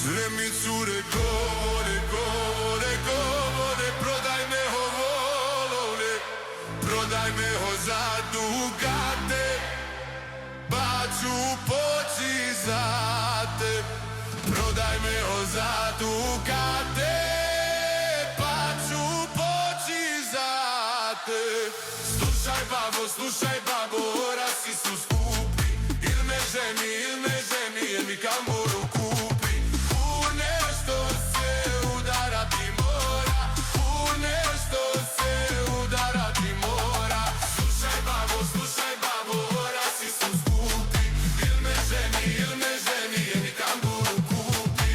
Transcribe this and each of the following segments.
Sve mi cure govore, govore, govore, prodaj me ho volove, prodaj me ho za dugate, pa ću poći za te. Prodaj me ho za dugate, pa ću poći za te. Slušaj babo, rasi su skupi, il me ženi, jer mi kamburu kupi. U nešto se udarati mora, u nešto se udarati mora. Slušaj babo, rasi su skupi, il me ženi, jer mi kamburu kupi.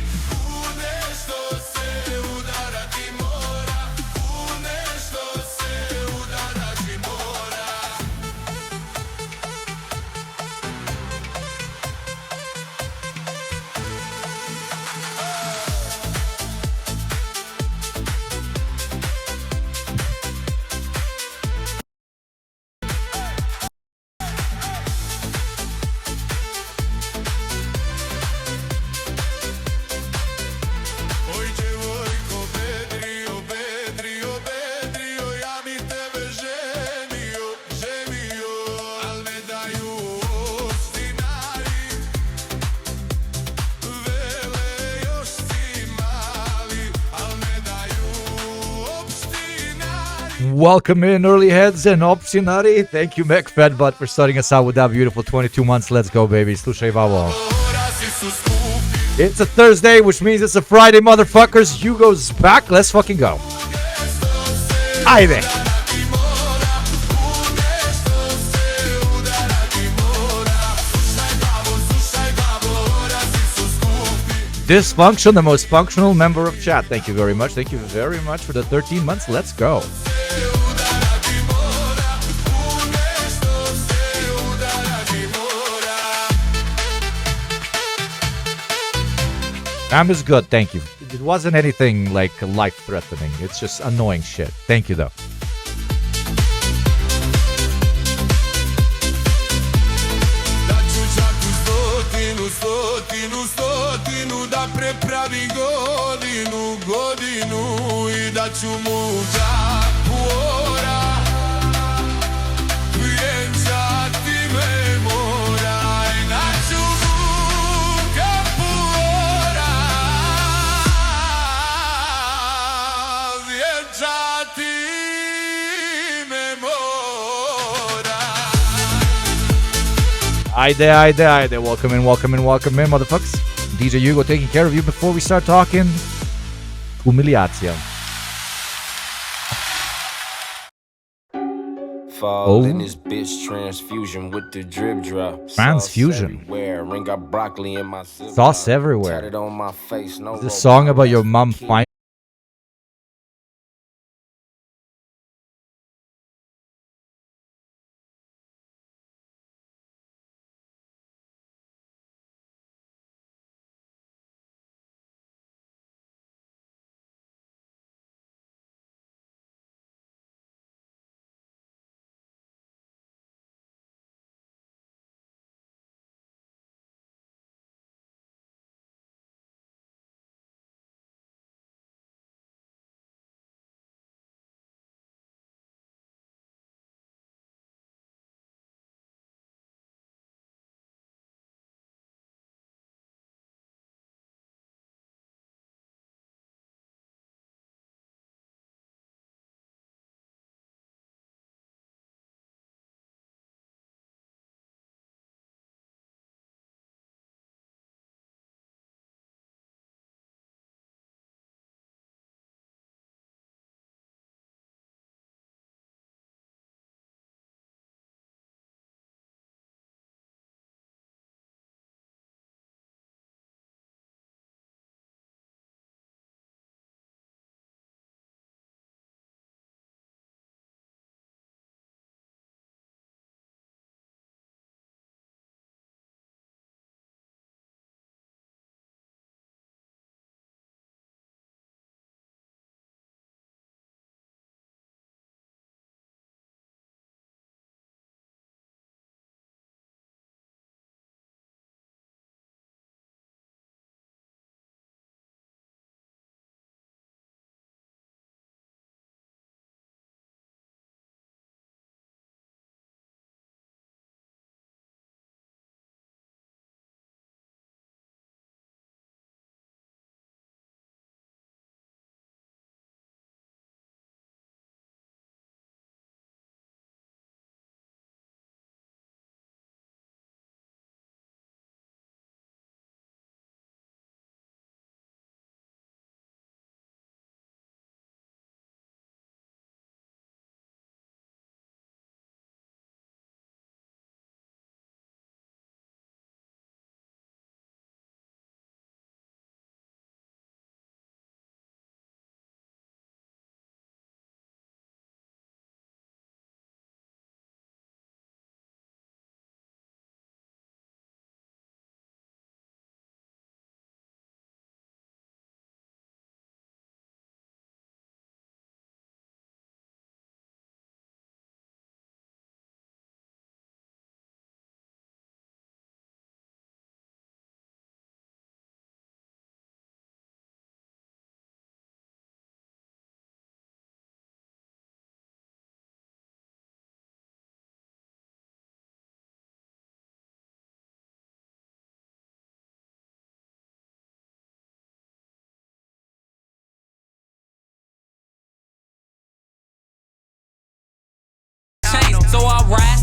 U nešto se udarati mora, u nešto se udarati mora. Oj djevojko, bedrio, bedrio, bedrio, ja mi tebe ženio, ženio, al ne daju ostinari, vele još si mali, al ne daju opštinari. Welcome in, early heads and optionary. Thank you, McFedbutt, for starting us out with that beautiful 22 months. Let's go, baby. Slušaj, Vavo. Rasi su skupi, It's a Thursday, which means it's a Friday, motherfuckers. Hugo's back. Let's fucking go. Ajde. udarati mora, u nešto se udarati mora. Slušaj babo, rasi su skupi. Dysfunction, the most functional member of chat. Thank you very much. Thank you very much for the 13 months. Let's go. Udarati mora, u nešto se udarati mora. I'm just good. Thank you. It wasn't anything like life-threatening. It's just annoying shit. Thank you, though. Daću čaku stotinu, da prepravi godinu i daću mu čaku ora, vjenčati me mora i daću mu kapu ora, vjenčati me mora. Aide. Welcome in, motherfuckers. DJ Hugo taking care of you before we start talking. Humiliated. Fall in this bitch transfusion with the drip drop. Transfusion? Sauce everywhere. Ring got broccoli in my zip Sauce line. everywhere. Tatted on my face. No The song about your mom Kid. finding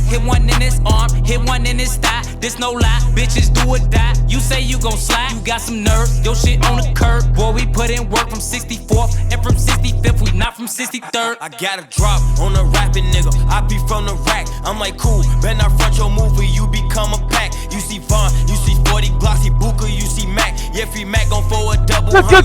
hit one in his arm, hit one in his thigh. This no lie, bitches do or die. You say you gon' slide, you got some nerve. Your shit on the curb, boy, we put in work from 64th and from 65th, we not from 63rd. I got a drop on a rapping nigga, I be from the rack. I'm like cool, better not front your movie, you become a pack. You see Vaughn, you see 40 Glossy Booker, you see Mac. Yeah, free Mac gon' for a double. Good.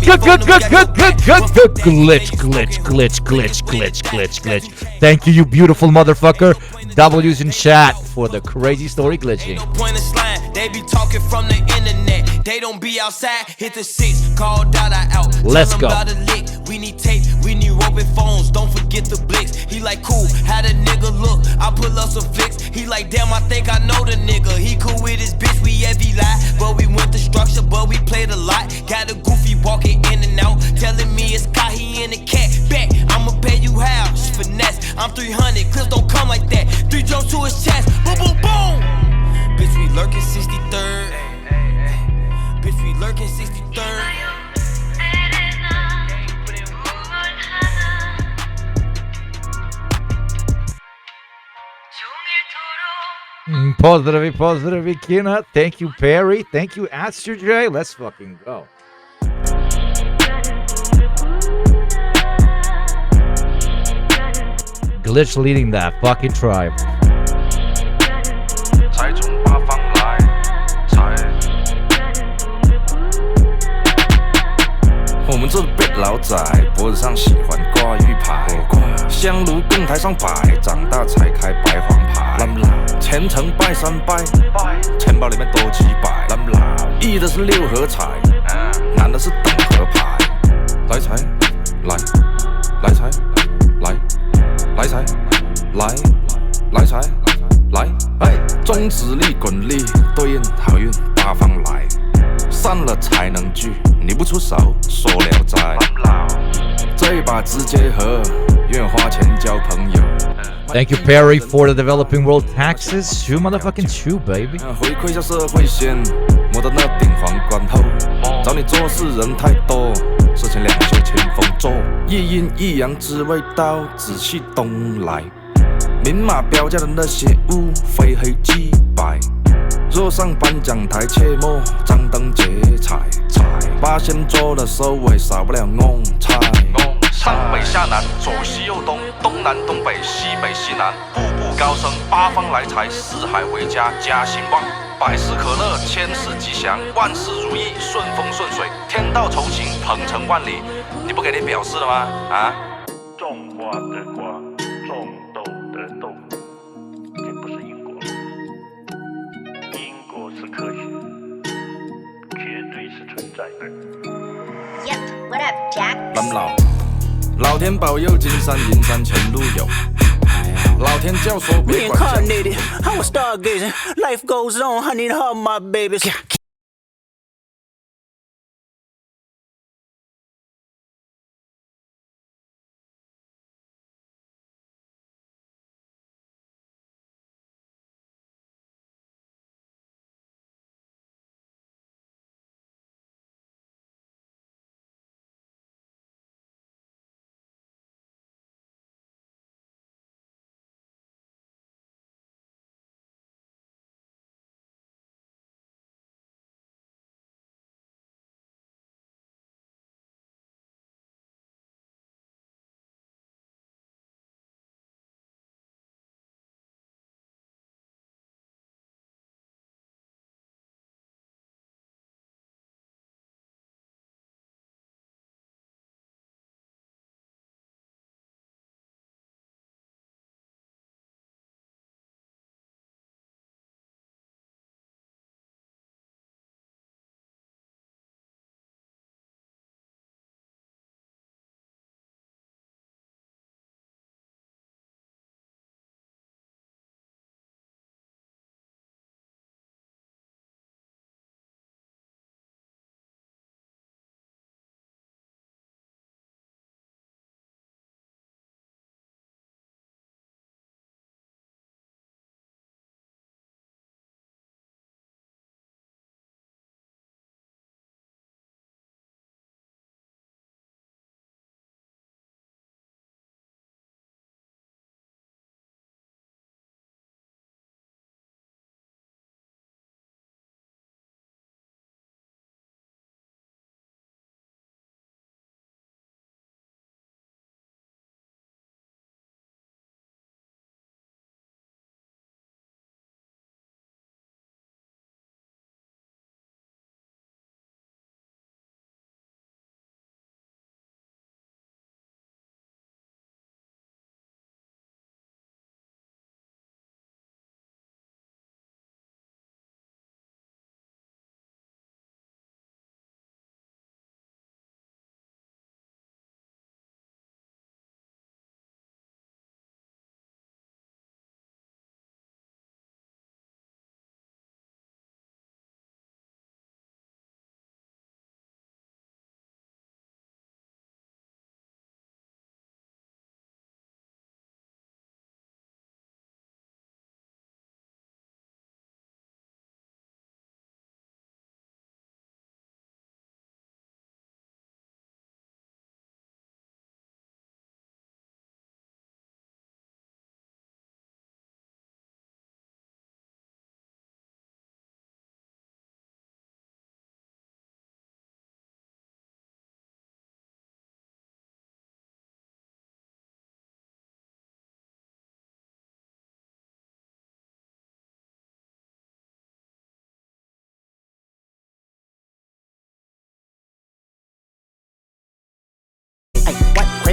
Glitch. Thank you, you beautiful motherfucker. W's in chat for the crazy story glitching. No point in slime, they be talking from the internet. They don't be outside, hit the 6, call Dada out. Let's go. About a lick. We need tape, we need roving phones, don't forget the blicks. He like cool, how the nigga look, I pull up some flicks. He like damn, I think I know the nigga. He cool with his bitch, we heavy lie. But we went to structure, but we played a lot. Got a goofy walking in and out, telling me it's Kahi in the cat back. I'ma pay you how, finesse. I'm 300, clips don't come like that. 3 jumps to his chest, boom, boom, boom. Bitch, we lurking 63rd. Bitch, we lurking 63rd. Positive, Kina. Thank you, Perry. Thank you, Aster J. Let's fucking go. Glitch leading that fucking tribe. 才从八方来，我们这辈老仔脖子上喜欢挂玉牌，香炉供台上摆，长大才开白黄牌。虔诚拜三拜，钱包里面多几百。一的是6合彩，男的是等合牌。来财，来财，来财，来财，来，中指力滚力对应好运八方来，散了才能聚，你不出手说了斋。这把直接和，愿花钱交朋友。 Thank you, Perry, for the developing world taxes. Shoe, motherfucking shoe, baby. 回馈下社会先，摸到那顶皇冠后，找你做事人太多，事情两袖清风做，一阴一阳只为到紫气东来。明码标价的那些物，非黑即白。若上颁奖台，切莫张灯结彩。八仙桌的收尾，少不了翁菜。上北下南，左西右东，东南东北，西北西南，步步高升，八方来财，四海为家，家兴旺，百事可乐，千事吉祥，万事如意，顺风顺水，天道酬勤，鹏程万里。你不给点表示了吗？啊？种瓜得瓜，种豆得豆，这不是因果，因果是科学，绝对是存在的。Yep, what up, Jack? 老天保佑，金山银山前路有。老天教唆别管教。 Reincarnated, I was stargazing. Life goes on, I need all my babies.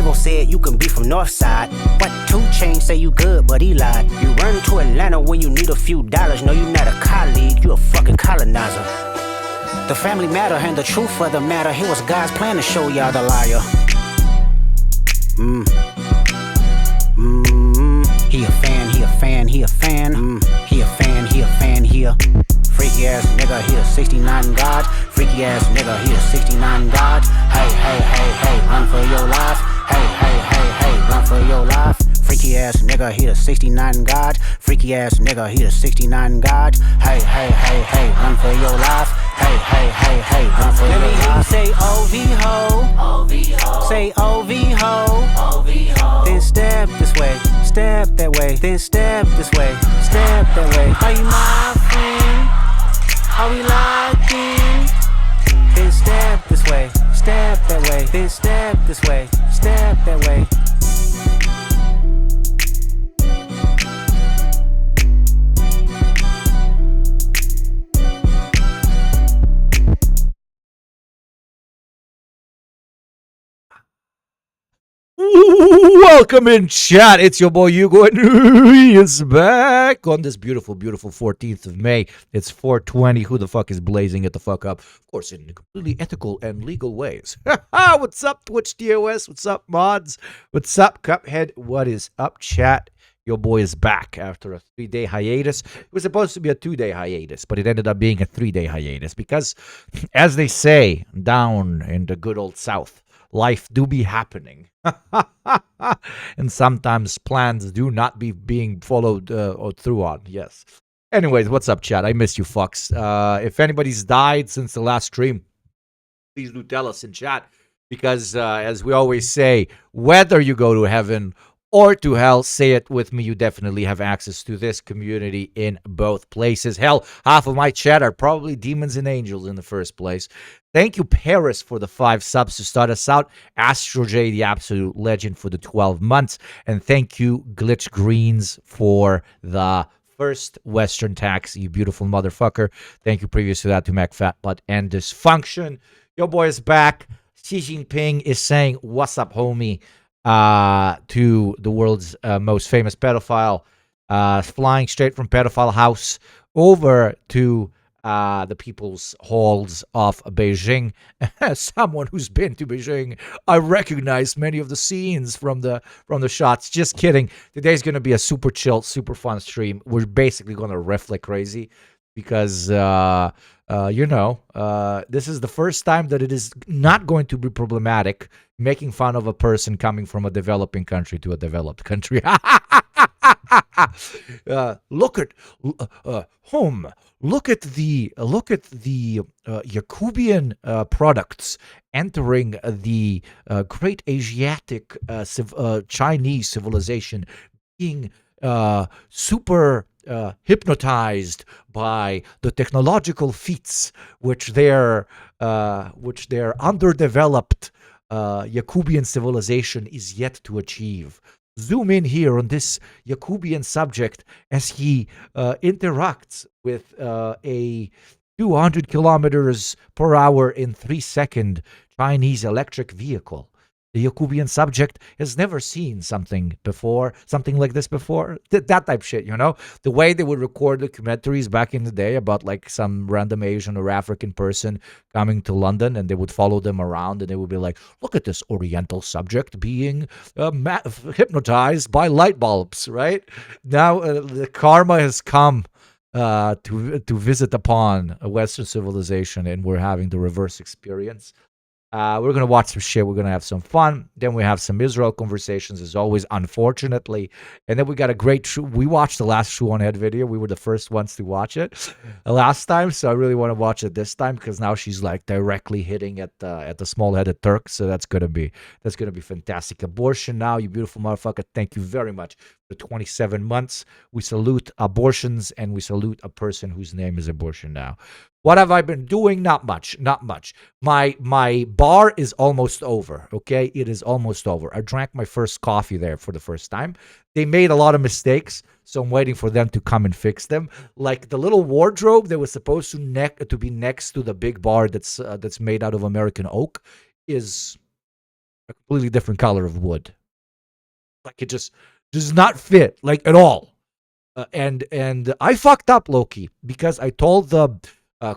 Quavo said you can be from Northside. But 2 Chainz say you good, but he lied. You run to Atlanta when you need a few dollars. No, you not a colleague, you a fucking colonizer. The family matter and the truth of the matter. Here was God's plan to show y'all the liar. He a fan, he a fan, he a fan. He a fan, he a fan, he a freaky ass nigga, he a 69 God. Freaky ass nigga, he a 69 God. Hey, hey, hey, hey, run for your life. Hey, hey, hey, hey, run for your life. Freaky ass nigga, he a 69 God. Freaky ass nigga, he a 69 God. Hey, hey, hey, hey, run for your life. Hey, hey, hey, hey, run for your life. Let me hear you say OV-ho. Say OV-ho. Then step this way, step that way. Then step this way, step that way. Are you my friend? Are we locked in? Then step this way, step that way. Then step this way, step that way. Welcome in, chat. It's your boy Hugo, and he is back on this beautiful, beautiful 14th of May. It's 4:20. Who the fuck is blazing it the fuck up? Of course, in completely ethical and legal ways. What's up, Twitch TOS? What's up, mods? What's up, Cuphead? What is up, chat? Your boy is back after a 3-day hiatus. It was supposed to be a 2-day hiatus, but it ended up being a 3-day hiatus because, as they say down in the good old South, life do be happening. And sometimes plans do not be being followed or through on. Yes. Anyways, what's up, chat? I miss you, fucks. If anybody's died since the last stream, please do tell us in chat. Because as we always say, whether you go to heaven or to hell, say it with me, you definitely have access to this community in both places. Hell, half of my chat are probably demons and angels in the first place. Thank you, Paris, for the 5 subs to start us out. Astro J, the absolute legend, for the 12 months. And thank you, Glitch Greens, for the first Western tax, you beautiful motherfucker. Thank you previous to that to Mac Fatbutt and Dysfunction. Your boy is back. Xi Jinping is saying, what's up, homie, to the world's most famous pedophile, flying straight from pedophile house over to the people's halls of Beijing. As someone who's been to Beijing, I recognize many of the scenes from the shots. Just kidding. Today's going to be a super chill, super fun stream. We're basically going to riff like crazy because, this is the first time that it is not going to be problematic making fun of a person coming from a developing country to a developed country. Look at home. Look at the Yakubian products entering the great Asiatic Chinese civilization, being super hypnotized by the technological feats which their underdeveloped Yakubian civilization is yet to achieve. Zoom in here on this Yakubian subject as he interacts with a 200 kilometers per hour in 3-second Chinese electric vehicle. The Yakubian subject has never seen something like this before. That type shit, you know? The way they would record documentaries back in the day about like some random Asian or African person coming to London, and they would follow them around and they would be like, look at this Oriental subject being hypnotized by light bulbs, right? Now the karma has come to visit upon a Western civilization, and we're having the reverse experience. We're going to watch some shit. We're going to have some fun. Then we have some Israel conversations, as always, unfortunately. And then we got a great we watched the last Shoe on Head video. We were the first ones to watch it last time. So I really want to watch it this time because now she's like directly hitting at the small-headed Turk. So that's going to be fantastic. Abortion now, you beautiful motherfucker. Thank you very much for 27 months. We salute abortions, and we salute a person whose name is Abortion Now. What have I been doing? Not much. My bar is almost over, okay? It is almost over. I drank my first coffee there for the first time. They made a lot of mistakes, so I'm waiting for them to come and fix them. Like the little wardrobe that was supposed to be next to the big bar that's made out of American oak is a completely different color of wood. Like it just does not fit like at all. And I fucked up, Loki, because I told the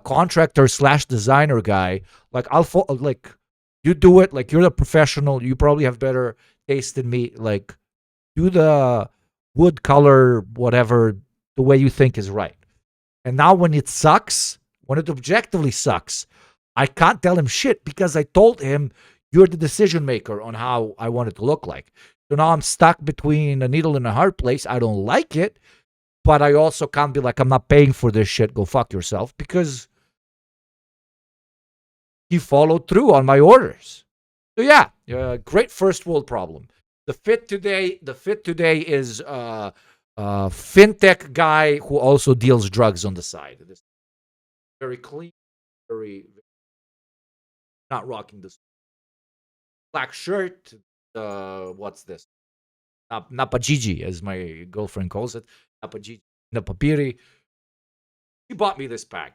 contractor slash designer guy, like like you do it, like you're the professional, you probably have better taste than me. Like do the wood color, whatever, the way you think is right. And now when it sucks, when it objectively sucks, I can't tell him shit because I told him you're the decision maker on how I want it to look like. So now I'm stuck between a needle and a hard place. I don't like it, but I also can't be like, I'm not paying for this shit. Go fuck yourself, because he followed through on my orders. So yeah, great first world problem. The fit today is fintech guy who also deals drugs on the side. This very clean, very not rocking this black shirt. What's this? Napajiji, as my girlfriend calls it. Napajiji, Napapiri. She bought me this bag.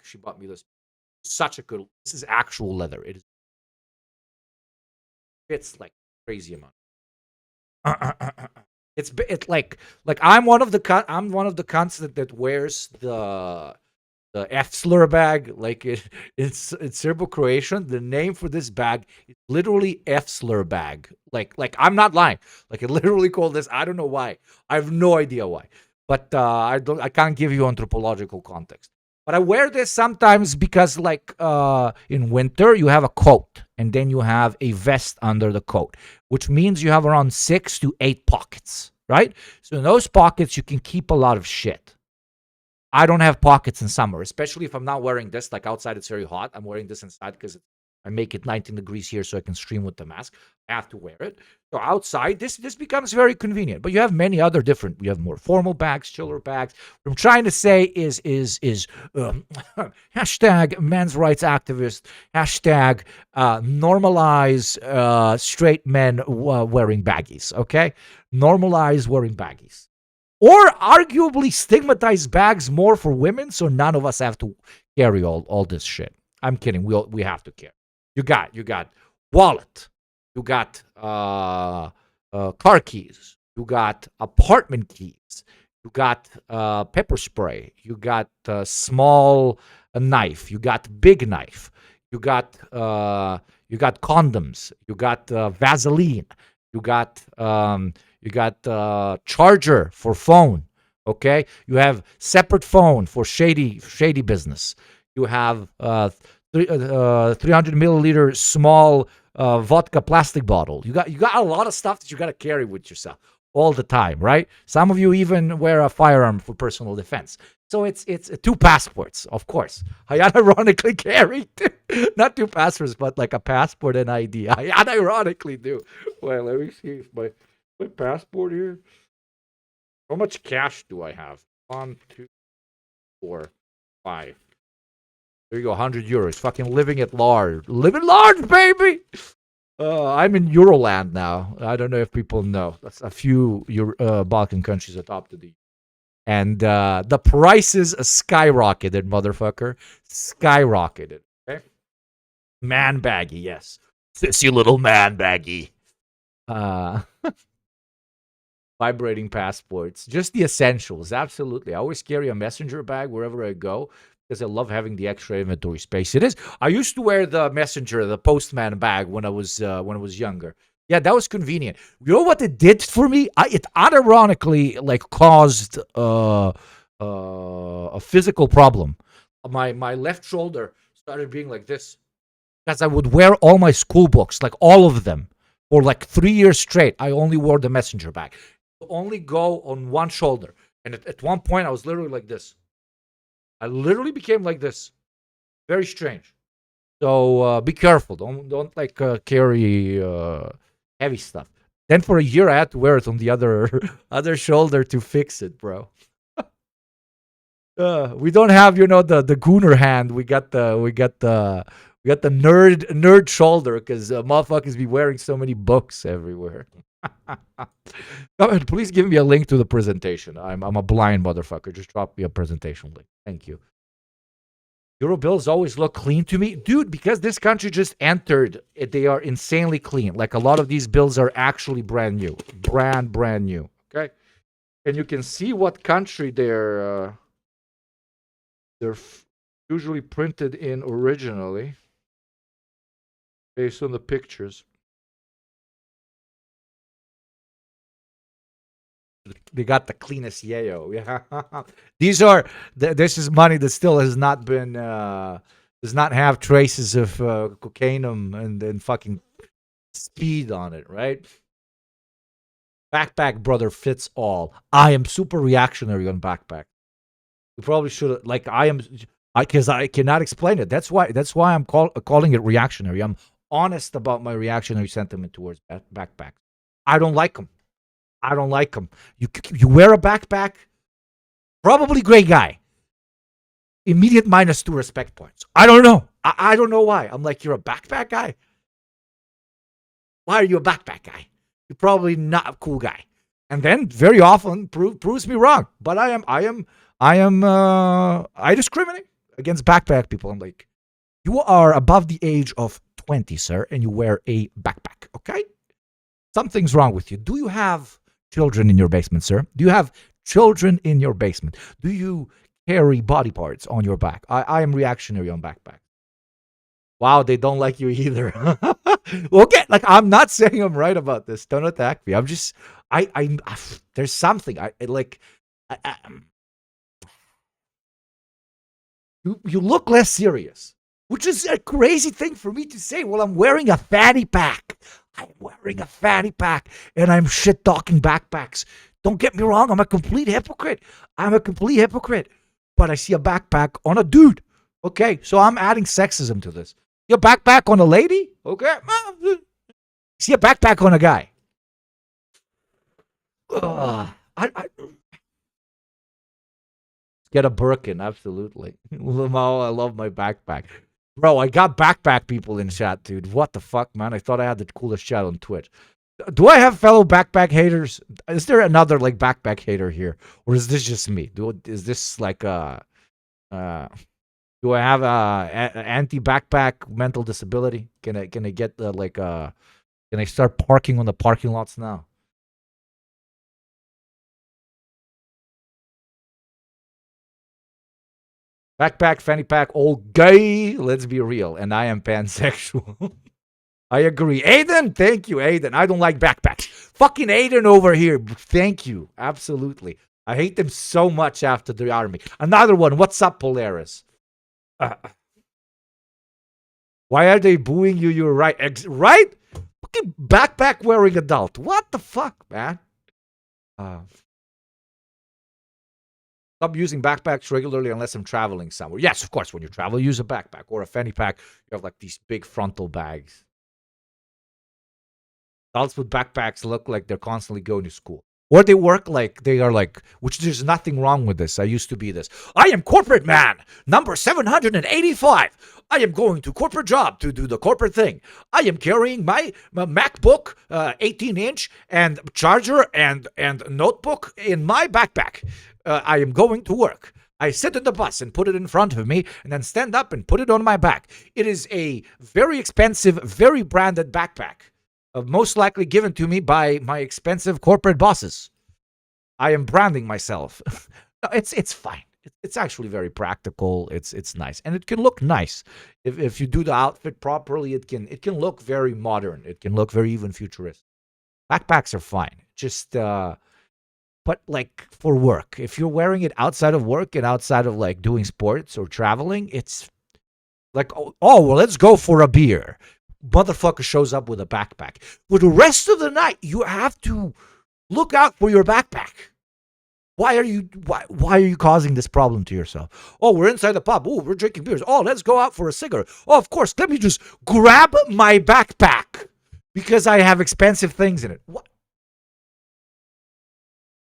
Such a good. This is actual leather. It fits like crazy amount. It's like I'm one of the cunts that wears the F slur bag. Like it's Serbo-Croatian. The name for this bag is literally F slur bag. Like I'm not lying. Like it literally called this. I don't know why. I have no idea why. But I can't give you anthropological context. But I wear this sometimes because, like, in winter, you have a coat, and then you have a vest under the coat, which means you have around 6 to 8 pockets, right? So in those pockets, you can keep a lot of shit. I don't have pockets in summer, especially if I'm not wearing this. Like outside, it's very hot. I'm wearing this inside because I make it 19 degrees here so I can stream with the mask. I have to wear it. So outside, this becomes very convenient. But you have many other different. We have more formal bags, chiller bags. What I'm trying to say is hashtag men's rights activist, hashtag normalize straight men wearing baggies, okay? Normalize wearing baggies. Or arguably stigmatize bags more for women so none of us have to carry all this shit. I'm kidding. We have to carry. You got wallet. You got car keys. You got apartment keys. You got pepper spray. You got small knife. You got big knife. You got condoms. You got Vaseline. You got charger for phone. Okay. You have separate phone for shady business. You have 300 milliliter small vodka plastic bottle. You got a lot of stuff that you got to carry with yourself all the time, right? Some of you even wear a firearm for personal defense. So it's 2 passports, of course. I unironically carry not 2 passports, but like a passport and ID. I unironically do. Well, let me see if my passport here. How much cash do I have? 1, 2, 4, 5. There you go, 100 euros. Fucking living large, baby. I'm in Euroland now. I don't know if people know. That's a few Balkan countries adopted the. And the prices skyrocketed, motherfucker. Skyrocketed. Okay. Man baggy, yes. Sissy little man baggy. Vibrating passports. Just the essentials. Absolutely. I always carry a messenger bag wherever I go, because I love having the extra inventory space. It is. I used to wear the messenger, the postman bag when I was younger. Yeah, that was convenient. You know what it did for me? It unironically like caused a physical problem. My left shoulder started being like this because I would wear all my school books, like all of them, for like 3 years straight. I only wore the messenger bag. Only go on one shoulder, and at one point I was literally like this. I literally became like this. Very strange. So be careful. Don't like carry heavy stuff. Then for a year I had to wear it on the other shoulder to fix it, bro. We don't have the gooner hand. We got the nerd shoulder because motherfuckers be wearing so many books everywhere. Go ahead, please give me a link to the presentation. I'm a blind motherfucker. Just drop me a presentation link. Thank you. Euro bills always look clean to me. Dude, because this country just entered, they are insanely clean. Like a lot of these bills are actually brand new. Brand new. Okay? And you can see what country they're usually printed in originally based on the pictures. They got the cleanest yayo. Yeah. This is money that still has not been does not have traces of cocaine and fucking speed on it, right? Backpack brother fits all. I am super reactionary on backpack. You probably should like because I cannot explain it. That's why I'm calling it reactionary. I'm honest about my reactionary sentiment towards backpacks. I don't like them. I don't like them. You wear a backpack, probably great guy. Immediate -2 respect points. I don't know. I don't know why. I'm like, you're a backpack guy? Why are you a backpack guy? You're probably not a cool guy. And then very often proves me wrong. But I discriminate against backpack people. I'm like, you are above the age of 20, sir, and you wear a backpack, okay? Something's wrong with you. Do you have children in your basement, sir? Do you have children in your basement? Do you carry body parts on your back? I am reactionary on backpack. Wow, they don't like you either. Okay, like I'm not saying I'm right about this. Don't attack me. I'm just, there's something you look less serious, which is a crazy thing for me to say. Well, I'm wearing a fanny pack. I'm wearing a fanny pack, and I'm shit talking backpacks. Don't get me wrong. I'm a complete hypocrite. But I see a backpack on a dude. Okay, so I'm adding sexism to this. See a backpack on a lady? Okay. See a backpack on a guy. Get a Birkin, absolutely. Lamau, I love my backpack. Bro, I got backpack people in chat, dude. What the fuck, man? I thought I had the coolest chat on Twitch. Do I have fellow backpack haters? Is there another like backpack hater here? Or is this just me? Is this like do I have anti-backpack mental disability? Can I get can I start parking on the parking lots now? Backpack, fanny pack, all gay. Let's be real. And I am pansexual. I agree. Aiden, thank you, Aiden. I don't like backpacks. Fucking Aiden over here. Thank you. Absolutely. I hate them so much after the army. Another one. What's up, Polaris? Why are they booing you? You're right. Right? Fucking backpack wearing adult. What the fuck, man? Stop using backpacks regularly unless I'm traveling somewhere. Yes, of course. When you travel, use a backpack or a fanny pack. You have like these big frontal bags. Adults with backpacks look like they're constantly going to school. Or they work like they are like, which there's nothing wrong with this. I used to be this. I am corporate man, number 785. I am going to corporate job to do the corporate thing. I am carrying my MacBook 18-inch and charger and notebook in my backpack. I am going to work. I sit in the bus and put it in front of me and then stand up and put it on my back. It is a very expensive, very branded backpack. Most likely given to me by my expensive corporate bosses. I am branding myself. No, it's fine. It's actually very practical. It's nice, and it can look nice if you do the outfit properly. It can look very modern. It can look very even futuristic. Backpacks are fine. Just but like for work, if you're wearing it outside of work and outside of like doing sports or traveling, it's like oh well, let's go for a beer. Motherfucker shows up with a backpack. For the rest of the night, you have to look out for your backpack. Why are you causing this problem to yourself? Oh, we're inside the pub. Oh, we're drinking beers. Oh, let's go out for a cigarette. Oh, of course. Let me just grab my backpack because I have expensive things in it. What?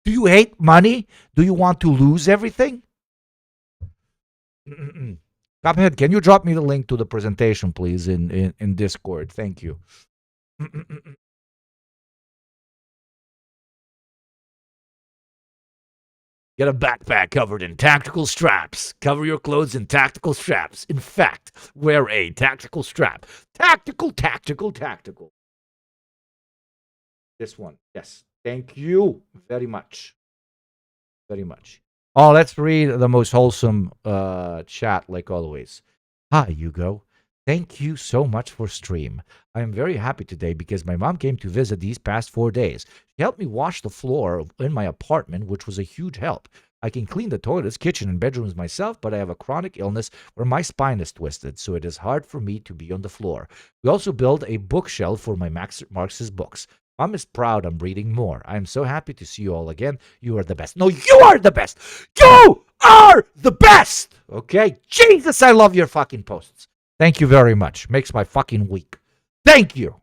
Do you hate money? Do you want to lose everything? Cuphead, can you drop me the link to the presentation, please, in Discord? Thank you. Get a backpack covered in tactical straps. Cover your clothes in tactical straps. In fact, wear a tactical strap. Tactical, tactical, tactical. This one. Yes. Thank you very much. Very much. Oh, let's read the most wholesome chat like always. Hi, Hugo. Thank you so much for stream. I am very happy today because my mom came to visit these past 4 days. She helped me wash the floor in my apartment, which was a huge help. I can clean the toilets, kitchen, and bedrooms myself, but I have a chronic illness where my spine is twisted, so it is hard for me to be on the floor. We also built a bookshelf for my Marxist books. Mom is proud I'm reading more. I am so happy to see you all again. You are the best. No, you are the best. You are the best. Okay? Jesus, I love your fucking posts. Thank you very much. Makes my fucking week. Thank you.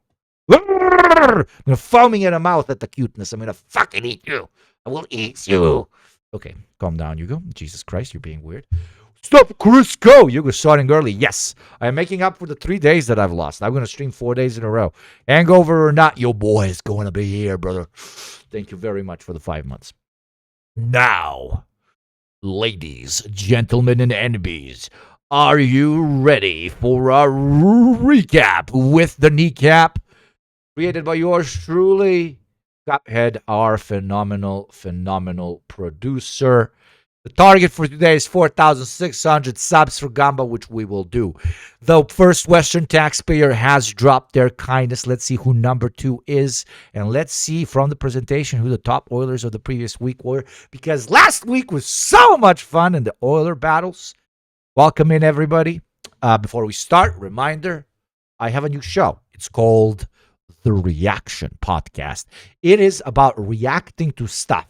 I'm foaming in the mouth at the cuteness. I'm going to fucking eat you. I will eat you. Okay, calm down, Hugo. Jesus Christ, you're being weird. Stop, Chris, go! Hugo starting early. Yes, I am making up for the 3 days that I've lost. I'm going to stream 4 days in a row. Hangover or not, your boy is going to be here, brother. Thank you very much for the 5 months. Now, ladies, gentlemen, and enemies, are you ready for a recap with the kneecap? Created by yours truly, Cuphead, our phenomenal producer. The target for today is 4,600 subs for Gamba, which we will do. The first Western taxpayer has dropped their kindness. Let's see who number 2 is. And let's see from the presentation who the top Oilers of the previous week were. Because last week was so much fun in the Oiler battles. Welcome in, everybody. Before we start, reminder, I have a new show. It's called The Reaction Podcast. It is about reacting to stuff.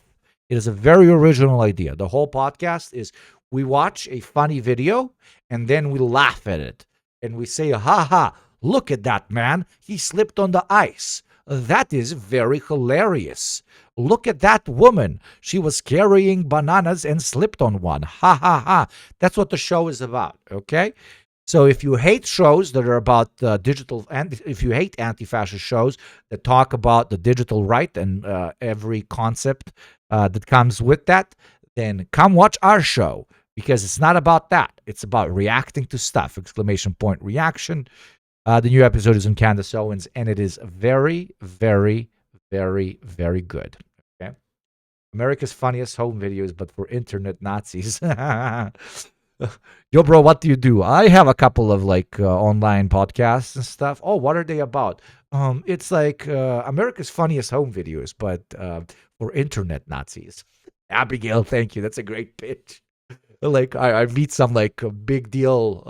It is a very original idea. The whole podcast is we watch a funny video and then we laugh at it. And we say, ha ha, look at that man. He slipped on the ice. That is very hilarious. Look at that woman. She was carrying bananas and slipped on one. Ha ha ha. That's what the show is about, okay? So if you hate shows that are about digital, and if you hate anti-fascist shows that talk about the digital right and every concept that comes with that, then come watch our show because it's not about that. It's about reacting to stuff! Exclamation point reaction. The new episode is on Candace Owens, and it is very, very, very, very good. Okay, America's funniest home videos, but for internet Nazis. Yo, bro, what do you do? I have a couple of online podcasts and stuff. Oh, what are they about? It's like America's funniest home videos, but for internet Nazis. Abigail, thank you. That's a great pitch. I meet some a big deal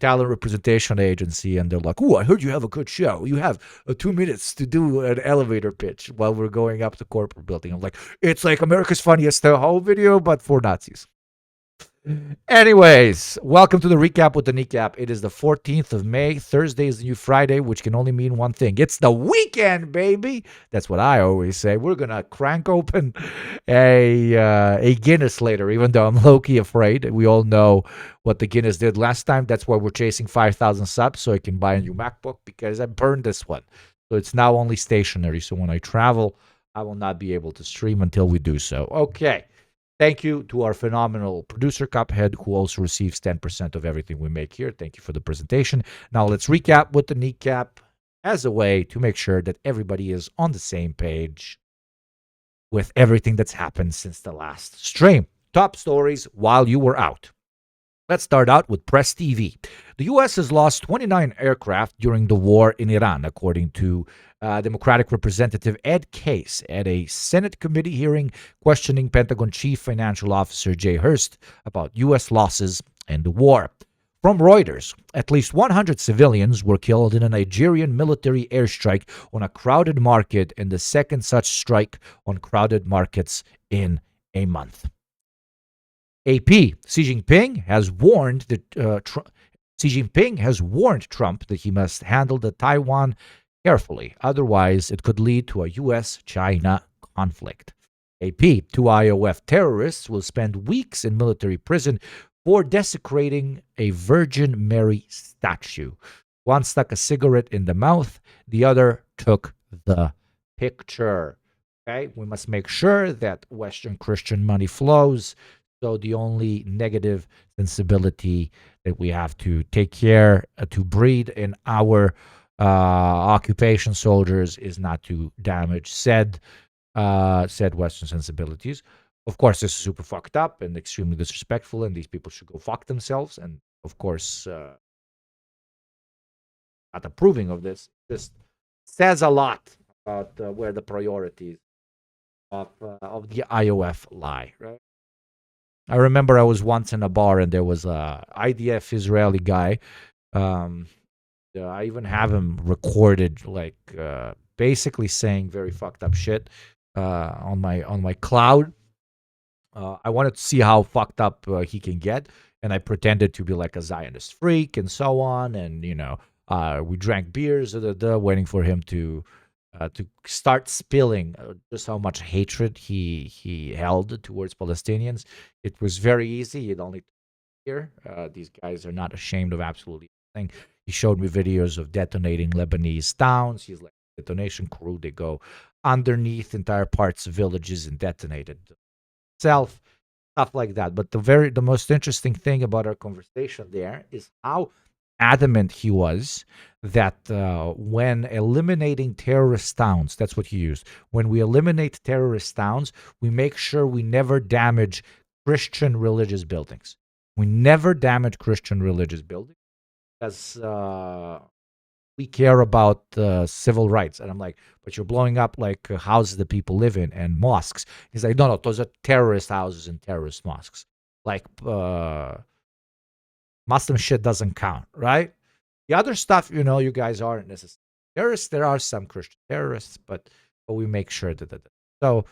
talent representation agency, and they're like, "Oh, I heard you have a good show. You have 2 minutes to do an elevator pitch while we're going up the corporate building." I'm like, "It's like America's funniest home video, but for Nazis." Anyways, welcome to the recap with the kneecap. It is the 14th of May. Thursday is the new Friday, which can only mean one thing. It's the weekend, baby. That's what I always say. We're going to crank open a Guinness later, even though I'm low-key afraid. We all know what the Guinness did last time. That's why we're chasing 5,000 subs so I can buy a new MacBook because I burned this one. So it's now only stationary. So when I travel, I will not be able to stream until we do so. Okay. Thank you to our phenomenal producer, Cuphead, who also receives 10% of everything we make here. Thank you for the presentation. Now let's recap with the kneecap as a way to make sure that everybody is on the same page with everything that's happened since the last stream. Top stories while you were out. Let's start out with Press TV. The U.S. has lost 29 aircraft during the war in Iran, according to Democratic Representative Ed Case at a Senate committee hearing questioning Pentagon Chief Financial Officer Jay Hurst about U.S. losses in the war. From Reuters, at least 100 civilians were killed in a Nigerian military airstrike on a crowded market, and the second such strike on crowded markets in a month. AP, Xi Jinping has warned Trump that he must handle the Taiwan carefully. Otherwise, it could lead to a U.S.-China conflict. AP, 2 IOF terrorists will spend weeks in military prison for desecrating a Virgin Mary statue. One stuck a cigarette in the mouth, the other took the picture. Okay, we must make sure that Western Christian money flows. So the only negative sensibility that we have to take care to breed in our occupation soldiers is not to damage said Western sensibilities. Of course, this is super fucked up and extremely disrespectful, and these people should go fuck themselves. And of course, not approving of this just says a lot about where the priorities of the IOF lie. Right. I remember I was once in a bar and there was a IDF Israeli guy. Um, I even have him recorded, like basically saying very fucked up shit on my cloud. I wanted to see how fucked up he can get, and I pretended to be like a Zionist freak and so on. And we drank beers, waiting for him to start spilling just how much hatred he held towards Palestinians. It was very easy. It only took a year. These guys are not ashamed of absolutely anything. He showed me videos of detonating Lebanese towns. He's like detonation crew. They go underneath entire parts of villages and detonate it itself, stuff like that. But the most interesting thing about our conversation there is how adamant he was that when eliminating terrorist towns, that's what he used. When we eliminate terrorist towns, we make sure we never damage Christian religious buildings. We never damage Christian religious buildings because we care about civil rights. And I'm like, but you're blowing up like houses that people live in and mosques. He's like, no, those are terrorist houses and terrorist mosques. Like Muslim shit doesn't count, right? The other stuff, you guys aren't necessarily terrorists. There are some Christian terrorists, but we make sure that. So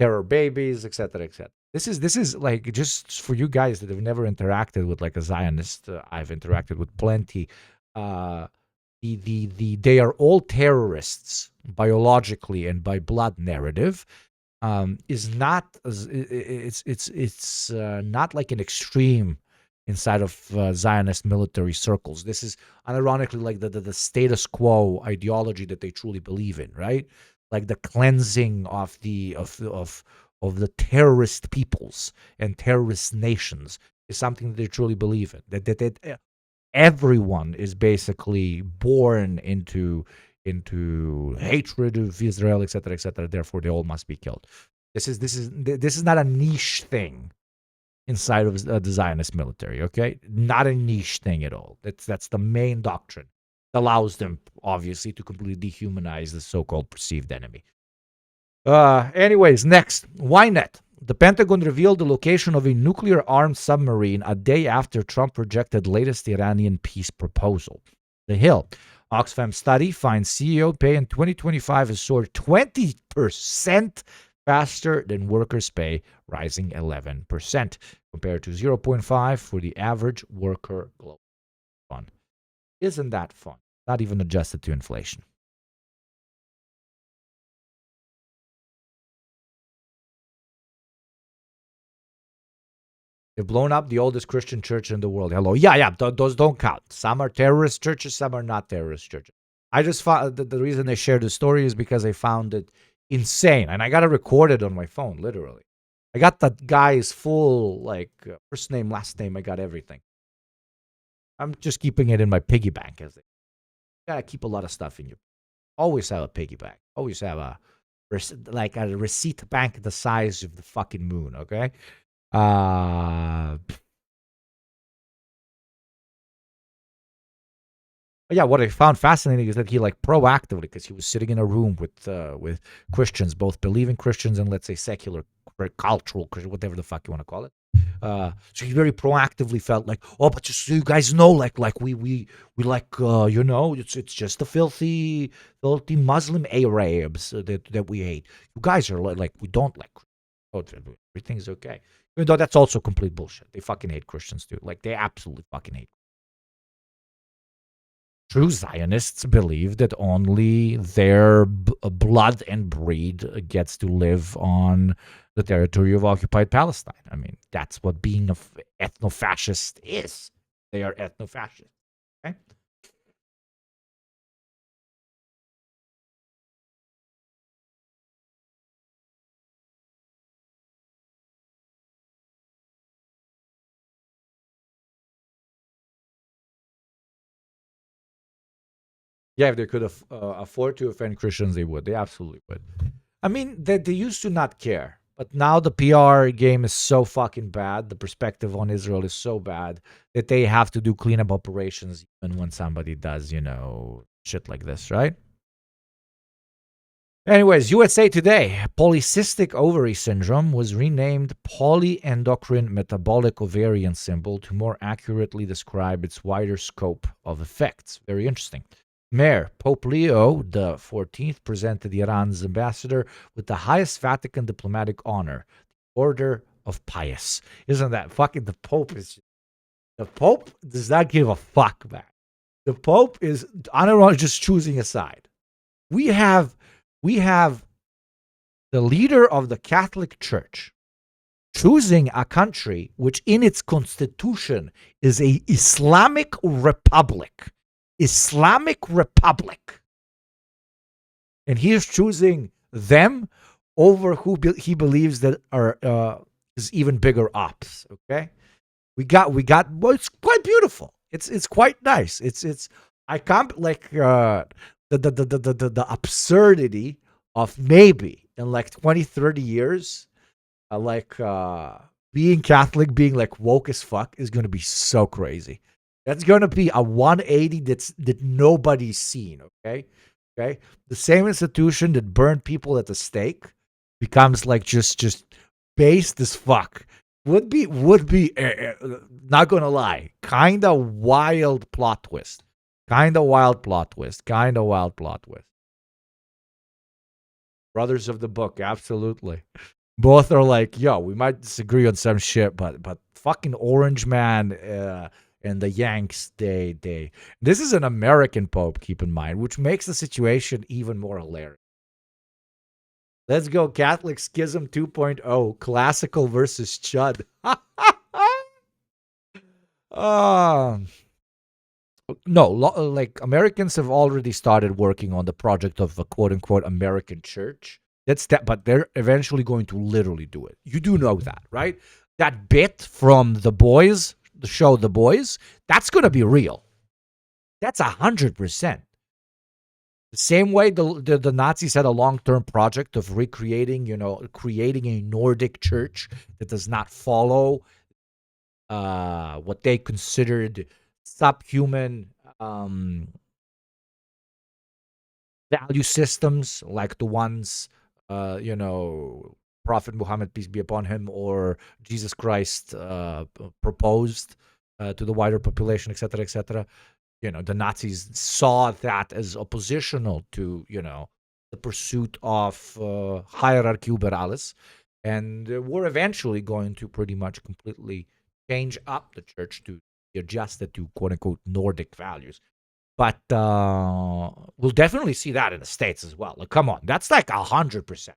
terror babies, etc., etc. This is like just for you guys that have never interacted with like a Zionist. I've interacted with plenty. They are all terrorists biologically and by blood narrative. Is not it's not like an extreme inside of Zionist military circles. This is unironically like the status quo ideology that they truly believe in, right? Like the cleansing of the terrorist peoples and terrorist nations is something that they truly believe in. That everyone is basically born into hatred of Israel, etc., etc. Therefore, they all must be killed. This is not a niche thing inside of the Zionist military. Okay, not a niche thing at all. That's the main doctrine. It allows them obviously to completely dehumanize the so-called perceived enemy. Anyways, next, Ynet. The Pentagon revealed the location of a nuclear-armed submarine a day after Trump rejected latest Iranian peace proposal. The Hill. Oxfam study finds CEO pay in 2025 has soared 20% faster than workers' pay, rising 11%, compared to 0.5 for the average worker globally. Fun. Isn't that fun? Not even adjusted to inflation. They've blown up the oldest Christian church in the world. Hello. Yeah. Those don't count. Some are terrorist churches, some are not terrorist churches. I just found the reason they shared the story is because I found it insane. And I got it recorded on my phone, literally. I got that guy's full, like, first name, last name. I got everything. I'm just keeping it in my piggy bank. You gotta keep a lot of stuff in you. Always have a piggy bank. Always have a receipt bank the size of the fucking moon, okay? Yeah, what I found fascinating is that he like proactively, because he was sitting in a room with Christians, both believing Christians and let's say secular, cultural Christian, whatever the fuck you want to call it. So he very proactively felt like, oh, but just so you guys know, like we like it's just the filthy Muslim Arabs that we hate. You guys are like we don't like. Oh, everything's okay. Even though that's also complete bullshit. They fucking hate Christians too. Like they absolutely fucking hate. True Zionists believe that only their blood and breed gets to live on the territory of occupied Palestine. I mean, that's what being an ethno-fascist is. They are ethno-fascists. Okay? Yeah, if they could afford to offend Christians, they would. They absolutely would. I mean, they used to not care. But now the PR game is so fucking bad. The perspective on Israel is so bad that they have to do cleanup operations even when somebody does, shit like this, right? Anyways, USA Today, polycystic ovary syndrome was renamed polyendocrine metabolic ovarian syndrome to more accurately describe its wider scope of effects. Very interesting. Mayor Pope Leo the 14th presented Iran's ambassador with the highest Vatican diplomatic honor, Order of Pius. Isn't that fucking the Pope does not give a fuck, man. The Pope is, I don't know, just choosing a side. We have the leader of the Catholic Church choosing a country which in its constitution is a Islamic republic. And he is choosing them over who he believes that are is even bigger ops. Okay, we got. Well, it's quite beautiful. It's quite nice. It's I can't like the absurdity of maybe in like 20, 30 years, being Catholic, being like woke as fuck is going to be so crazy. That's going to be a 180 that nobody's seen, okay? Okay? The same institution that burned people at the stake becomes like just based as fuck. Would be not going to lie, kind of wild plot twist. Brothers of the book, absolutely. Both are like, yo, we might disagree on some shit, but fucking Orange Man and the Yanks, they this is an American Pope, keep in mind, which makes the situation even more hilarious. Let's go Catholic Schism 2.0, classical versus Chud. No, like Americans have already started working on the project of a quote-unquote American church. But they're eventually going to literally do it. You do know that, right? That bit from The Boys, the show The Boys, that's going to be real. That's 100%. The same way the Nazis had a long-term project of recreating, creating a Nordic church that does not follow what they considered subhuman value systems, like the ones Prophet Muhammad, peace be upon him, or Jesus Christ proposed to the wider population, etc., etc. The Nazis saw that as oppositional to, the pursuit of hierarchy über alles, and we're eventually going to pretty much completely change up the church to be adjusted to quote-unquote Nordic values. But we'll definitely see that in the States as well. Like, come on, that's like 100%.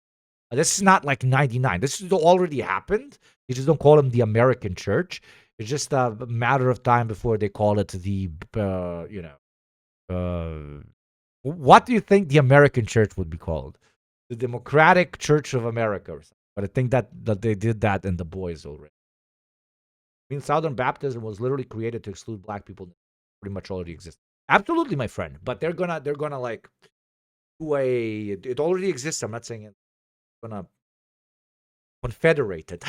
This is not like 99. This has already happened. You just don't call them the American church. It's just a matter of time before they call it the, what do you think the American church would be called? The Democratic Church of America or something. But I think that they did that in The Boys already. I mean, Southern Baptism was literally created to exclude black people. Pretty much already exists. Absolutely, my friend. But they're gonna like do it already exists. I'm not saying it. Gonna confederate it.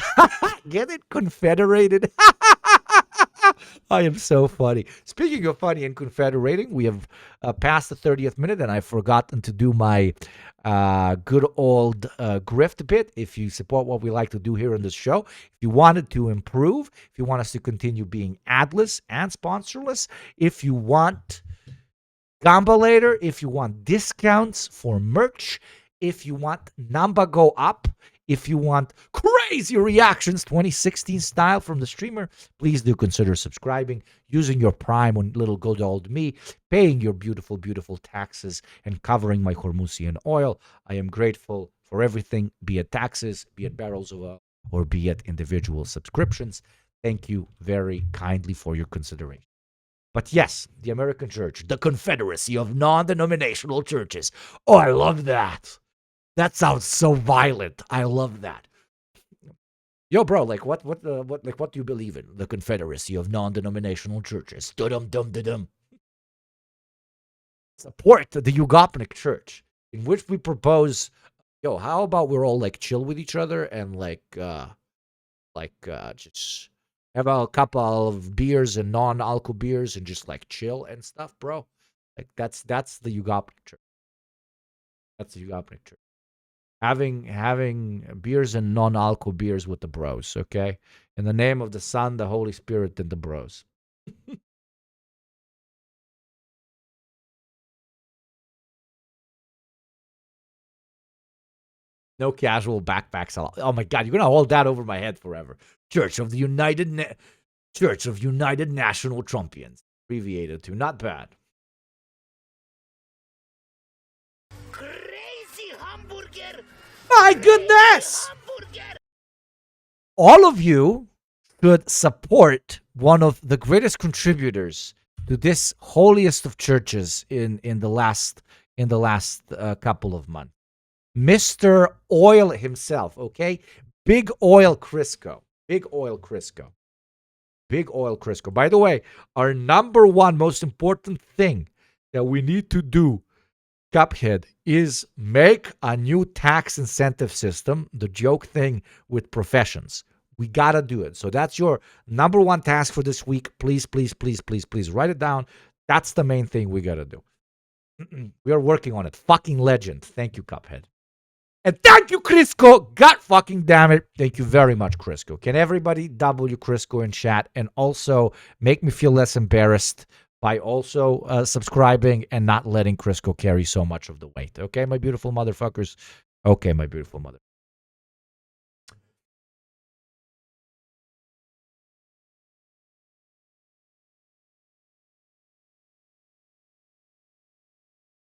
Get it? Confederated. I am so funny. Speaking of funny and confederating, we have passed the 30th minute, and I've forgotten to do my good old grift bit. If you support what we like to do here on this show, if you wanted to improve, if you want us to continue being adless and sponsorless, if you want Gamba later, if you want discounts for merch, if you want number go up, if you want crazy reactions 2016 style from the streamer, please do consider subscribing, using your Prime on little good old me, paying your beautiful, beautiful taxes, and covering my Hormusian oil. I am grateful for everything, be it taxes, be it barrels of oil, or be it individual subscriptions. Thank you very kindly for your consideration. But yes, the American Church, the Confederacy of Non-Denominational Churches. Oh, I love that. That sounds so violent. I love that. Yo, bro, like what do you believe in? The Confederacy of Non-Denominational Churches. Dum dum dum dum. support the Ugopnik Church, in which we propose, yo, how about we're all like chill with each other and just have a couple of beers and non-alcohol beers and just like chill and stuff, bro. Like that's the Ugopnik Church. That's the Ugopnik Church. Having beers and non-alcohol beers with the bros, okay? In the name of the Son, the Holy Spirit, and the bros. No casual backpacks allowed. Oh my God, you're gonna hold that over my head forever. Church of United National Trumpians, abbreviated to. Not bad. Crazy hamburger. My goodness! All of you should support one of the greatest contributors to this holiest of churches in the last couple of months. Mr. Oil himself, okay? Big Oil Crisco. Big Oil Crisco. Big Oil Crisco. By the way, our number one most important thing that we need to do, Cuphead, is make a new tax incentive system, the joke thing with professions. We got to do it. So that's your number one task for this week. Please, please, please, please, please write it down. That's the main thing we got to do. We are working on it. Fucking legend. Thank you, Cuphead. And thank you, Crisco. God fucking damn it. Thank you very much, Crisco. Can everybody W Crisco in chat and also make me feel less embarrassed by also subscribing and not letting Crisco carry so much of the weight. Okay, my beautiful motherfuckers? Okay, my beautiful mother.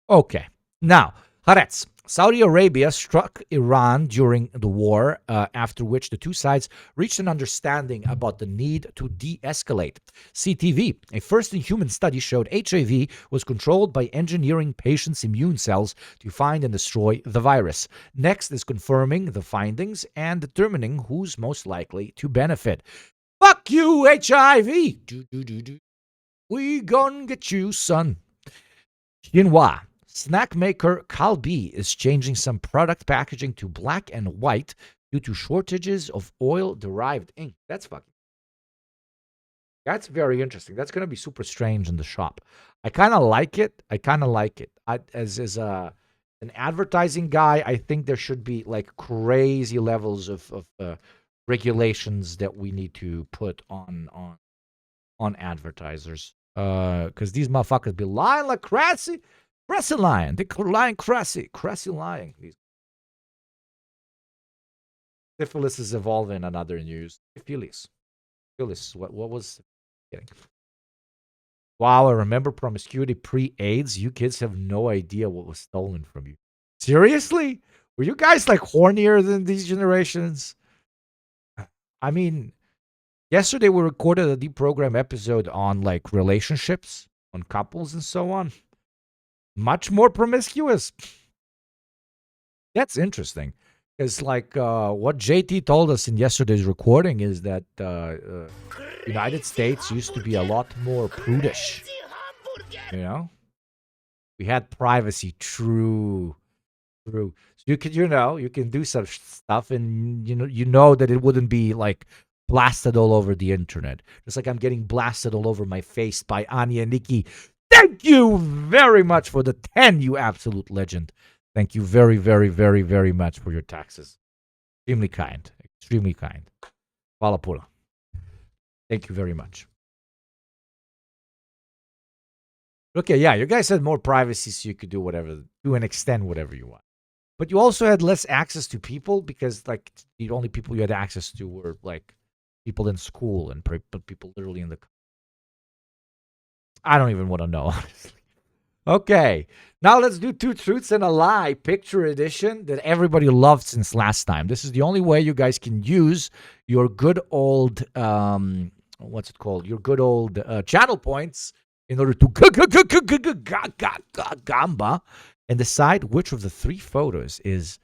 Okay. Now, Haaretz. Saudi Arabia struck Iran during the war, after which the two sides reached an understanding about the need to de-escalate. CTV, a first-in-human study, showed HIV was controlled by engineering patients' immune cells to find and destroy the virus. Next is confirming the findings and determining who's most likely to benefit. Fuck you, HIV! We gon' get you, son. Xinhua. Snack maker Calbee is changing some product packaging to black and white due to shortages of oil-derived ink. That's very interesting. That's going to be super strange in the shop. I kind of like it. As an advertising guy, I think there should be like crazy levels of regulations that we need to put on advertisers. Because these motherfuckers be lying like crazy. Crazy lying. They're lying crazy. Crazy lying. Syphilis is evolving. Another news. Syphilis. What was getting? Wow, I remember promiscuity pre-AIDS. You kids have no idea what was stolen from you. Seriously? Were you guys like hornier than these generations? I mean, yesterday we recorded a deprogram episode on like relationships, on couples and so on. Much more promiscuous. That's interesting. It's like what JT told us in yesterday's recording is that United States used to be a lot more prudish. You know? We had privacy. True. So you can do such stuff and you know that it wouldn't be like blasted all over the internet. Just like I'm getting blasted all over my face by Anya and Nikki. Thank you very much for the 10, you absolute legend. Thank you very, very, very, very much for your taxes. Extremely kind. Extremely kind. Hvala puno. Thank you very much. Okay, yeah, you guys had more privacy so you could do and extend whatever you want. But you also had less access to people because, like, the only people you had access to were, like, people in school and people literally in the... I don't even want to know, honestly. Okay, now let's do Two Truths and a Lie, picture edition that everybody loved since last time. This is the only way you guys can use your good old, what's it called? Your good old channel points in order to gamba and decide which of the three photos is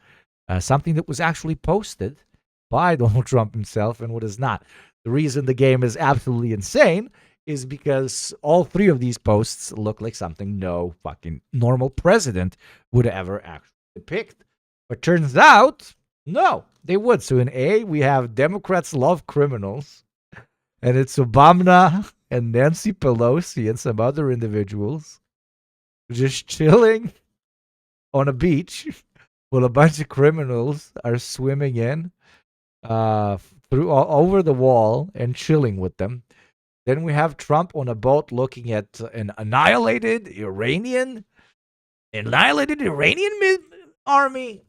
something that was actually posted by Donald Trump himself and what is not. The reason the game is absolutely insane is because all three of these posts look like something no fucking normal president would ever actually depict. But turns out, no, they would. So in A, we have Democrats love criminals, and it's Obama and Nancy Pelosi and some other individuals just chilling on a beach while a bunch of criminals are swimming in through over the wall and chilling with them. Then we have Trump on a boat looking at an annihilated Iranian army,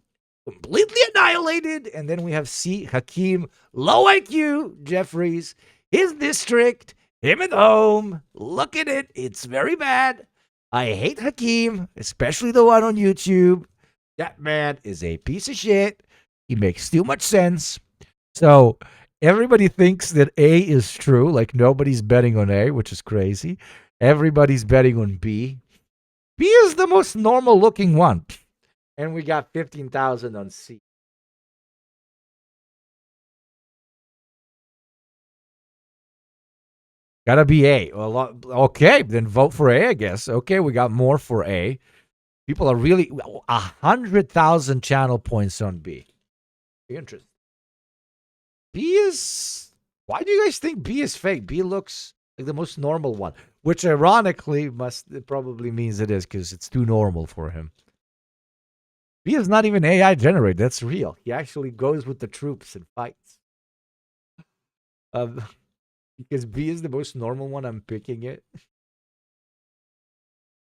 completely annihilated. And then we have C. Hakeem, low IQ, Jeffries, his district, him at home. Look at it. It's very bad. I hate Hakeem, especially the one on YouTube. That man is a piece of shit. He makes too much sense. So everybody thinks that A is true. Like nobody's betting on A, which is crazy. Everybody's betting on B. B is the most normal looking one. And we got 15,000 on C. Gotta be A. Okay, then vote for A, I guess. Okay, we got more for A. People are really 100,000 channel points on B. Interesting. B is. Why do you guys think B is fake? B looks like the most normal one, which ironically it probably means it is because it's too normal for him. B is not even AI generated. That's real. He actually goes with the troops and fights. Because B is the most normal one, I'm picking it.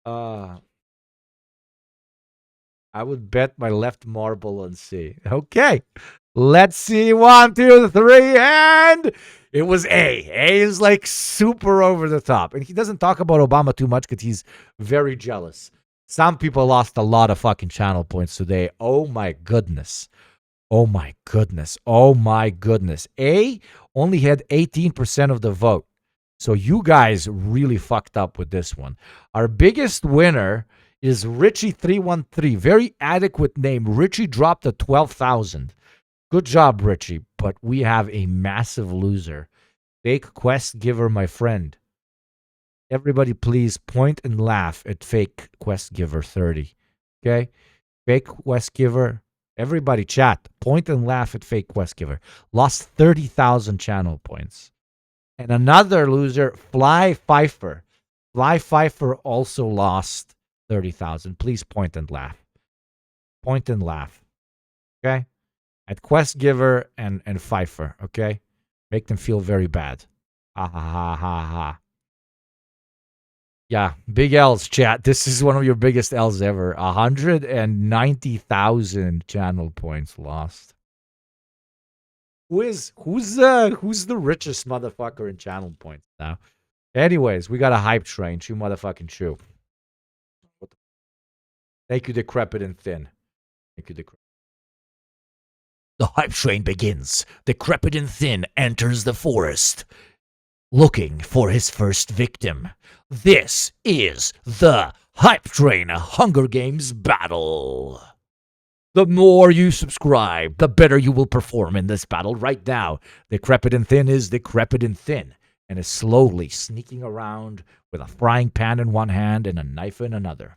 I would bet my left marble on C. Okay. Let's see. 1, 2, 3, and it was A. A is like super over the top. And he doesn't talk about Obama too much because he's very jealous. Some people lost a lot of fucking channel points today. Oh my goodness. Oh my goodness. Oh my goodness. A only had 18% of the vote. So you guys really fucked up with this one. Our biggest winner is Richie313. Very adequate name. Richie dropped to 12,000. Good job, Richie. But we have a massive loser. Fake quest giver, my friend. Everybody please point and laugh at fake quest giver 30. Okay? Fake quest giver. Everybody chat. Point and laugh at fake quest giver. Lost 30,000 channel points. And another loser, Fly Pfeiffer. Fly Pfeiffer also lost 30,000. Please point and laugh. Point and laugh. Okay? At Quest Giver and Pfeiffer. Okay? Make them feel very bad. Ha ha ha ha ha. Yeah, big L's, chat. This is one of your biggest L's ever. 190,000 channel points lost. Who's the richest motherfucker in channel points now? Anyways, we got a hype train. Chew motherfucking chew. Thank you, Decrepit and Thin. Thank you, Decrepit. The hype train begins. Decrepit and Thin enters the forest, looking for his first victim. This is the Hype Train Hunger Games battle. The more you subscribe, the better you will perform in this battle. Right now, Decrepit and Thin is Decrepit and Thin and is slowly sneaking around with a frying pan in one hand and a knife in another.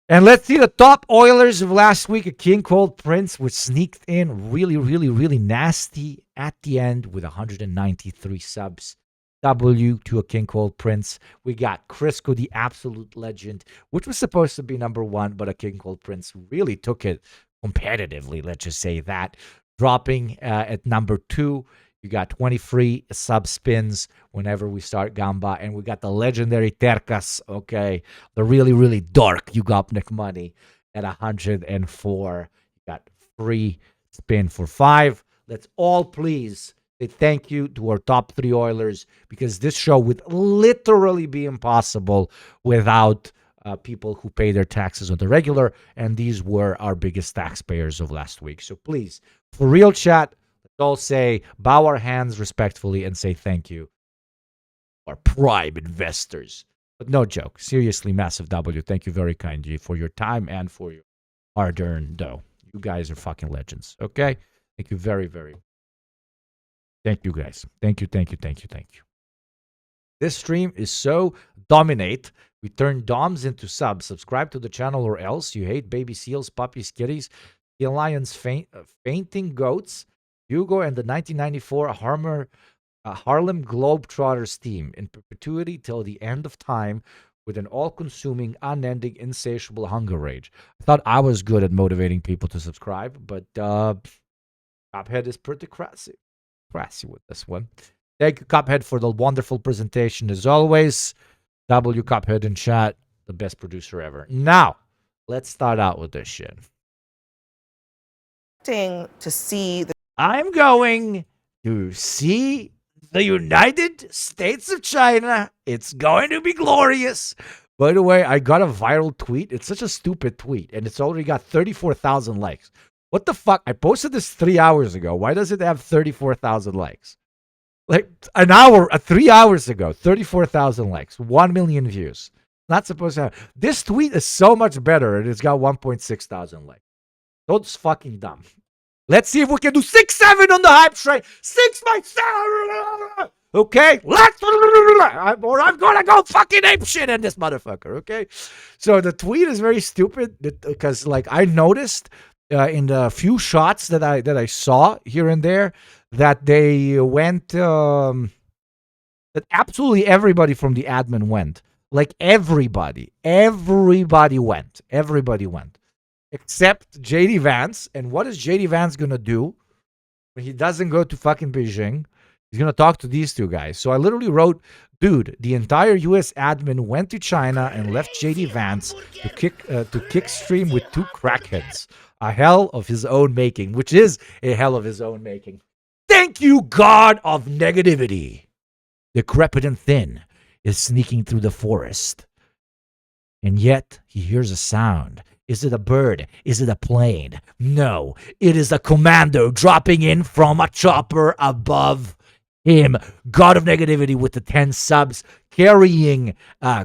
And let's see the top Oilers of last week. A King Cold Prince, which sneaked in really, really, really nasty at the end with 193 subs. W to a King Cold Prince. We got Crisco, the absolute legend, which was supposed to be number one, but a King Cold Prince really took it competitively, let's just say that. Dropping at number 2. You got 20 free sub spins whenever we start Gamba. And we got the legendary Terkas, okay? The really, really dark Ugopnik money at 104. You got free spin for 5. Let's all please say thank you to our top 3 Oilers, because this show would literally be impossible without people who pay their taxes on the regular. And these were our biggest taxpayers of last week. So please, for real chat, all say, bow our hands respectfully and say thank you. Our prime investors. But no joke. Seriously, massive W. Thank you very kindly for your time and for your hard-earned dough. You guys are fucking legends. Okay? Thank you very, very. Thank you, guys. Thank you, thank you, thank you, thank you. This stream is so dominate. We turn DOMs into subs. Subscribe to the channel or else. You hate baby seals, puppies, kitties, the lions, fainting goats, Hugo, and the 1994 Harlem Globetrotters team in perpetuity till the end of time with an all-consuming, unending, insatiable hunger rage. I thought I was good at motivating people to subscribe, but Cuphead is pretty crassy with this one. Thank you, Cuphead, for the wonderful presentation as always. W Cuphead in chat, the best producer ever. Now, let's start out with this shit. To see I'm going to see the United States of China. It's going to be glorious. By the way, I got a viral tweet. It's such a stupid tweet, and it's already got 34,000 likes. What the fuck? I posted this 3 hours ago. Why does it have 34,000 likes? Like 3 hours ago, 34,000 likes, 1 million views. Not supposed to have. This tweet is so much better, and it's got 1.6 thousand likes. That's fucking dumb. Let's see if we can do 6-7 on the hype train. 6 by 7. Okay? Or I'm gonna go fucking ape shit in this motherfucker, okay? So the tweet is very stupid because, like, I noticed in the few shots that I saw here and there that they went, that absolutely everybody from the admin went. Like, everybody went. Everybody went. Except JD Vance. And what is JD Vance gonna do when he doesn't go to fucking Beijing? He's gonna talk to these two guys. So I literally wrote, dude, the entire US admin went to China and left JD Vance to kick stream with 2 crackheads. A hell of his own making, which is a hell of his own making. Thank you, God of negativity. Decrepit and thin is sneaking through the forest. And yet he hears a sound. Is it a bird? Is it a plane? No, it is a commando dropping in from a chopper above him. God of negativity with the 10 subs, carrying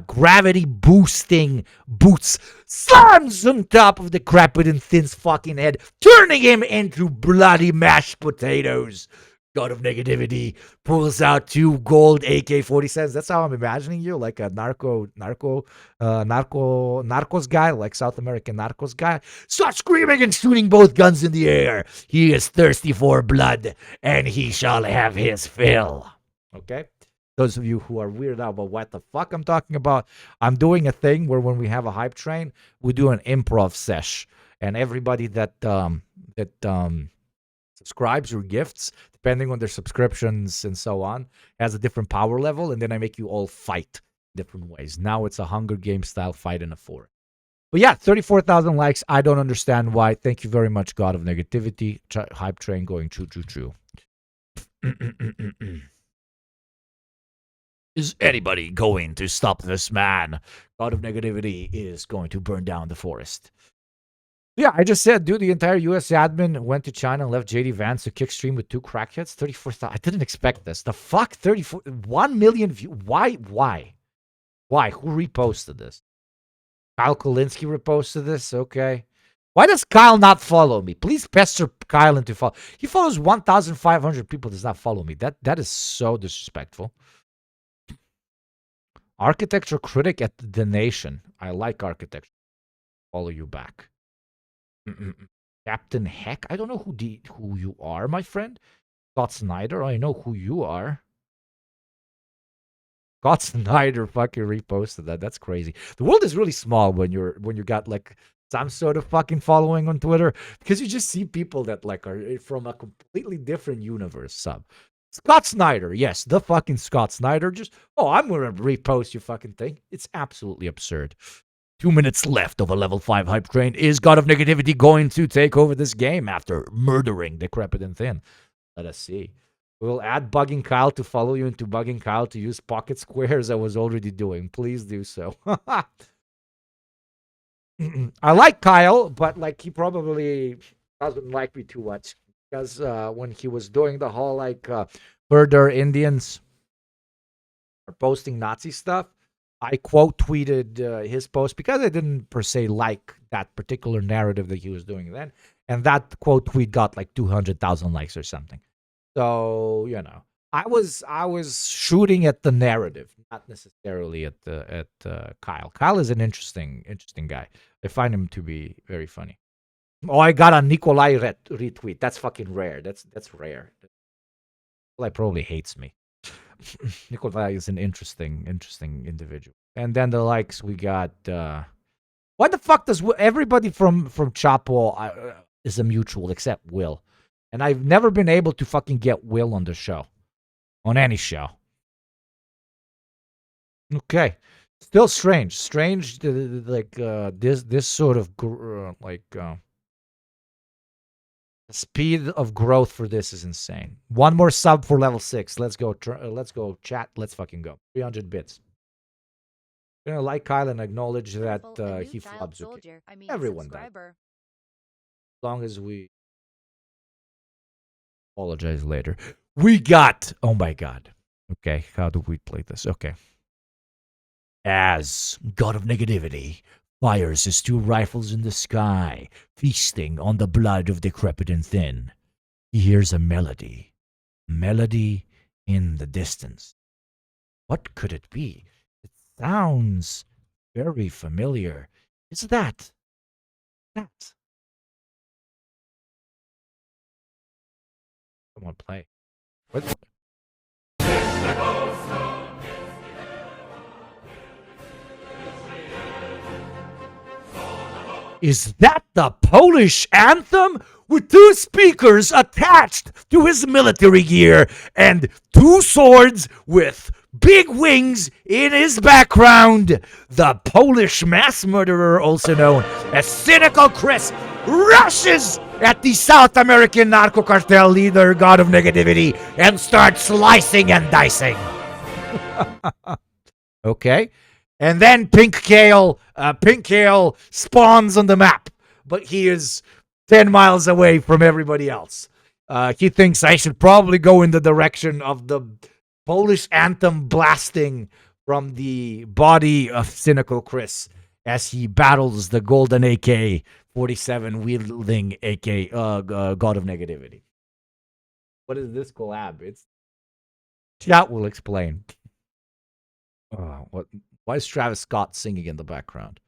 gravity boosting boots, slams on top of the decrepit and thin's fucking head, turning him into bloody mashed potatoes. God of negativity pulls out 2 gold AK-47s. That's how I'm imagining you, like a narcos guy, like South American narcos guy. Start screaming and shooting both guns in the air. He is thirsty for blood, and he shall have his fill. Okay? Those of you who are weirded out about what the fuck I'm talking about, I'm doing a thing where when we have a hype train, we do an improv sesh, and everybody that subscribes or gifts, depending on their subscriptions and so on, has a different power level, and then I make you all fight different ways. Now it's a Hunger Games style fight in a forest. But yeah, 34,000 likes. I don't understand why. Thank you very much, God of negativity. Hype train going choo choo choo. Is anybody going to stop this man? God of negativity is going to burn down the forest. Yeah, I just said, dude, the entire US admin went to China and left JD Vance to kick stream with 2 crackheads. 34,000. I didn't expect this. The fuck? 1 million views. Why? Who reposted this? Kyle Kolinsky reposted this? Okay. Why does Kyle not follow me? Please pester Kyle into follow. He follows 1,500 people, does not follow me. That is so disrespectful. Architecture critic at the Nation. I like architecture. Follow you back. Captain Heck. I don't know who you are, my friend. Scott Snyder. I know who you are. Scott Snyder fucking reposted that. That's crazy. The world is really small when you got like some sort of fucking following on Twitter, because you just see people that like are from a completely different universe. Scott Snyder, yes, the fucking Scott Snyder. Just I'm gonna repost your fucking thing. It's absolutely absurd. 2 minutes left of a level 5 hype train. Is God of Negativity going to take over this game after murdering Decrepit and Thin? Let us see. We'll add Bugging Kyle to follow you into Bugging Kyle to use pocket squares I was already doing. Please do so. I like Kyle, but like he probably doesn't like me too much. Because when he was doing the whole like murder Indians or posting Nazi stuff, I quote tweeted his post because I didn't per se like that particular narrative that he was doing then. And that quote tweet got like 200,000 likes or something. So, I was shooting at the narrative, not necessarily at Kyle. Kyle is an interesting guy. I find him to be very funny. Oh, I got a Nikolai retweet. That's fucking rare. That's rare. Nikolai probably hates me. Nikolai is an interesting individual. And then the likes we got. Why the fuck does everybody from Chapo is a mutual except Will? And I've never been able to fucking get Will on the show, on any show. Okay, still strange. This sort of speed of growth for this is insane. One more sub for level 6. Let's go. Let's go, chat. Let's fucking go. 300 bits. I'm gonna like Kyle and acknowledge that he flubs. Okay. Everyone does. As long as we apologize later. We got. Oh my god. Okay, how do we play this? Okay. As God of Negativity fires his 2 rifles in the sky, feasting on the blood of decrepit and thin, he hears a melody in the distance. What could it be? It sounds very familiar. Is that? Come on, play. What? Is that the Polish anthem? With 2 speakers attached to his military gear and 2 swords with big wings in his background. The Polish mass murderer, also known as Cynical Chris, rushes at the South American narco cartel leader, God of Negativity, and starts slicing and dicing. Okay. And then Pink Kale spawns on the map, but he is 10 miles away from everybody else. He thinks I should probably go in the direction of the Polish anthem blasting from the body of Cynical Chris as he battles the golden AK-47 wielding AK God of Negativity. What is this collab? It's chat will explain. Why is Travis Scott singing in the background?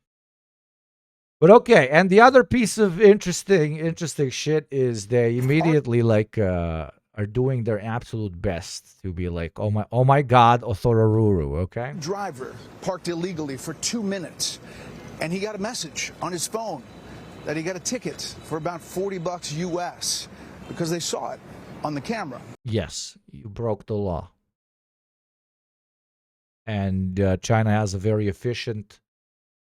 But okay, and the other piece of interesting shit is they immediately are doing their absolute best to be like, oh my God, Othoraruru, okay? Driver parked illegally for 2 minutes, and he got a message on his phone that he got a ticket for about $40 US because they saw it on the camera. Yes, you broke the law. And China has a very efficient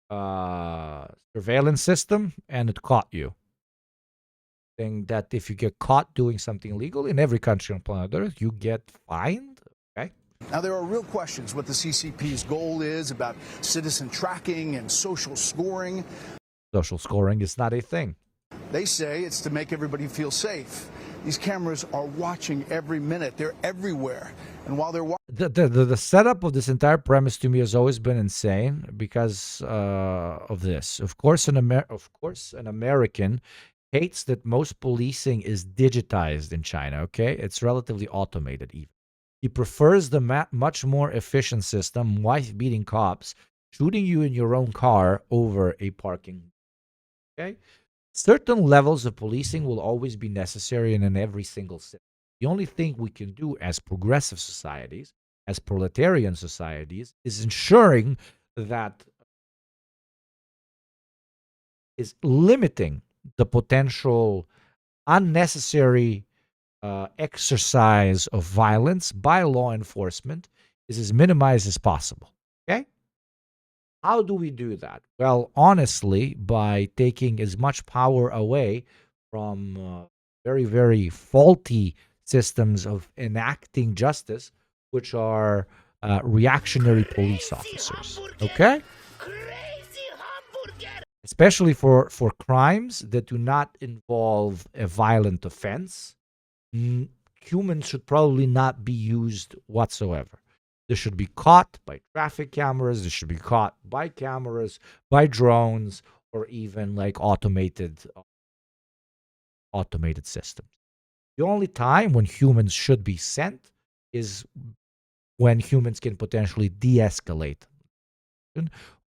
surveillance system, and it caught you. Saying that if you get caught doing something illegal in every country on planet Earth, you get fined. Okay. Now, there are real questions what the CCP's goal is about citizen tracking and social scoring. Social scoring is not a thing. They say it's to make everybody feel safe. These cameras are watching every minute. They're everywhere. And while they're the setup of this entire premise to me has always been insane because of this. Of course, an American hates that most policing is digitized in China. Okay, it's relatively automated. Even he prefers the much more efficient system, wife beating cops, shooting you in your own car over a parking. Okay. Certain levels of policing will always be necessary in every single city. The only thing we can do as progressive societies, as proletarian societies, is ensuring that is limiting the potential unnecessary exercise of violence by law enforcement is as minimized as possible. Okay? How do we do that? Well, honestly, by taking as much power away from very, very faulty systems of enacting justice, which are reactionary police officers. Okay? Especially for crimes that do not involve a violent offense, humans should probably not be used whatsoever. They should be caught by traffic cameras. They should be caught by cameras, by drones, or even like automated systems. The only time when humans should be sent is when humans can potentially de-escalate.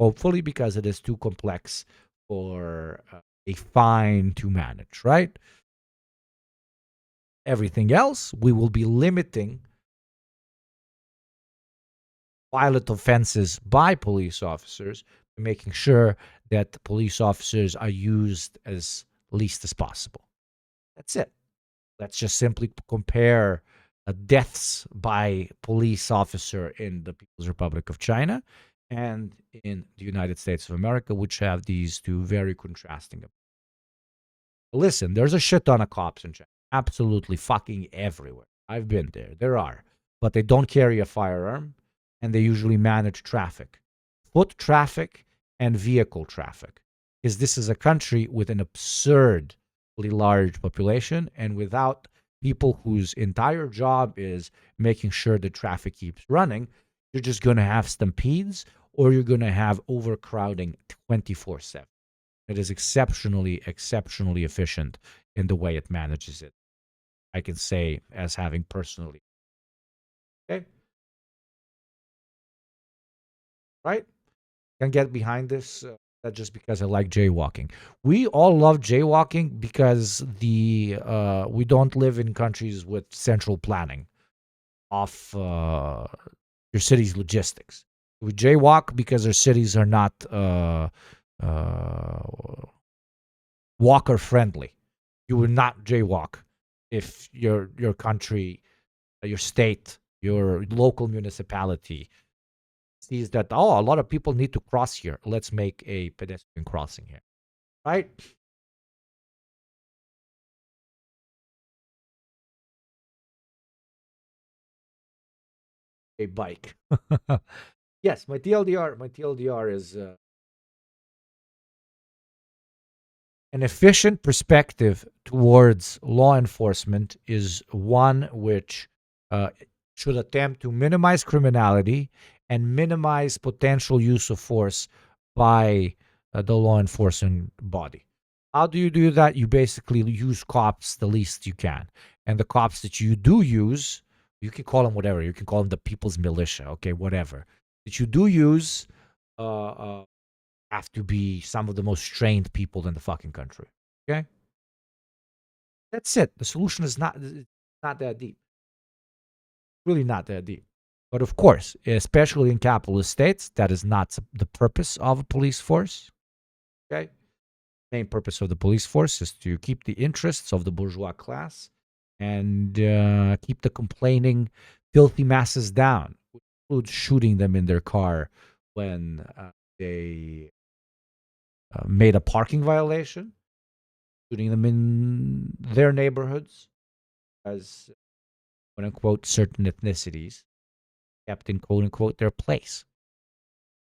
Hopefully, because it is too complex for a fine to manage, right? Everything else, we will be limiting violent offenses by police officers, making sure that the police officers are used as least as possible. That's it. Let's just simply compare deaths by police officer in the People's Republic of China and in the United States of America, which have these two very contrasting. Listen, there's a shit ton of cops in China. Absolutely fucking everywhere. I've been there. There are. But they don't carry a firearm, and they usually manage traffic. Foot traffic and vehicle traffic. Because this is a country with an absurdly large population, and without people whose entire job is making sure the traffic keeps running, you're just going to have stampedes, or you're going to have overcrowding 24/7. It is exceptionally efficient in the way it manages it. I can say as having personally. Okay? Right? Can get behind this. That's just because I like jaywalking. We all love jaywalking because we don't live in countries with central planning of your city's logistics. We jaywalk because our cities are not walker friendly. You would not jaywalk if your country, your state, your local municipality sees that, oh, a lot of people need to cross here. Let's make a pedestrian crossing here. Right? A bike. Yes, my TLDR is an efficient perspective towards law enforcement is one which should attempt to minimize criminality and minimize potential use of force by the law enforcement body. How do you do that? You basically use cops the least you can. And the cops that you do use, you can call them whatever. You can call them the people's militia, okay, whatever. That you do use have to be some of the most trained people in the fucking country, okay? That's it. The solution is not that deep. Really not that deep. But of course, especially in capitalist states, that is not the purpose of a police force. Okay? Main purpose of the police force is to keep the interests of the bourgeois class and keep the complaining, filthy masses down, which includes shooting them in their car when they made a parking violation, shooting them in their neighborhoods as, quote unquote, certain ethnicities kept in, quote unquote, their place.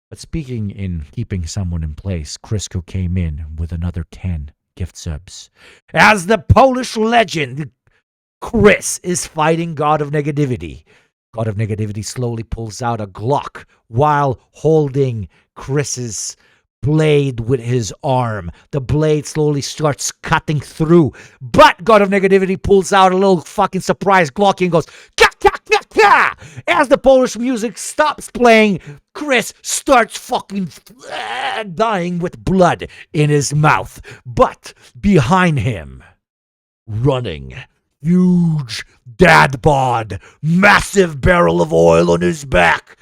But speaking in keeping someone in place, Crisco came in with another 10 gift subs. As the Polish legend, Chris is fighting God of Negativity. God of Negativity slowly pulls out a Glock while holding Chris's blade with his arm. The blade slowly starts cutting through, but God of Negativity pulls out a little fucking surprise Glock and goes, ka, ka, ka, ka! As the Polish music stops playing, Chris starts fucking dying with blood in his mouth. But behind him, running, huge dad bod, massive barrel of oil on his back,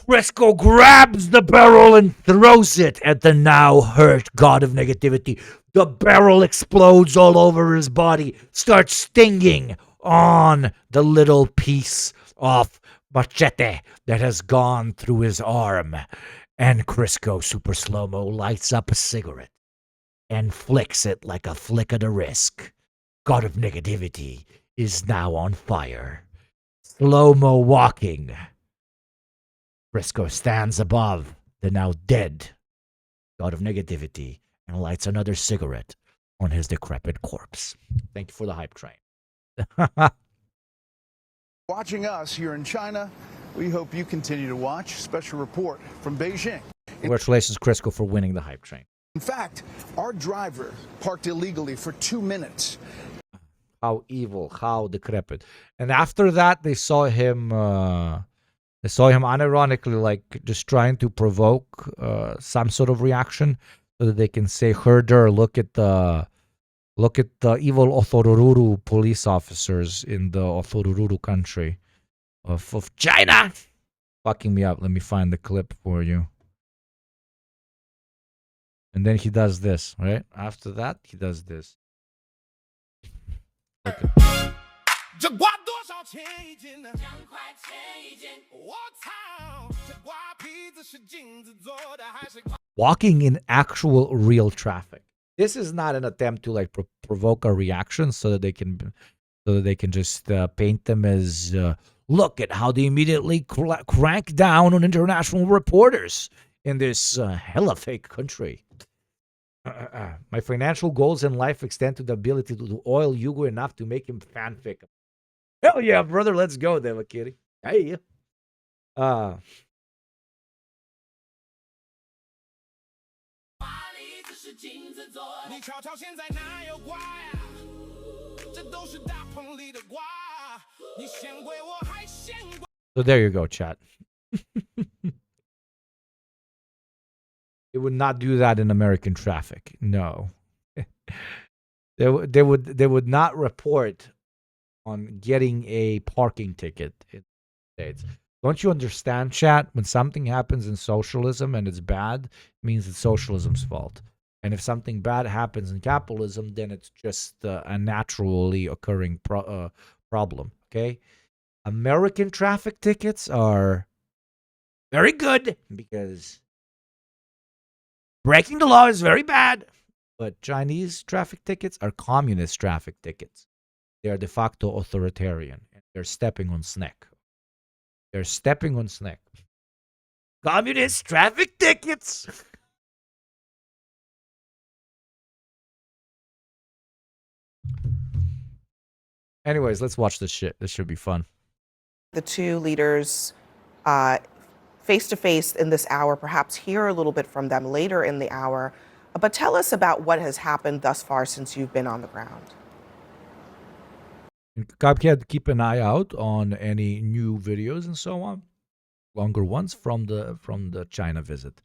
Crisco grabs the barrel and throws it at the now hurt God of Negativity. The barrel explodes all over his body, starts stinging on the little piece of machete that has gone through his arm. And Crisco, super slow-mo, lights up a cigarette and flicks it like a flick of the wrist. God of Negativity is now on fire. Slow-mo walking. Crisco stands above the now dead God of Negativity and lights another cigarette on his decrepit corpse. Thank you for the hype train. Watching us here in China, we hope you continue to watch. Special report from Beijing. Congratulations, Crisco, for winning the hype train. In fact, our driver parked illegally for 2 minutes. how evil, how decrepit. And after that, they saw him unironically like just trying to provoke some sort of reaction so that they can say, "Herder, look at the evil Othoruru police officers in the Othoruru country of China." Fucking me up. Let me find the clip for you. And then he does this, right? After that, he does this. Okay. Walking in actual real traffic. This is not an attempt to like provoke a reaction so that they can just paint them as look at how they immediately crank down on international reporters in this hella fake country. My financial goals in life extend to the ability to oil Hugo enough to make him fanfic. Hell yeah, brother, let's go, Devakiri. Hey. So there you go, chat. It would not do that in American traffic. No. They would not report on getting a parking ticket in the States. Don't you understand, chat? When something happens in socialism and it's bad, it means it's socialism's fault. And if something bad happens in capitalism, then it's just a naturally occurring problem. Okay? American traffic tickets are very good because breaking the law is very bad. But Chinese traffic tickets are communist traffic tickets. They are de facto authoritarian. They're stepping on snake. They're stepping on snake. Communist traffic tickets. Anyways, let's watch this shit. This should be fun. The two leaders face to face in this hour, perhaps hear a little bit from them later in the hour. But tell us about what has happened thus far since you've been on the ground. Cuphead, keep an eye out on any new videos and so on, longer ones from the China visit.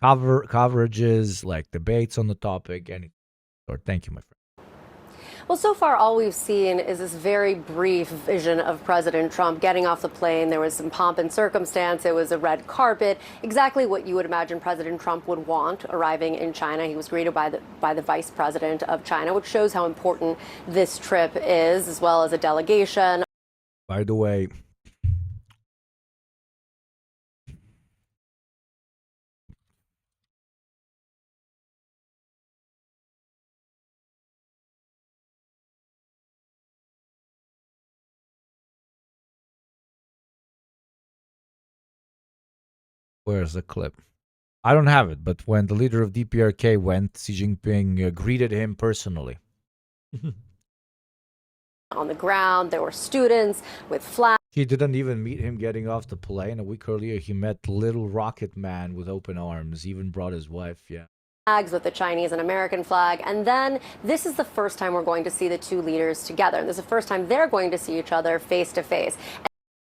Coverages like debates on the topic. Thank you, my friend. Well, so far, all we've seen is this very brief vision of President Trump getting off the plane. There was some pomp and circumstance. It was a red carpet, exactly what you would imagine President Trump would want arriving in China. He was greeted by the vice president of China, which shows how important this trip is, as well as a delegation. By the way, where's the clip? I don't have it, but when the leader of DPRK went, Xi Jinping greeted him personally. On the ground, there were students with flags. He didn't even meet him getting off the plane. A week earlier, he met Little Rocket Man with open arms. He even brought his wife, yeah. Flags with the Chinese and American flag. And then this is the first time we're going to see the two leaders together. And this is the first time they're going to see each other face to face.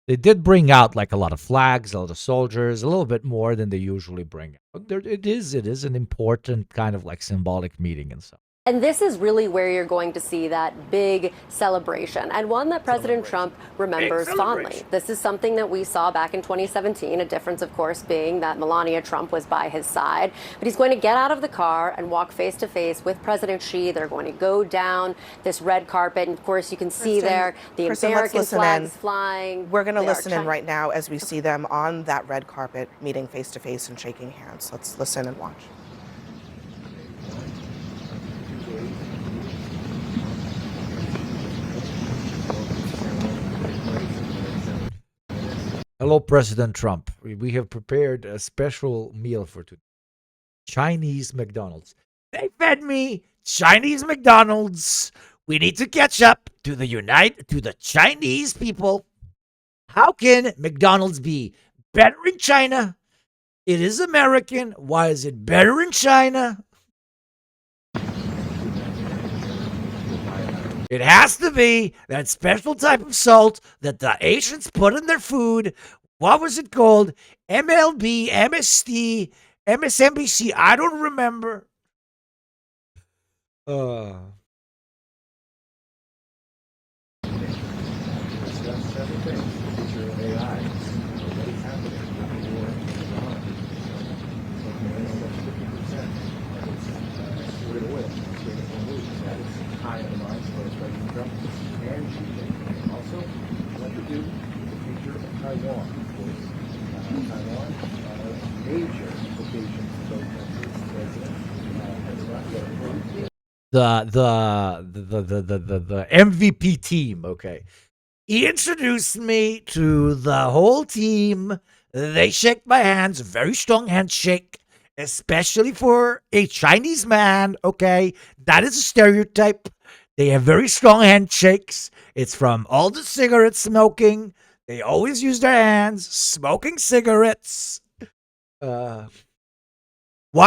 They did bring out like a lot of flags, a lot of soldiers, a little bit more than they usually bring out. It is an important kind of like symbolic meeting and stuff. And this is really where you're going to see that big celebration, and one that President Trump remembers fondly. This is something that we saw back in 2017, a difference, of course, being that Melania Trump was by his side. But he's going to get out of the car and walk face to face with President Xi. They're going to go down this red carpet. And, of course, you can see there the American flags flying. We're going to listen in right now as we see them on that red carpet, meeting face to face and shaking hands. Let's listen and watch. Hello, President Trump. We have prepared a special meal for today. Chinese McDonald's. They fed me Chinese McDonald's. We need to catch up to the Chinese people. How can McDonald's be better in China? It is American. Why is it better in China? It has to be that special type of salt that the Asians put in their food. What was it called? MLB, MST, MSNBC. I don't remember. The MVP team, okay. He introduced me to the whole team. They shake my hands, very strong handshake, especially for a Chinese man, okay? That is a stereotype. They have very strong handshakes. It's from all the cigarette smoking. They always use their hands, smoking cigarettes. Why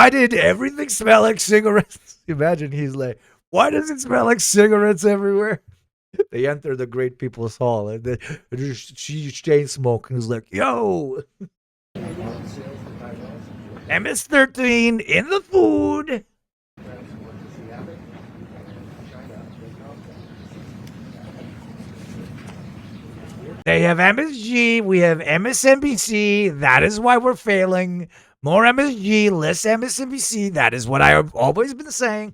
did everything smell like cigarettes? Imagine he's like, why does it smell like cigarettes everywhere? They enter the great people's hall and she's chain smoking. He's like, yo, MS-13 in the food. They have MSG. We have MSNBC. That is why we're failing. More MSG, less MSNBC. That is what I have always been saying.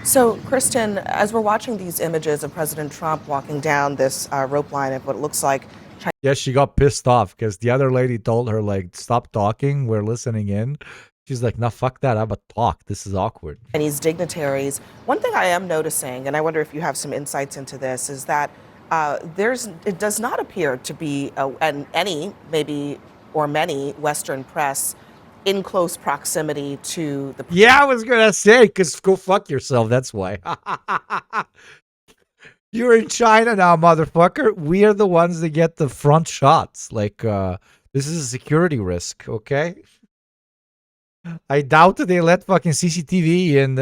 So, Kristen, as we're watching these images of President Trump walking down this rope line of what looks like... Yes, she got pissed off because the other lady told her, like, stop talking. We're listening in. She's like, no, fuck that. I'm a talk. This is awkward. Chinese dignitaries. One thing I am noticing, and I wonder if you have some insights into this, is that it does not appear to be any, maybe, or many Western press in close proximity to the... Yeah, I was going to say, because go fuck yourself. That's why. You're in China now, motherfucker. We are the ones that get the front shots. Like, this is a security risk, okay? I doubt that they let fucking CCTV in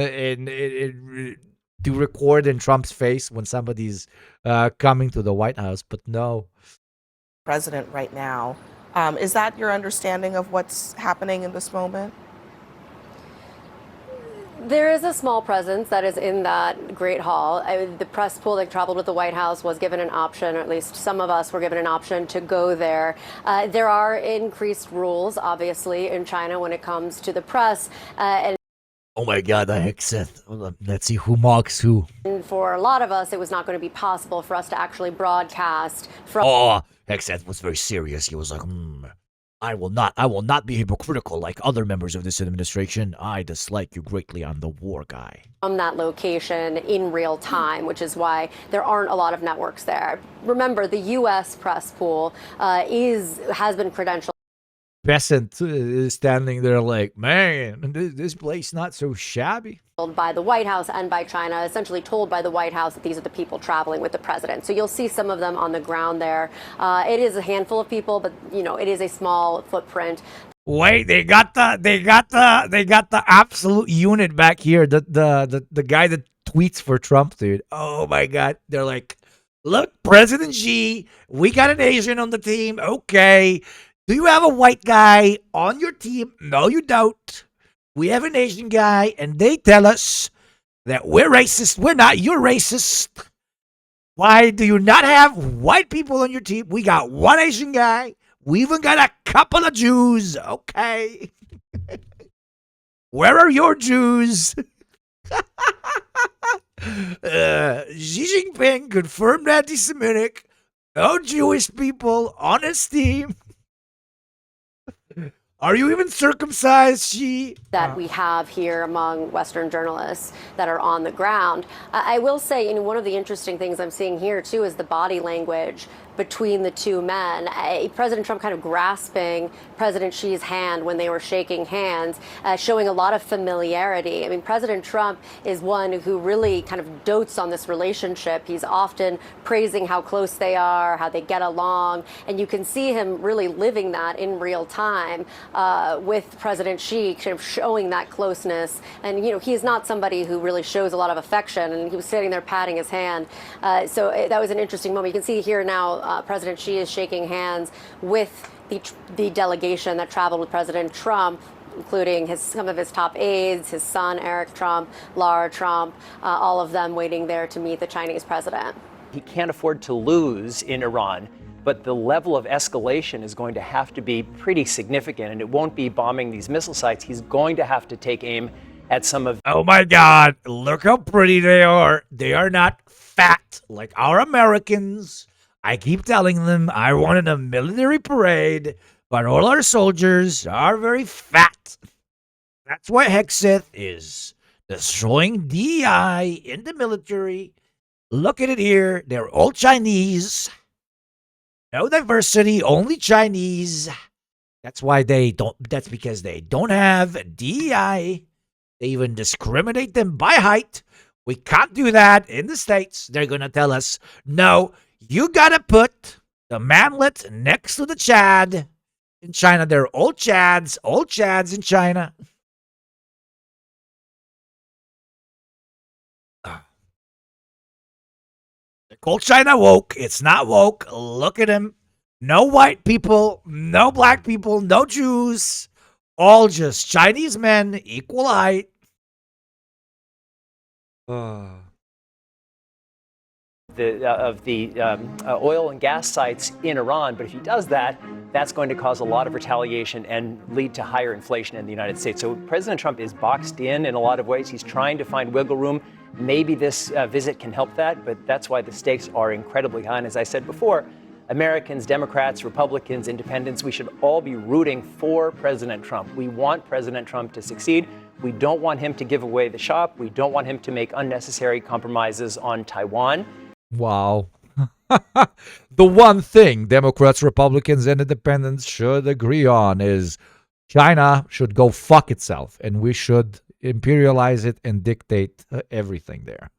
to record in Trump's face when somebody's coming to the White House, but no. President right now. Is that your understanding of what's happening in this moment? There is a small presence that is in that Great Hall. The press pool that traveled with the White House was given an option, or at least some of us were given an option to go there. There are increased rules, obviously, in China when it comes to the press. And oh my God, I accept. Let's see who mocks who. for a lot of us, it was not going to be possible for us to actually broadcast from... Oh, Hexeth was very serious. He was like, I will not be hypocritical like other members of this administration. I dislike you greatly. I'm the war guy. From that location in real time, which is why there aren't a lot of networks there. Remember, the U.S. press pool has been credentialed. Peasant is standing there like, man, this place not so shabby. By the White House and by China, essentially told by the White House that these are the people traveling with the president. So you'll see some of them on the ground there. It is a handful of people, but it is a small footprint. Wait, they got the absolute unit back here. The guy that tweets for Trump, dude. Oh my God, they're like, look, President Xi, we got an Asian on the team. Okay. Do you have a white guy on your team? No, you don't. We have an Asian guy, and they tell us that we're racist. We're not. You're racist. Why do you not have white people on your team? We got one Asian guy. We even got a couple of Jews. Okay. Where are your Jews? Xi Jinping confirmed anti-Semitic. No Jewish people on his team. Are you even circumcised, Xi? That we have here among Western journalists that are on the ground. I will say, one of the interesting things I'm seeing here, too, is the body language between the two men. President Trump kind of grasping President Xi's hand when they were shaking hands, showing a lot of familiarity. I mean, President Trump is one who really kind of dotes on this relationship. He's often praising how close they are, how they get along, and you can see him really living that in real time with President Xi, kind of showing that closeness. And, you know, he's not somebody who really shows a lot of affection, and he was sitting there patting his hand. So that was an interesting moment. You can see here now President Xi is shaking hands with the delegation that traveled with President Trump, including some of his top aides, his son, Eric Trump, Lara Trump, all of them waiting there to meet the Chinese president. He can't afford to lose in Iran, but the level of escalation is going to have to be pretty significant, and it won't be bombing these missile sites. He's going to have to take aim at some of... Oh my God, look how pretty they are. They are not fat like our Americans. I keep telling them I wanted a military parade, but all our soldiers are very fat. That's why Hexeth is destroying DEI in the military. Look at it here. They're all Chinese. No diversity, only Chinese. That's because they don't have DEI. They even discriminate them by height. We can't do that in the States. They're going to tell us, no, you got to put the manlet next to the Chad. In China, they're all Chads in China. They call China woke. It's not woke. Look at them. No white people, no black people, no Jews. All just Chinese men, equal height. of the oil and gas sites in Iran. But if he does that, that's going to cause a lot of retaliation and lead to higher inflation in the United States. So President Trump is boxed in a lot of ways. He's trying to find wiggle room. Maybe this visit can help that, but that's why the stakes are incredibly high. And as I said before, Americans, Democrats, Republicans, Independents, we should all be rooting for President Trump. We want President Trump to succeed. We don't want him to give away the shop. We don't want him to make unnecessary compromises on Taiwan. Wow. The one thing Democrats, Republicans, and Independents should agree on is China should go fuck itself, and we should imperialize it and dictate everything there.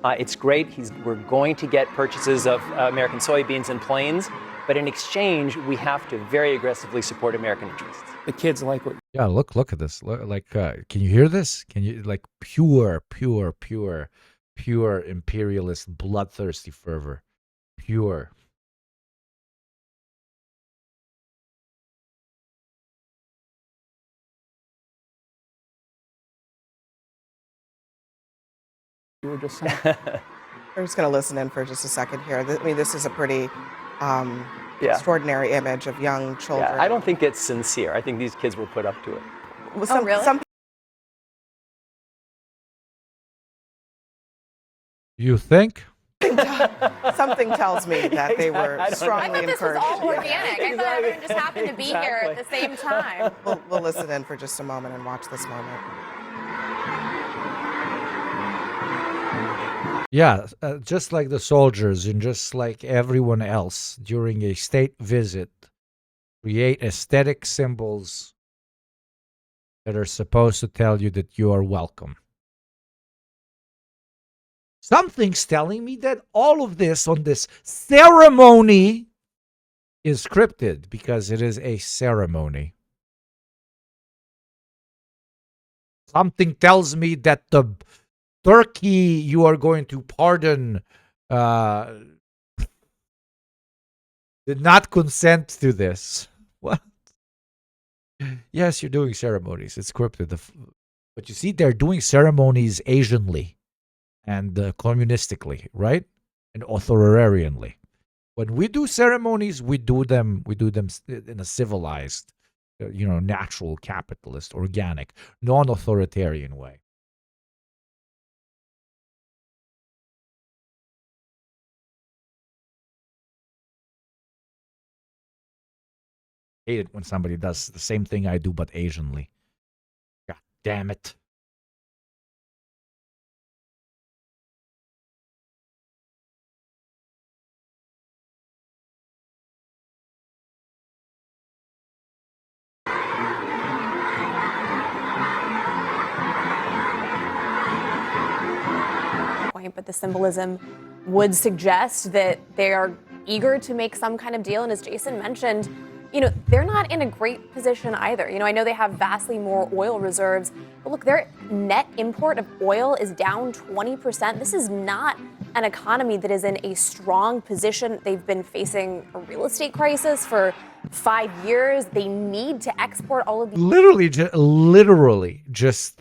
It's great. We're going to get purchases of American soybeans and planes, but in exchange, we have to very aggressively support American interests. The kids like what? Yeah, look at this. Can you hear this? Can you pure imperialist, bloodthirsty fervor, pure. You were just saying. We're just going to listen in for just a second here. I mean, this is a pretty extraordinary image of young children. Yeah, I don't think it's sincere. I think these kids were put up to it. Well, really? You think? Something tells me that they were strongly encouraged. I thought this was all organic. I thought everyone just happened to be here at the same time. We'll listen in for just a moment and watch this moment. Yeah, just like the soldiers and just like everyone else during a state visit, create aesthetic symbols that are supposed to tell you that you are welcome. Something's telling me that all of this on this ceremony is scripted because it is a ceremony. Something tells me that the Turkey you are going to pardon did not consent to this. What? Yes, you're doing ceremonies. It's scripted. But you see, they're doing ceremonies Asianly and communistically, right? And authoritarianly. When we do ceremonies, we do them in a civilized, natural, capitalist, organic, non-authoritarian way. Hate it when somebody does the same thing I do, but Asianly. God damn it. point, but the symbolism would suggest that they are eager to make some kind of deal. And as Jason mentioned, they're not in a great position either. I know they have vastly more oil reserves, but look, their net import of oil is down 20%. This is not an economy that is in a strong position. They've been facing a real estate crisis for 5 years. They need to export all of these. Literally, just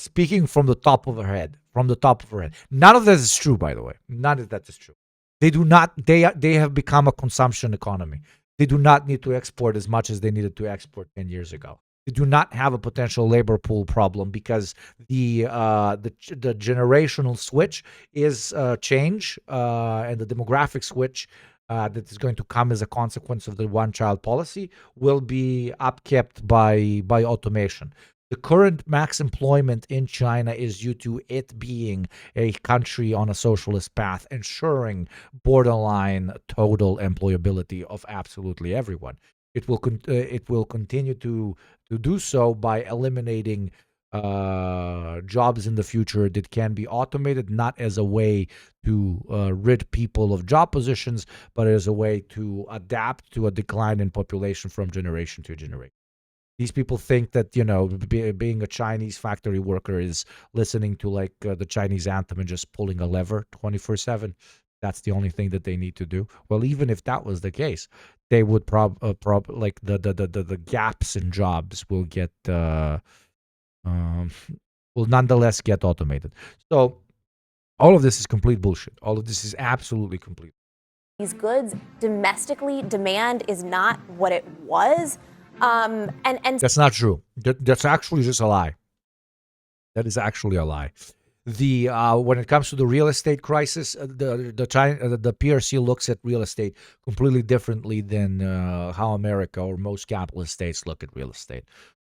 speaking from the top of her head. None of that is true, by the way. None of that is true. They do not. They have become a consumption economy. They do not need to export as much as they needed to export 10 years ago. They do not have a potential labor pool problem because the generational switch is change, and the demographic switch that is going to come as a consequence of the one-child policy will be upkept by automation. The current max employment in China is due to it being a country on a socialist path, ensuring borderline total employability of absolutely everyone. It will continue to do so by eliminating jobs in the future that can be automated, not as a way to rid people of job positions, but as a way to adapt to a decline in population from generation to generation. These people think that, being a Chinese factory worker is listening to like the Chinese anthem and just pulling a lever 24/7. That's the only thing that they need to do. Well, even if that was the case, they would like the gaps in jobs will get will nonetheless get automated. So all of this is complete bullshit. All of this is absolutely complete. These goods domestically, demand is not what it was. And That's not true. That's actually just a lie. That is actually a lie. The when it comes to the real estate crisis, the PRC looks at real estate completely differently than how America or most capitalist states look at real estate.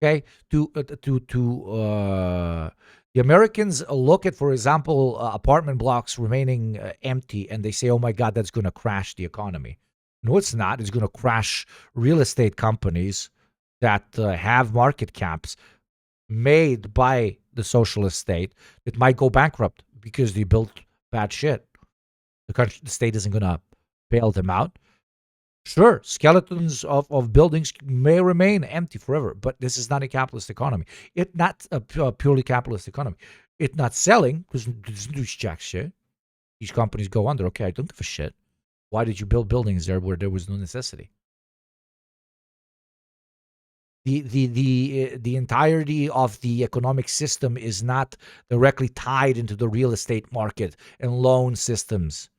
Okay, the Americans look at, for example, apartment blocks remaining empty, and they say, "Oh my God, that's going to crash the economy." No, it's not. It's going to crash real estate companies that have market caps made by the socialist state that might go bankrupt because they built bad shit. The state isn't going to bail them out. Sure, skeletons of buildings may remain empty forever, but this is not a capitalist economy. It's not a purely capitalist economy. It's not selling because there's jack shit. These companies go under. Okay, I don't give a shit. Why did you build buildings there where there was no necessity? The entirety of the economic system is not directly tied into the real estate market and loan systems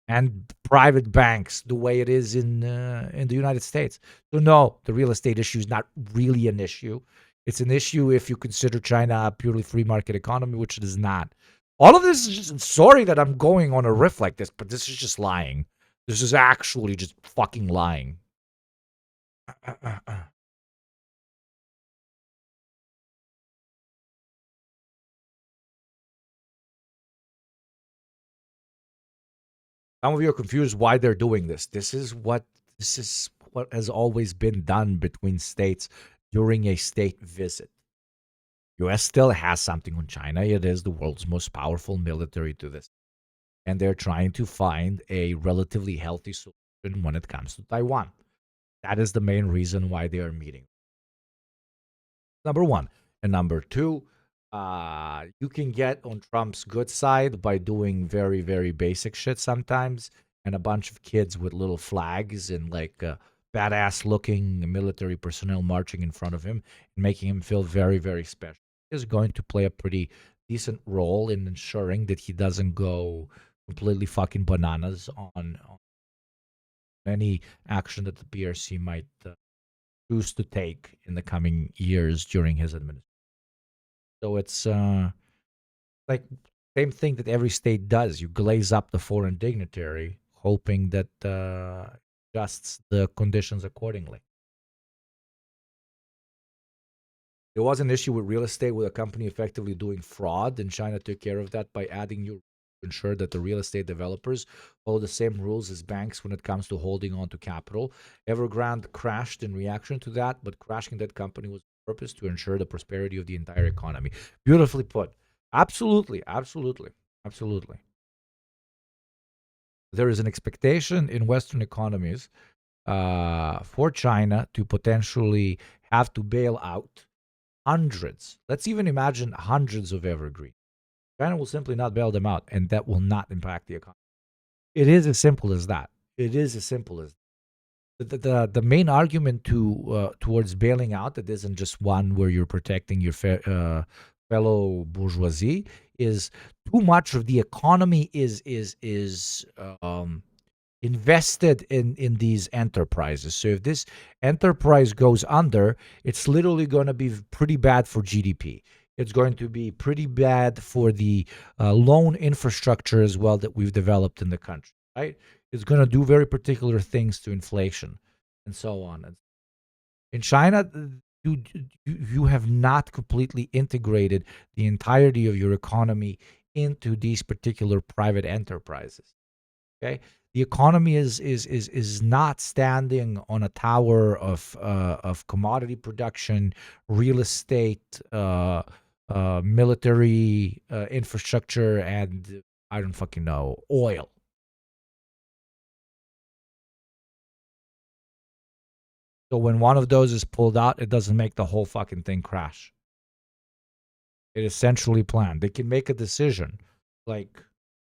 and private banks the way it is in the United States. So no, the real estate issue is not really an issue. It's an issue if you consider China a purely free market economy, which it is not. All of this is just, sorry that I'm going on a riff like this, but this is just lying. This is actually just fucking lying. Some of you are confused why they're doing this. This is what has always been done between states during a state visit. U.S. still has something on China. It is the world's most powerful military to this. And they're trying to find a relatively healthy solution when it comes to Taiwan. That is the main reason why they are meeting. Number one. And number two, you can get on Trump's good side by doing very, very basic shit sometimes. And a bunch of kids with little flags and like badass looking military personnel marching in front of him and making him feel very, very special is going to play a pretty decent role in ensuring that he doesn't go completely fucking bananas on any action that the PRC might choose to take in the coming years during his administration. So it's like same thing that every state does. You glaze up the foreign dignitary, hoping that adjusts the conditions accordingly. There was an issue with real estate with a company effectively doing fraud, and China took care of that by adding new rules to ensure that the real estate developers follow the same rules as banks when it comes to holding on to capital. Evergrande crashed in reaction to that, but crashing that company was on purpose to ensure the prosperity of the entire economy. Beautifully put. Absolutely, absolutely. Absolutely. There is an expectation in Western economies for China to potentially have to bail out hundreds. Let's even imagine hundreds of evergreen. China will simply not bail them out, and that will not impact the economy. It is as simple as that. It is as simple as the main argument towards bailing out, that isn't just one where you're protecting your fellow bourgeoisie, is too much of the economy is invested in these enterprises. So if this enterprise goes under, it's literally going to be pretty bad for GDP. It's going to be pretty bad for the loan infrastructure as well that we've developed in the country, right? It's going to do very particular things to inflation and so on. In China, you have not completely integrated the entirety of your economy into these particular private enterprises. Okay, the economy is not standing on a tower of commodity production, real estate, military infrastructure, and I don't fucking know, oil. So when one of those is pulled out, it doesn't make the whole fucking thing crash. It essentially planned. They can make a decision like,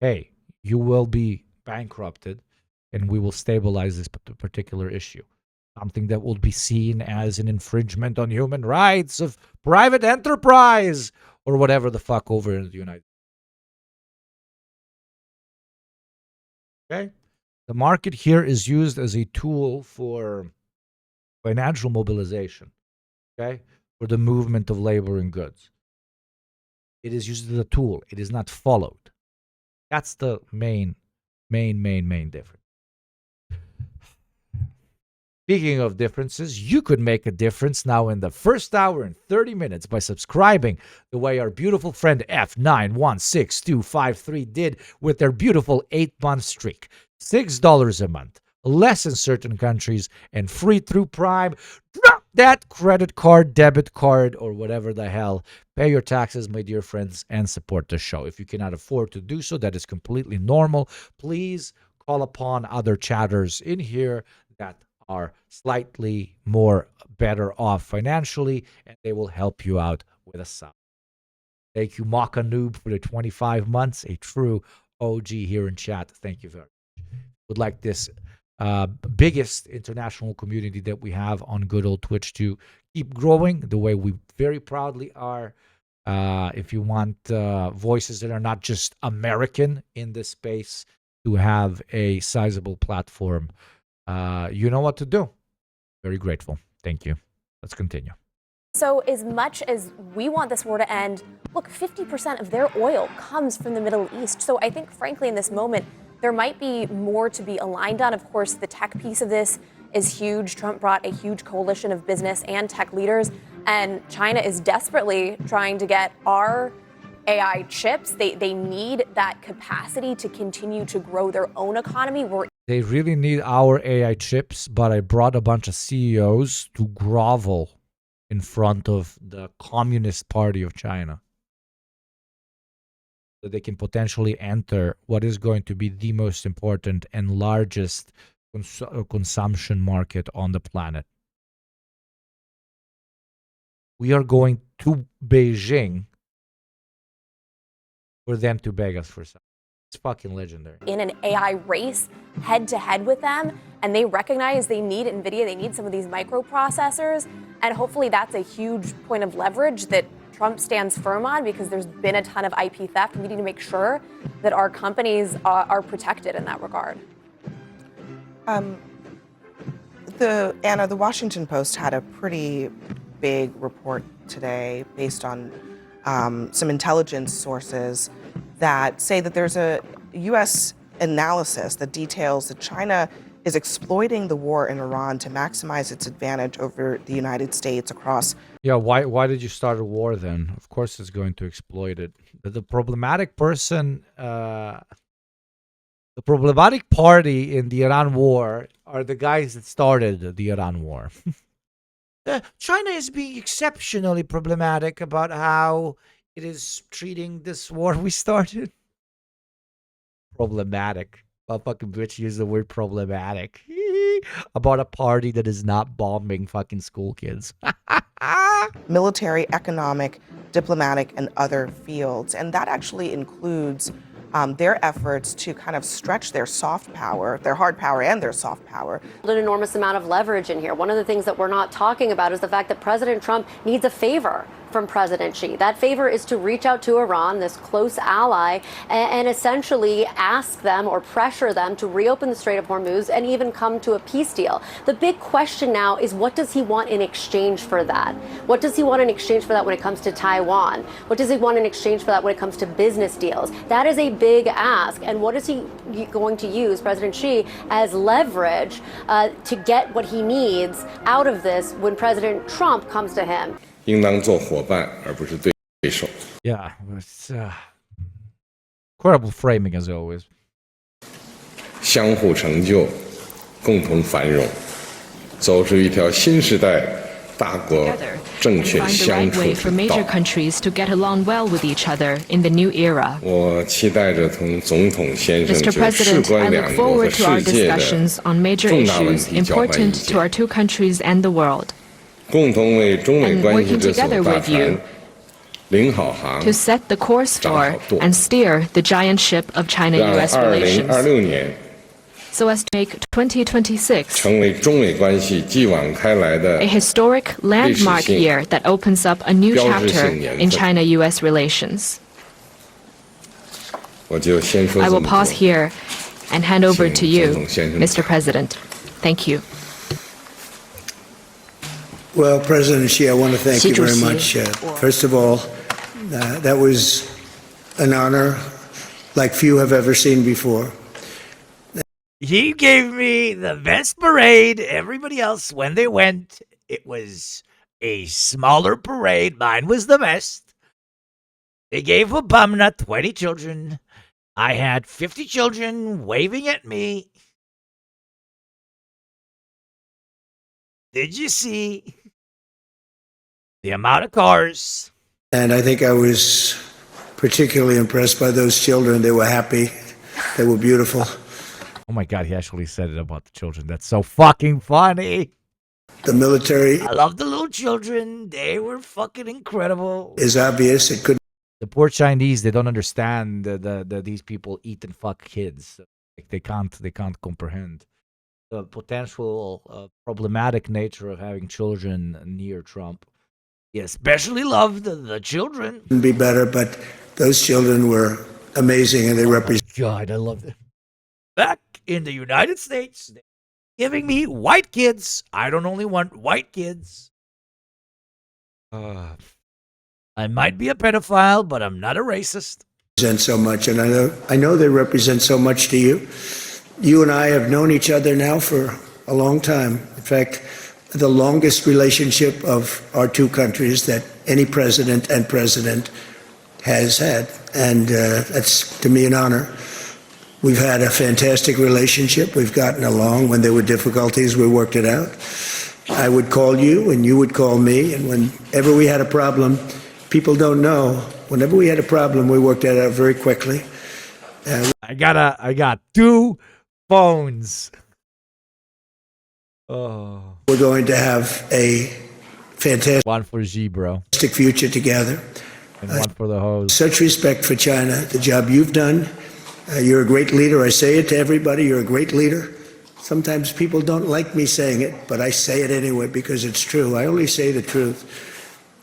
hey, you will be bankrupted and we will stabilize this particular issue. Something that will be seen as an infringement on human rights of private enterprise or whatever the fuck over in the United States. Okay? The market here is used as a tool for financial mobilization, okay, for the movement of labor and goods. It is used as a tool. It is not followed. That's the main difference. Speaking of differences, you could make a difference now in the first hour and 30 minutes by subscribing the way our beautiful friend F916253 did with their beautiful 8-month streak. $6 a month, less in certain countries, and free through Prime. Drop that credit card, debit card, or whatever the hell. Pay your taxes, my dear friends, and support the show. If you cannot afford to do so, that is completely normal. Please call upon other chatters in here that are slightly more better off financially, and they will help you out with a sub. Thank you, Maka Noob, for the 25 months, a true OG here in chat. Thank you very much. Would like this biggest international community that we have on good old Twitch to keep growing the way we very proudly are. If you want voices that are not just American in this space to have a sizable platform, you know what to do. Very grateful. Thank you. Let's continue. So as much as we want this war to end, look, 50% of their oil comes from the Middle East. So I think, frankly, in this moment, there might be more to be aligned on. Of course, the tech piece of this is huge. Trump brought a huge coalition of business and tech leaders, and China is desperately trying to get our AI chips. They need that capacity to continue to grow their own economy. They really need our AI chips, but I brought a bunch of CEOs to grovel in front of the Communist Party of China, so they can potentially enter what is going to be the most important and largest consumption market on the planet. We are going to Beijing for them to beg us for something. It's fucking legendary. In an AI race, head to head with them, and they recognize they need NVIDIA, they need some of these microprocessors, and hopefully that's a huge point of leverage that Trump stands firm on, because there's been a ton of IP theft. We need to make sure that our companies are protected in that regard. Anna, the Washington Post had a pretty big report today based on some intelligence sources that say that there's a U.S. analysis that details that China is exploiting the war in Iran to maximize its advantage over the United States across. Yeah, why did you start a war then? Of course it's going to exploit it. The problematic person, the problematic party in the Iran war are the guys that started the Iran war. China is being exceptionally problematic about how it is treating this war we started. problematic. A fucking bitch used the word problematic about a party that is not bombing fucking school kids. Military, economic, diplomatic, and other fields. And that actually includes their efforts to kind of stretch their soft power, their hard power and their soft power. An enormous amount of leverage in here. One of the things that we're not talking about is the fact that President Trump needs a favor from President Xi. That favor is to reach out to Iran, this close ally, and essentially ask them or pressure them to reopen the Strait of Hormuz and even come to a peace deal. The big question now is, what does he want in exchange for that? What does he want in exchange for that when it comes to Taiwan? What does he want in exchange for that when it comes to business deals? That is a big ask. And what is he going to use, President Xi, as leverage to get what he needs out of this when President Trump comes to him? 应当做伙伴，而不是对手。 Yeah, it's incredible framing as always. 相互成就，共同繁荣，走出一条新时代大国正确相处 for 之 major 道。 countries to get along well with each other in the new era. 我期待着同总统先生 Mr. 就事 President, I 关 look 两国和 forward to our 世界的 discussions on major 重大问 issues 题交换意 important 见 to our two countries and the world, 共同为中美 and 关系 working 这艘 together 大 with you 船领好航， to set the course 掌 for 好舵， and steer the giant ship of 让 China-U.S. relations 2026年 so as to make 2026成为中美关系继往开来的 a historic landmark 历史性 year that opens up a new 标志 chapter 性年份。 in China-U.S. relations. 我就先说 I 这 will 么 pause 多。 here and hand over to 请 you, 总统先生 Mr. President. Thank you. Well, President Xi, I want to thank you very 习主席。 much. First of all, that was an honor like few have ever seen before. He gave me the best parade. Everybody else, when they went, it was a smaller parade. Mine was the best. They gave Obama 20 children. I had 50 children waving at me. Did you see the amount of cars? And I think I was particularly impressed by those children. They were happy. They were beautiful. Oh my God, he actually said it about the children. That's so fucking funny. The military I love the little children. They were fucking incredible. is obvious. It couldn't The poor Chinese, they don't understand these people eat and fuck kids. Like they can't comprehend the potential problematic nature of having children near Trump. He especially loved the children. be better, but those children were amazing and they represent. God, I love them. Back in the United States, they're giving me white kids. I don't only want white kids. I might be a pedophile, but I'm not a racist. So much, and I know they represent so much to you. You and I have known each other now for a long time. In fact, the longest relationship of our two countries that any president and president has had, and that's to me an honor. We've had a fantastic relationship. We've gotten along. When there were difficulties, we worked it out. I would call you, and you would call me, and whenever we had a problem, people don't know. Whenever we had a problem, we worked that out very quickly. I got two phones. Oh. We're going to have a fantastic one for G, bro. Future together. And one for the host. Such respect for China, the job you've done. You're a great leader. I say it to everybody. You're a great leader. Sometimes people don't like me saying it, but I say it anyway because it's true. I only say the truth.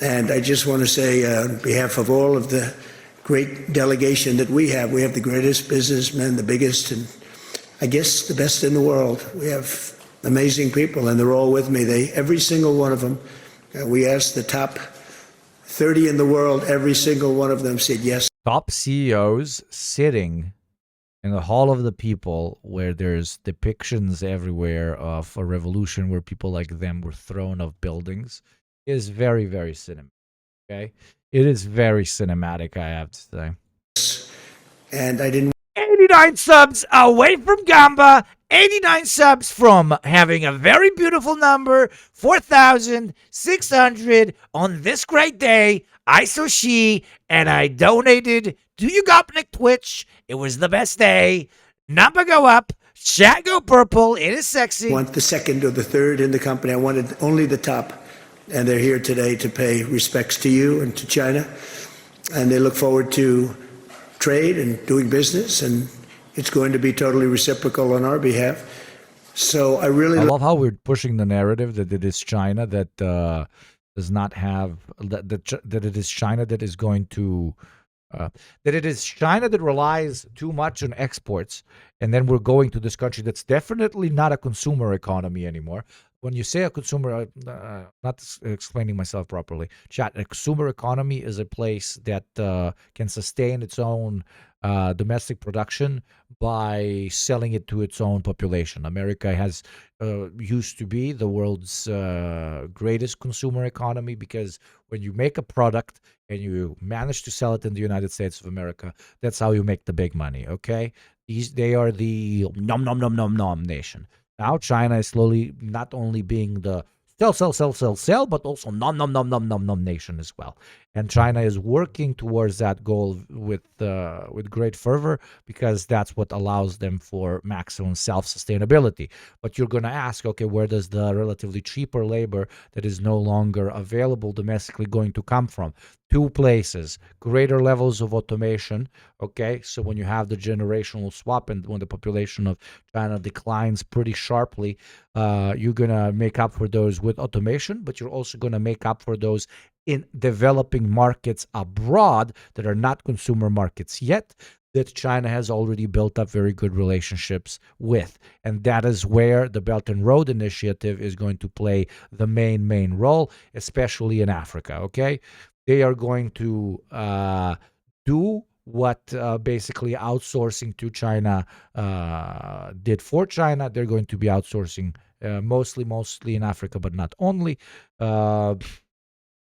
And I just want to say on behalf of all of the great delegation that we have the greatest businessmen, the biggest, and I guess the best in the world. We have amazing people, and they're all with me. Every single one of them, we asked the top 30 in the world, every single one of them said yes. Top CEOs sitting in the Hall of the People, where there's depictions everywhere of a revolution where people like them were thrown off buildings, is very, very cinematic. Okay? It is very cinematic, I have to say. And I didn't 89 subs away from Gamba, 89 subs from having a very beautiful number, 4,600 on this great day. I saw she, and I donated to you Gopnik Twitch. It was the best day. Number go up, chat go purple. It is sexy. Want the second or the third in the company. I wanted only the top. And they're here today to pay respects to you and to China. And they look forward to trade and doing business. And it's going to be totally reciprocal on our behalf. So I really love how we're pushing the narrative that it is China that does not have that it is China that is going to that it is China that relies too much on exports, and then we're going to this country that's definitely not a consumer economy anymore. When you say a consumer, not explaining myself properly, chat, a consumer economy is a place that can sustain its own domestic production by selling it to its own population. America has used to be the world's greatest consumer economy because when you make a product and you manage to sell it in the United States of America, that's how you make the big money, okay? They are the nom nom nom nom nom nation. Now China is slowly not only being the sell, but also nom nom nom nom nom nom nation as well. And China is working towards that goal with great fervor because that's what allows them for maximum self-sustainability. But you're going to ask, okay, where does the relatively cheaper labor that is no longer available domestically going to come from? Two places: greater levels of automation. Okay, so when you have the generational swap and when the population of China declines pretty sharply, you're gonna make up for those with automation, but you're also gonna make up for those in developing markets abroad that are not consumer markets yet, that China has already built up very good relationships with. And that is where the Belt and Road Initiative is going to play the main role, especially in Africa, okay? They are going to do what basically outsourcing to China did for China. They're going to be outsourcing mostly in Africa, but not only,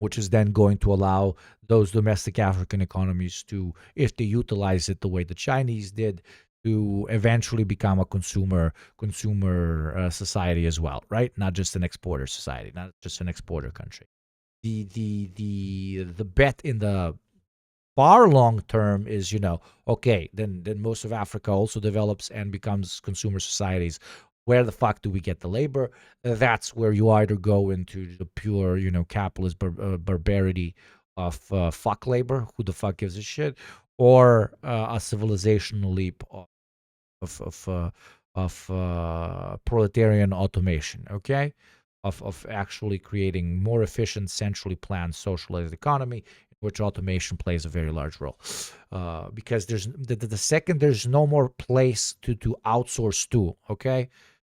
which is then going to allow those domestic African economies to, if they utilize it the way the Chinese did, to eventually become a consumer society as well, right? Not just an exporter society, not just an exporter country. The bet in the far long term is, okay, then most of Africa also develops and becomes consumer societies. Where the fuck do we get the labor? That's where you either go into the pure, capitalist barbarity of fuck labor. Who the fuck gives a shit? Or a civilizational leap of proletarian automation. Okay. Of actually creating more efficient, centrally planned, socialized economy, in which automation plays a very large role. Because there's the second there's no more place to outsource to, okay?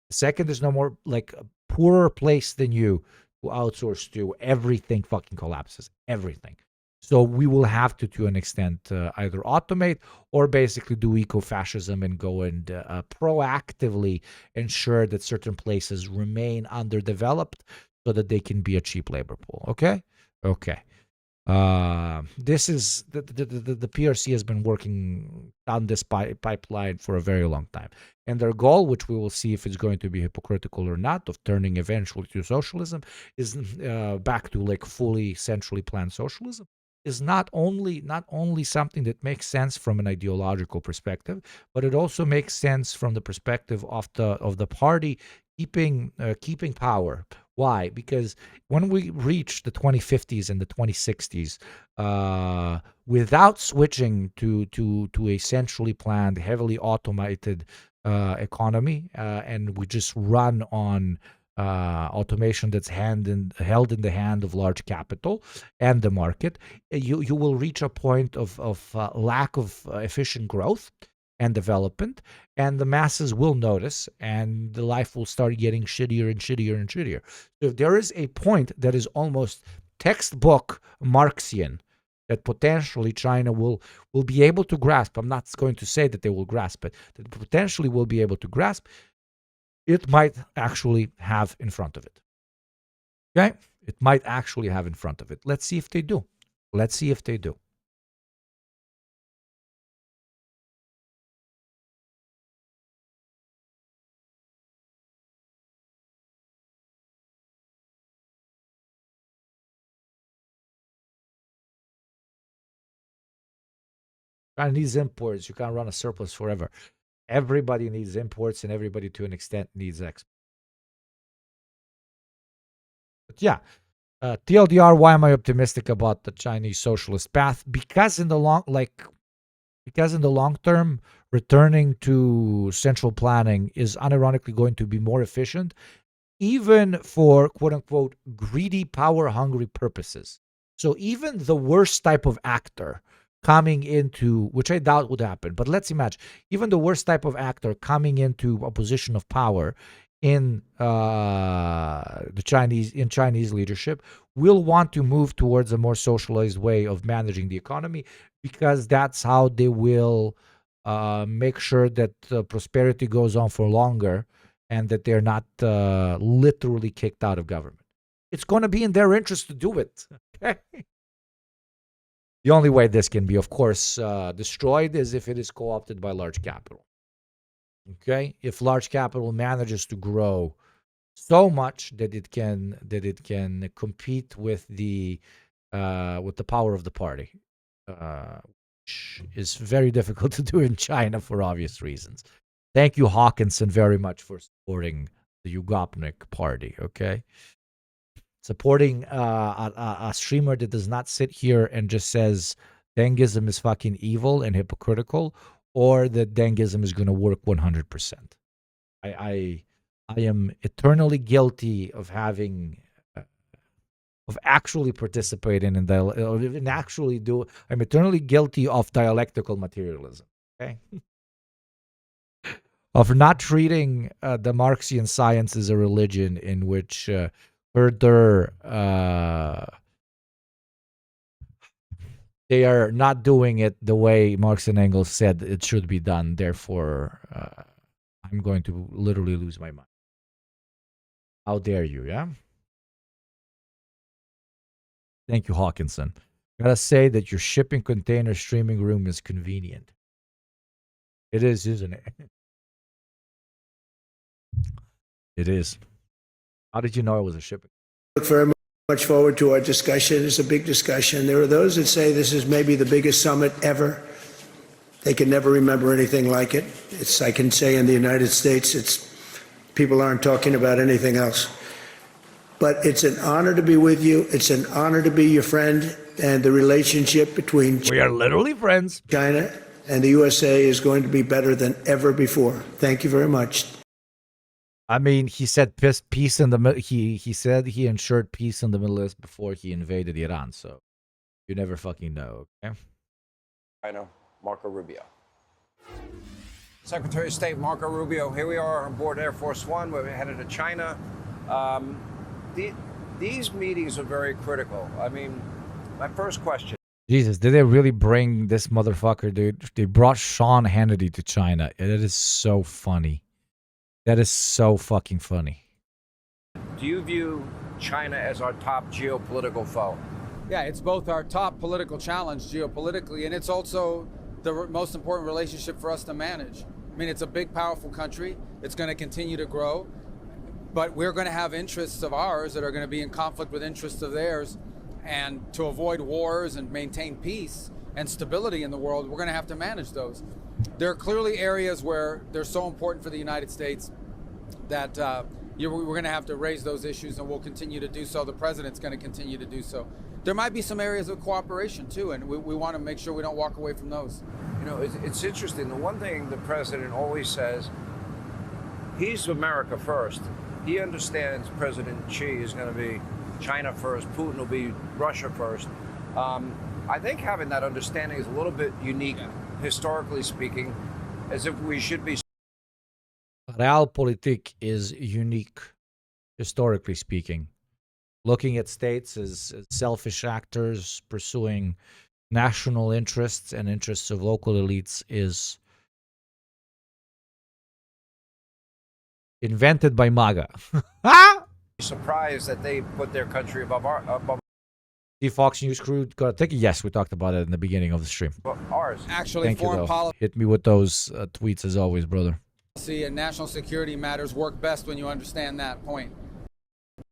The second there's no more like a poorer place than you to outsource to, everything fucking collapses. Everything. So we will have to an extent, either automate or basically do eco-fascism and go and proactively ensure that certain places remain underdeveloped so that they can be a cheap labor pool. Okay? Okay. This is the PRC has been working on this pipeline for a very long time. And their goal, which we will see if it's going to be hypocritical or not, of turning eventually to socialism, is back to like fully centrally planned socialism, is not only something that makes sense from an ideological perspective, but it also makes sense from the perspective of the party keeping power. Why? Because when we reach the 2050s and the 2060s, without switching to a centrally planned, heavily automated economy, and we just run on automation that's held in the hand of large capital and the market, you will reach a point of lack of efficient growth and development, and the masses will notice, and the life will start getting shittier and shittier and shittier. So if there is a point that is almost textbook Marxian that potentially China will be able to grasp, I'm not going to say that they will grasp it, that potentially will be able to grasp, it might actually have in front of it. Okay? It might actually have in front of it. Let's see if they do. Let's see if they do. Chinese imports, you can't run a surplus forever. Everybody needs imports, and everybody to an extent needs exports. But yeah, TLDR, why am I optimistic about the Chinese socialist path? Because in the long term, returning to central planning is unironically going to be more efficient, even for quote unquote greedy, power hungry purposes. So even the worst type of actor coming into, which I doubt would happen, but let's imagine, even the worst type of actor coming into a position of power in Chinese leadership will want to move towards a more socialized way of managing the economy, because that's how they will make sure that prosperity goes on for longer and that they're not literally kicked out of government. It's going to be in their interest to do it. Okay? The only way this can be, of course, destroyed is if it is co-opted by large capital. Okay? If large capital manages to grow so much that it can compete with the power of the party, which is very difficult to do in China for obvious reasons. Thank you, Hawkinson, very much for supporting the Yugopnik party. Okay, supporting a streamer that does not sit here and just says Dengism is fucking evil and hypocritical, or that Dengism is going to work 100%. I am eternally guilty of having of actually participating in I'm eternally guilty of dialectical materialism. Okay. Of not treating the Marxian science as a religion in which further they are not doing it the way Marx and Engels said it should be done. Therefore, I'm going to literally lose my mind. How dare you, yeah? Thank you, Hawkinson. Gotta say that your shipping container streaming room is convenient. It is, isn't it? It is. How did you know it was a shipping? Look very much forward to our discussion. It's a big discussion. There are those that say this is maybe the biggest summit ever. They can never remember anything like it. I can say in the United States, people aren't talking about anything else. But it's an honor to be with you. It's an honor to be your friend. And the relationship between we are literally friends. China and the USA is going to be better than ever before. Thank you very much. I mean, he said peace in the he said he ensured peace in the Middle East before he invaded Iran. So you never fucking know. Okay. China, Marco Rubio. Secretary of State Marco Rubio. Here we are on board Air Force One. We're headed to China. These meetings are very critical. I mean, my first question. Jesus, did they really bring this motherfucker, dude? They brought Sean Hannity to China. It is so funny. That is so fucking funny. Do you view China as our top geopolitical foe? Yeah, it's both our top political challenge geopolitically, and it's also the most important relationship for us to manage. I mean, it's a big, powerful country. It's going to continue to grow, but we're going to have interests of ours that are going to be in conflict with interests of theirs. And to avoid wars and maintain peace and stability in the world, we're going to have to manage those. There are clearly areas where they're so important for the United States that we're going to have to raise those issues, and we'll continue to do so. The president's going to continue to do so. There might be some areas of cooperation, too, and we want to make sure we don't walk away from those. You know, it's interesting. The one thing the president always says, he's America first. He understands President Xi is going to be China first, Putin will be Russia first. I think having that understanding is a little bit unique, historically speaking, as if we should be. Realpolitik is unique, historically speaking. Looking at states as selfish actors pursuing national interests and interests of local elites is invented by MAGA. Surprised that they put their country above The Fox News crew got a ticket. Yes, we talked about it in the beginning of the stream. ours. Actually, Thank foreign you, though. policy Hit me with those tweets as always, brother. and national security matters work best when you understand that point.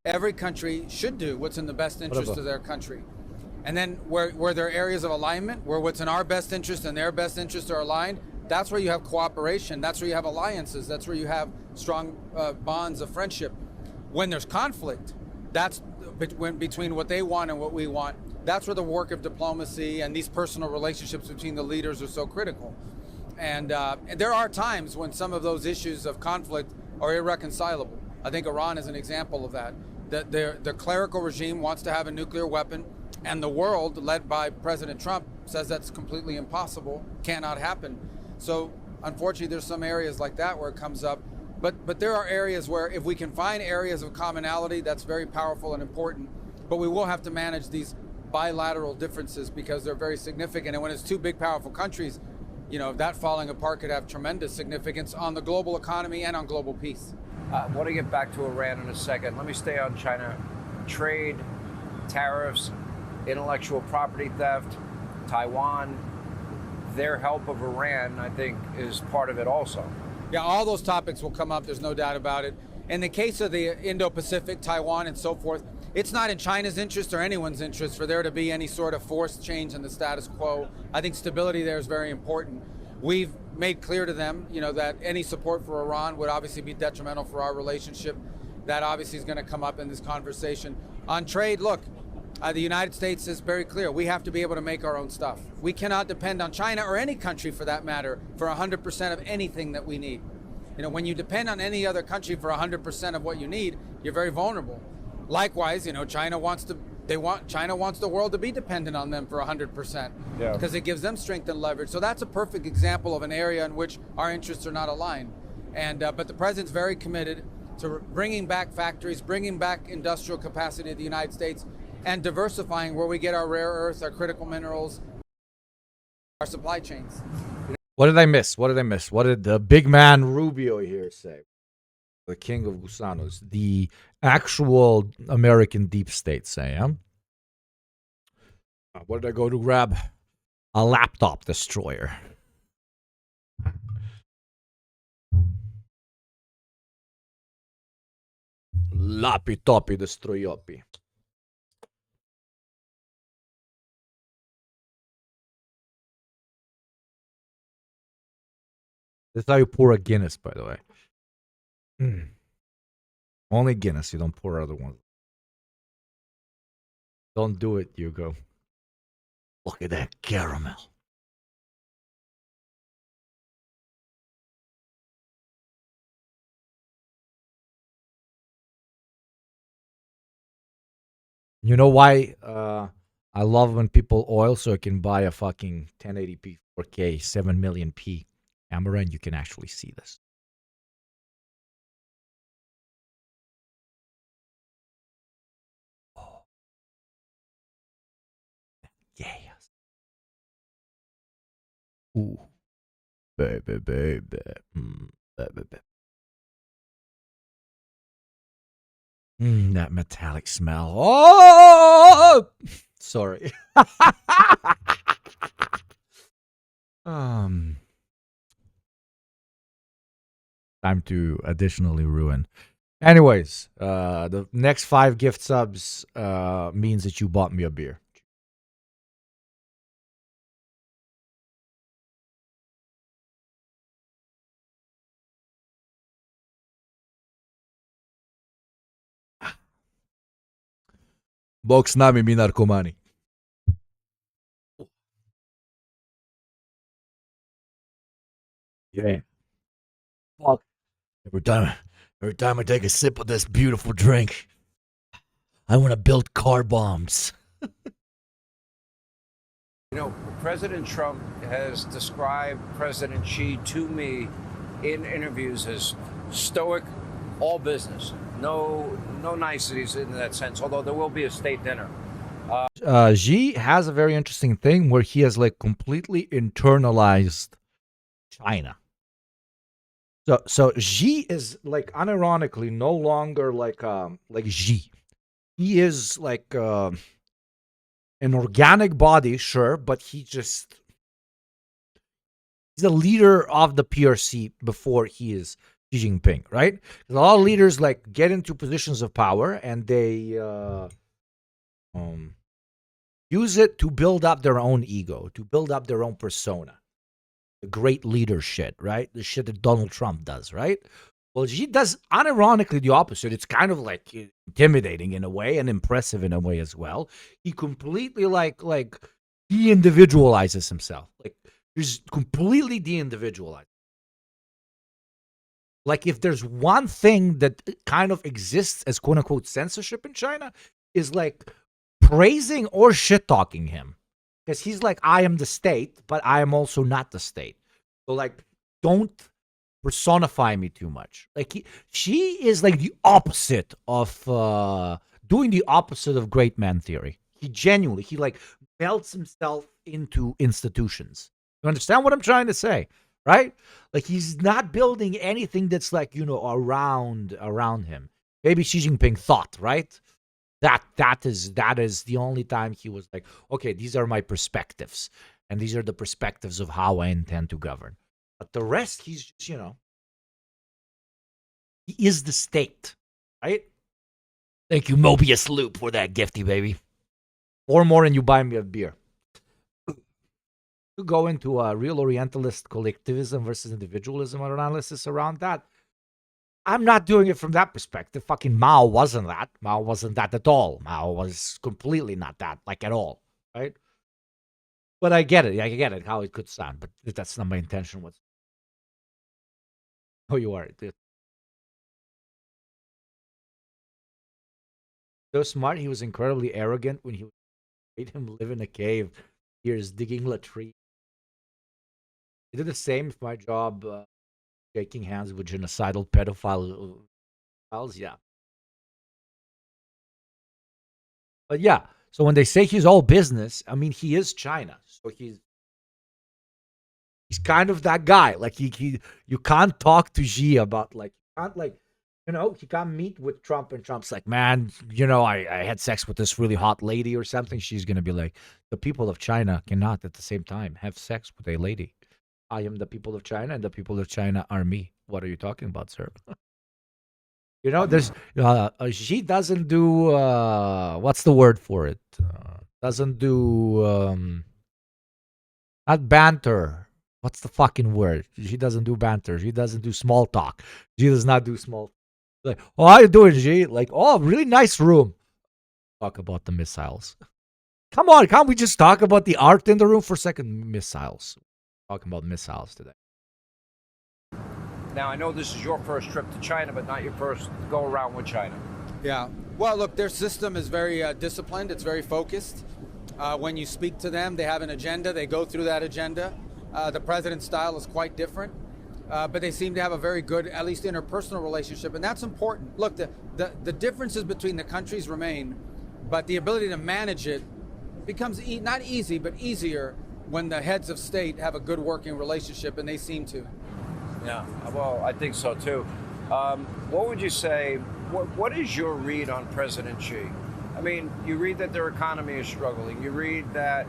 Every country should do what's in the best interest of their country. And then where there are areas of alignment, where what's in our best interest and their best interest are aligned, that's where you have cooperation. That's where you have alliances. That's where you have strong bonds of friendship. When there's conflict, that's between what they want and what we want. That's where the work of diplomacy and these personal relationships between the leaders are so critical. And there are times when some of those issues of conflict are irreconcilable. I think Iran is an example of that. The clerical regime wants to have a nuclear weapon, and the world, led by President Trump, says that's completely impossible, cannot happen. So unfortunately, there's some areas like that where it comes up. But there are areas where if we can find areas of commonality, that's very powerful and important. But we will have to manage these bilateral differences because they're very significant. And when it's two big, powerful countries, you know, that falling apart could have tremendous significance on the global economy and on global peace. I want to get back to Iran in a second. Let me stay on China. Trade, tariffs, intellectual property theft, Taiwan. Their help of Iran, I think, is part of it also. Yeah, all those topics will come up. There's no doubt about it. In the case of the Indo-Pacific, Taiwan, and so forth, it's not in China's interest or anyone's interest for there to be any sort of forced change in the status quo. I think stability there is very important. We've made clear to them, you know, that any support for Iran would obviously be detrimental for our relationship. That obviously is going to come up in this conversation. On trade, look, the United States is very clear. We have to be able to make our own stuff. We cannot depend on China or any country for that matter for 100% of anything that we need. You know, when you depend on any other country for 100% of what you need, you're very vulnerable. Likewise, you know, China wants the world to be dependent on them for 100% because it gives them strength and leverage. So that's a perfect example of an area in which our interests are not aligned. And but the president's very committed to bringing back factories, bringing back industrial capacity to the United States, and diversifying where we get our rare earths, our critical minerals, our supply chains. What did I miss? What did the big man Rubio here say? The king of Gusanos, the actual American deep state say, huh? What did I go to grab? A laptop destroyer. Lapi topi destroyopi. This is how you pour a Guinness, by the way. Only Guinness, you don't pour other ones. Don't do it, Hugo. Look at that caramel. You know why I love when people oil so I can buy a fucking 1080p 4K 7 million P camera and you can actually see this. Oh. Yes. Ooh. Baby, baby. Baby. That metallic smell. Oh! Sorry. Time to additionally ruin. Anyways, the next 5 gift subs means that you bought me a beer. Bog s nami, mi narkomani. Yeah. Fuck. Every time I take a sip of this beautiful drink, I want to build car bombs. You know, President Trump has described President Xi to me in interviews as stoic, all business. No niceties in that sense, although there will be a state dinner. Xi has a very interesting thing where he has like completely internalized China. So Xi is like unironically no longer like Xi. He is like an organic body, sure, but he's a leader of the PRC before he is Xi Jinping, right? Because a lot of leaders like get into positions of power and they use it to build up their own ego, to build up their own persona. The great leader shit, right? The shit that Donald Trump does, right? Well, Xi does unironically the opposite. It's kind of like intimidating in a way and impressive in a way as well. He completely like de-individualizes himself. Like he's completely de-individualized. Like if there's one thing that kind of exists as quote unquote censorship in China is like praising or shit talking him. Because he's like, I am the state, but I am also not the state. So like, don't personify me too much. Like she is like the opposite of doing the opposite of great man theory. He like melts himself into institutions. You understand what I'm trying to say, right? Like he's not building anything that's like, around him. Maybe Xi Jinping thought, right? That is the only time he was like, okay, these are my perspectives, and these are the perspectives of how I intend to govern. But the rest, he's just, he is the state, right? Thank you, Mobius Loop, for that gifty, baby. 4 more and you buy me a beer. To go into a real Orientalist collectivism versus individualism analysis around that, I'm not doing it from that perspective. Fucking Mao wasn't that. Mao wasn't that at all. Mao was completely not that, like at all, right? But I get it. I get it, how it could sound, but that's not my intention. Oh, you are. So smart. He was incredibly arrogant when he made him live in a cave years digging latrine. He did the same if my job... shaking hands with genocidal pedophiles, yeah. But yeah, so when they say he's all business, I mean, he is China. So he's kind of that guy. Like you can't talk to Xi about he can't meet with Trump and Trump's like, man, I had sex with this really hot lady or something. She's going to be like, the people of China cannot at the same time have sex with a lady. I am the people of China, and the people of China are me. What are you talking about, sir? There's Xi doesn't do what's the word for it? Doesn't do not banter. What's the fucking word? Xi doesn't do banter. Xi doesn't do small talk. Xi does not do small. Like, oh, how you doing, Xi? Like, oh, really nice room. Talk about the missiles. Come on, can't we just talk about the art in the room for a second? Missiles. Talking about missiles today. Now, I know this is your first trip to China, but not your first go around with China. Yeah. Well, look, their system is very disciplined. It's very focused. When you speak to them, they have an agenda. They go through that agenda. The president's style is quite different. But they seem to have a very good, at least interpersonal relationship. And that's important. Look, the differences between the countries remain, but the ability to manage it becomes not easy, but easier when the heads of state have a good working relationship, and they seem to. Yeah, well, I think so too. What would you say, what is your read on President Xi? I mean, you read that their economy is struggling. You read that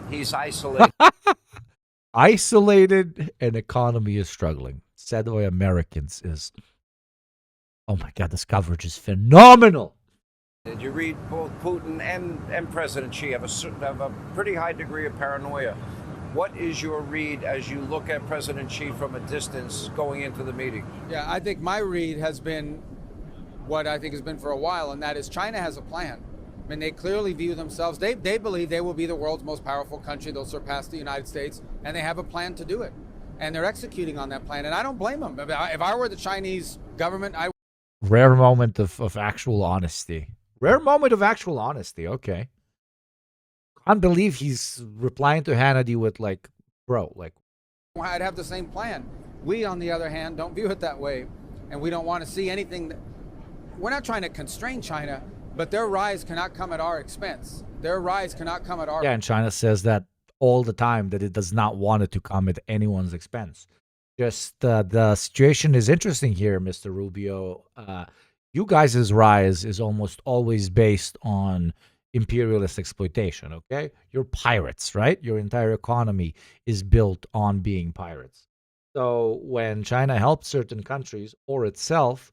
he's isolated. Isolated and economy is struggling. Said by Americans is, oh my God, this coverage is phenomenal. Did you read both Putin and President Xi have a pretty high degree of paranoia? What is your read as you look at President Xi from a distance going into the meeting? Yeah, I think my read has been what I think has been for a while, and that is China has a plan. I mean, they clearly view themselves, they believe they will be the world's most powerful country. They'll surpass the United States, and they have a plan to do it. And they're executing on that plan, and I don't blame them. If I were the Chinese government, I... Rare moment of actual honesty. Rare moment of actual honesty, okay. Can't believe he's replying to Hannity with like, bro, like... I'd have the same plan. We, on the other hand, don't view it that way, and we don't want to see anything... We're not trying to constrain China, but their rise cannot come at our expense. Their rise cannot come at our... Yeah, and China says that all the time, that it does not want it to come at anyone's expense. Just the situation is interesting here, Mr. Rubio. You guys' rise is almost always based on imperialist exploitation, okay? You're pirates, right? Your entire economy is built on being pirates. So when China helps certain countries or itself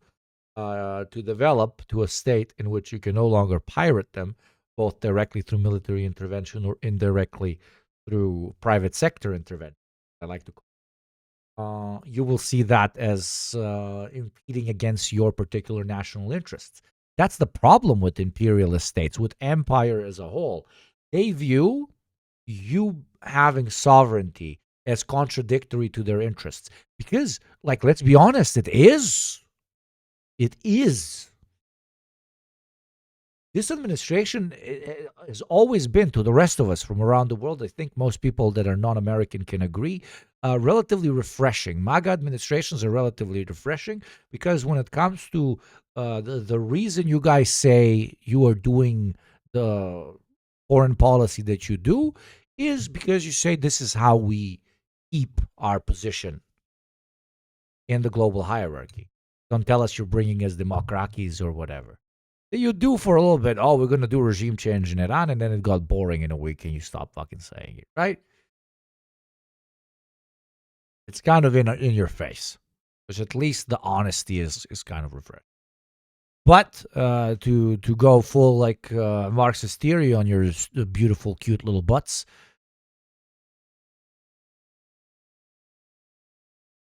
to develop to a state in which you can no longer pirate them, both directly through military intervention or indirectly through private sector intervention, I like to call you will see that as impeding against your particular national interests. That's the problem with imperialist states, with empire as a whole. They view you having sovereignty as contradictory to their interests. Because, like, let's be honest, it is. It is. This administration has always been, to the rest of us from around the world, I think most people that are non-American can agree, relatively refreshing. MAGA administrations are relatively refreshing because when it comes to the reason you guys say you are doing the foreign policy that you do is because you say this is how we keep our position in the global hierarchy. Don't tell us you're bringing us democracies or whatever. You do for a little bit. Oh, we're going to do regime change in Iran, and then it got boring in a week, and you stop fucking saying it, right? It's kind of in your face, because at least the honesty is kind of refreshing. But to go full like Marxist theory on your beautiful, cute little butts,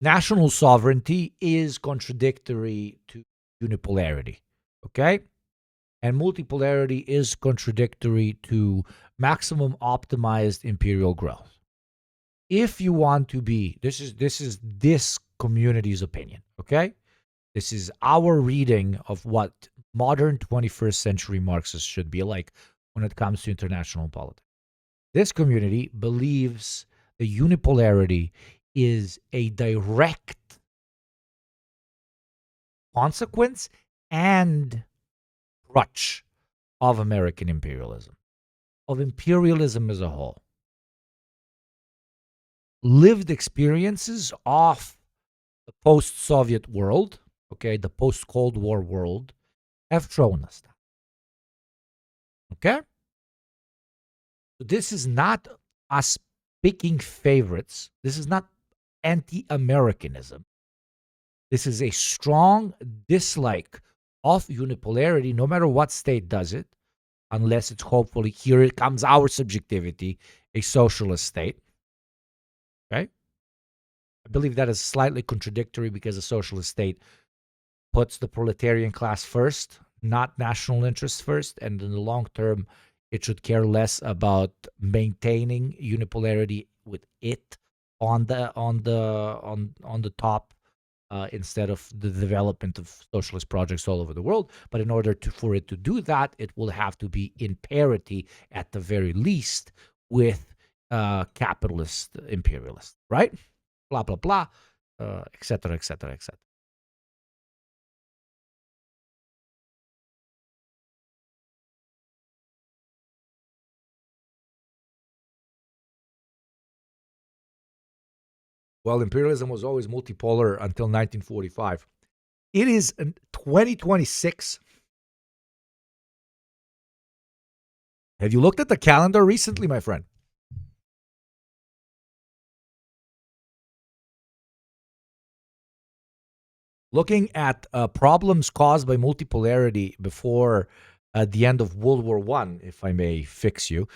national sovereignty is contradictory to unipolarity. Okay. And multipolarity is contradictory to maximum optimized imperial growth. If you want to be, this is this community's opinion, okay? This is our reading of what modern 21st century Marxists should be like when it comes to international politics. This community believes the unipolarity is a direct consequence and crutch of American imperialism, of imperialism as a whole. Lived experiences of the post-Soviet world, okay, the post-Cold War world, have shown us that. Okay? So this is not us picking favorites. This is not anti-Americanism. This is a strong dislike of unipolarity, no matter what state does it, unless it's hopefully, here it comes our subjectivity, a socialist state. Okay? I believe that is slightly contradictory because a socialist state puts the proletarian class first, not national interests first, and in the long term, it should care less about maintaining unipolarity with it on the top. Instead of the development of socialist projects all over the world. But in order for it to do that, it will have to be in parity, at the very least, with capitalist imperialists, right? Blah, blah, blah, et cetera, et cetera, et cetera. Well, imperialism was always multipolar until 1945. It is 2026. Have you looked at the calendar recently, my friend? Looking at problems caused by multipolarity before the end of World War I, if I may fix you.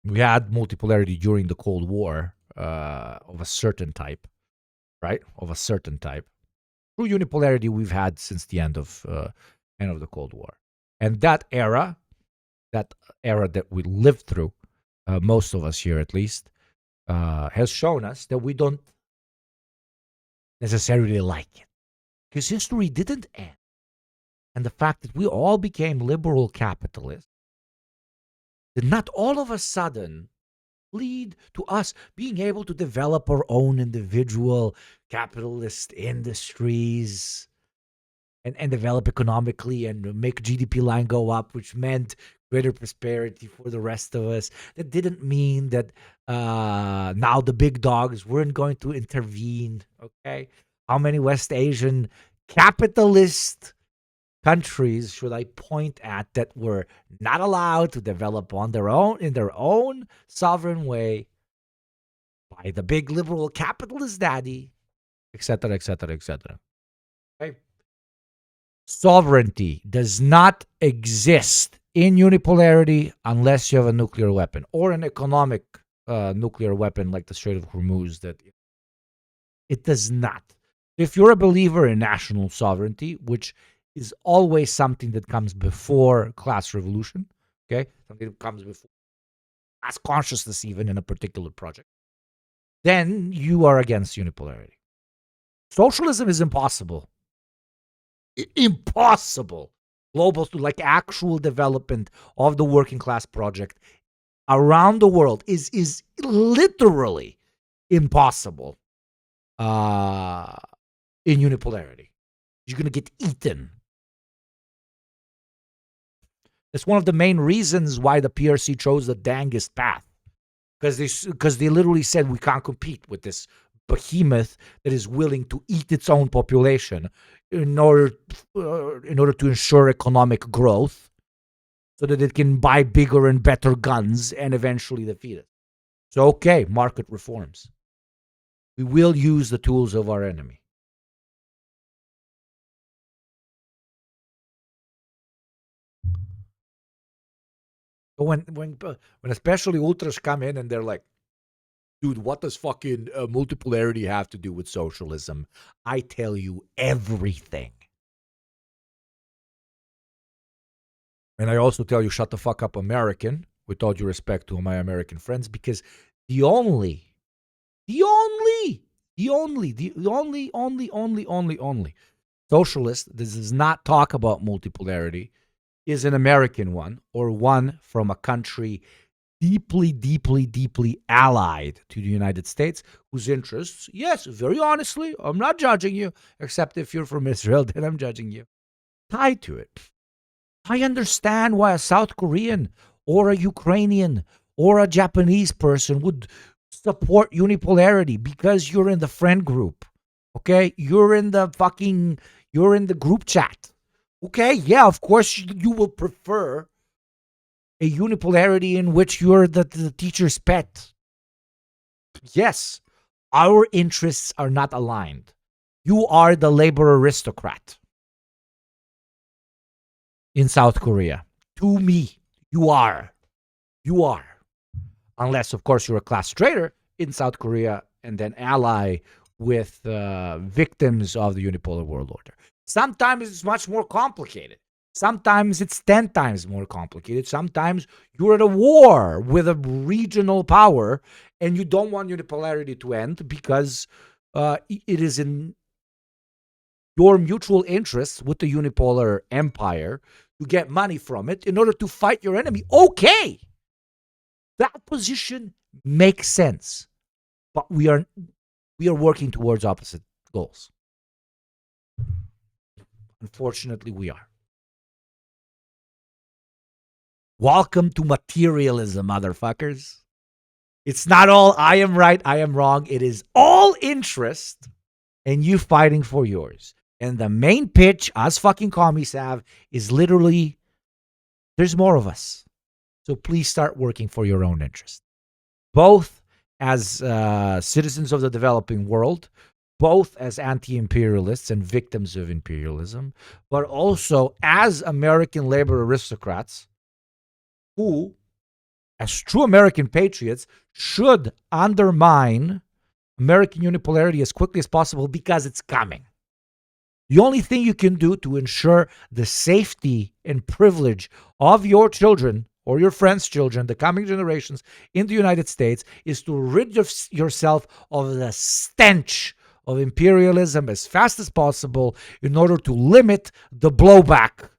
We had multipolarity during the Cold War of a certain type, right? Of a certain type. True unipolarity we've had since the end of the Cold War. And that era that we lived through, most of us here at least, has shown us that we don't necessarily like it. Because history didn't end. And the fact that we all became liberal capitalists did not all of a sudden lead to us being able to develop our own individual capitalist industries and develop economically and make GDP line go up, which meant greater prosperity for the rest of us. That didn't mean that now the big dogs weren't going to intervene, okay? How many West Asian capitalist countries should I point at that were not allowed to develop on their own, in their own sovereign way, by the big liberal capitalist daddy, etc., etc., etc.? Okay. Sovereignty does not exist in unipolarity unless you have a nuclear weapon or an economic nuclear weapon like the Strait of Hormuz. That it does not. If you're a believer in national sovereignty, which is always something that comes before class revolution, okay, something that comes before class consciousness, even in a particular project, then you are against unipolarity. Socialism is impossible. Impossible. Global, like actual development of the working class project around the world is literally impossible in unipolarity. You're going to get eaten. It's one of the main reasons why the PRC chose the dangest path. Because they literally said we can't compete with this behemoth that is willing to eat its own population in order to ensure economic growth, so that it can buy bigger and better guns and eventually defeat it. So, okay, market reforms. We will use the tools of our enemy. But when especially ultras come in and they're like, dude, what does fucking multipolarity have to do with socialism? I tell you everything. And I also tell you, shut the fuck up, American, with all due respect to my American friends, because the only socialist that does not talk about multipolarity is an American one, or one from a country deeply, deeply, deeply allied to the United States, whose interests, yes, very honestly, I'm not judging you, except if you're from Israel, then I'm judging you, tied to it. I understand why a South Korean or a Ukrainian or a Japanese person would support unipolarity, because you're in the friend group. Okay? You're in the group chat. Okay? Yeah, of course you will prefer a unipolarity in which you're the teacher's pet. Yes, our interests are not aligned. You are the labor aristocrat in South Korea. To me, you are. You are. Unless, of course, you're a class traitor in South Korea and then ally with victims of the unipolar world order. Sometimes it's much more complicated. Sometimes it's 10 times more complicated. Sometimes you're at a war with a regional power and you don't want unipolarity to end because it is in your mutual interests with the unipolar empire to get money from it in order to fight your enemy. Okay. That position makes sense. But we are working towards opposite goals. Unfortunately, we are. Welcome to materialism, motherfuckers. It's not all I am right, I am wrong. It is all interest and you fighting for yours. And the main pitch us fucking commies have is literally, there's more of us. So please start working for your own interest. Both as citizens of the developing world, both as anti-imperialists and victims of imperialism, but also as American labor aristocrats who, as true American patriots, should undermine American unipolarity as quickly as possible because it's coming. The only thing you can do to ensure the safety and privilege of your children or your friends' children, the coming generations in the United States, is to rid yourself of the stench of imperialism as fast as possible in order to limit the blowback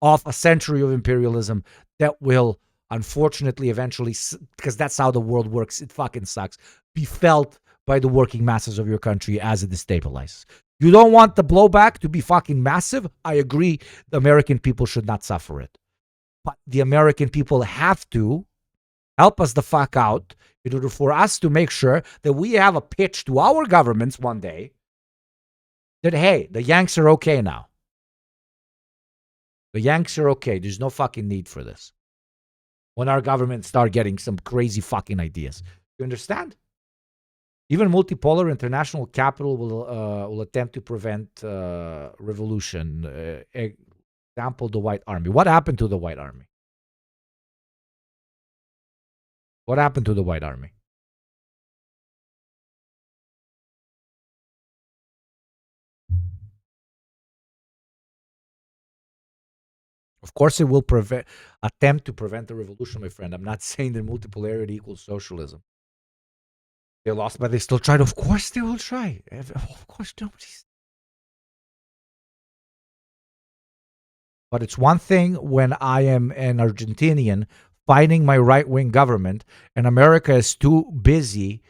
of a century of imperialism that will, unfortunately, eventually, because that's how the world works, it fucking sucks, be felt by the working masses of your country as it destabilizes. You don't want the blowback to be fucking massive? I agree, the American people should not suffer it. But the American people have to help us the fuck out in order for us to make sure that we have a pitch to our governments one day that, hey, the Yanks are okay now. The Yanks are okay. There's no fucking need for this. When our government start getting some crazy fucking ideas. You understand? Even multipolar international capital will attempt to prevent revolution. Example, the White Army. What happened to the White Army? What happened to the White Army? Of course, it will attempt to prevent the revolution, my friend. I'm not saying that multipolarity equals socialism. They lost, but they still tried. Of course, they will try. Of course, nobody's. But it's one thing when I am an Argentinian fighting my right-wing government, and America is too busy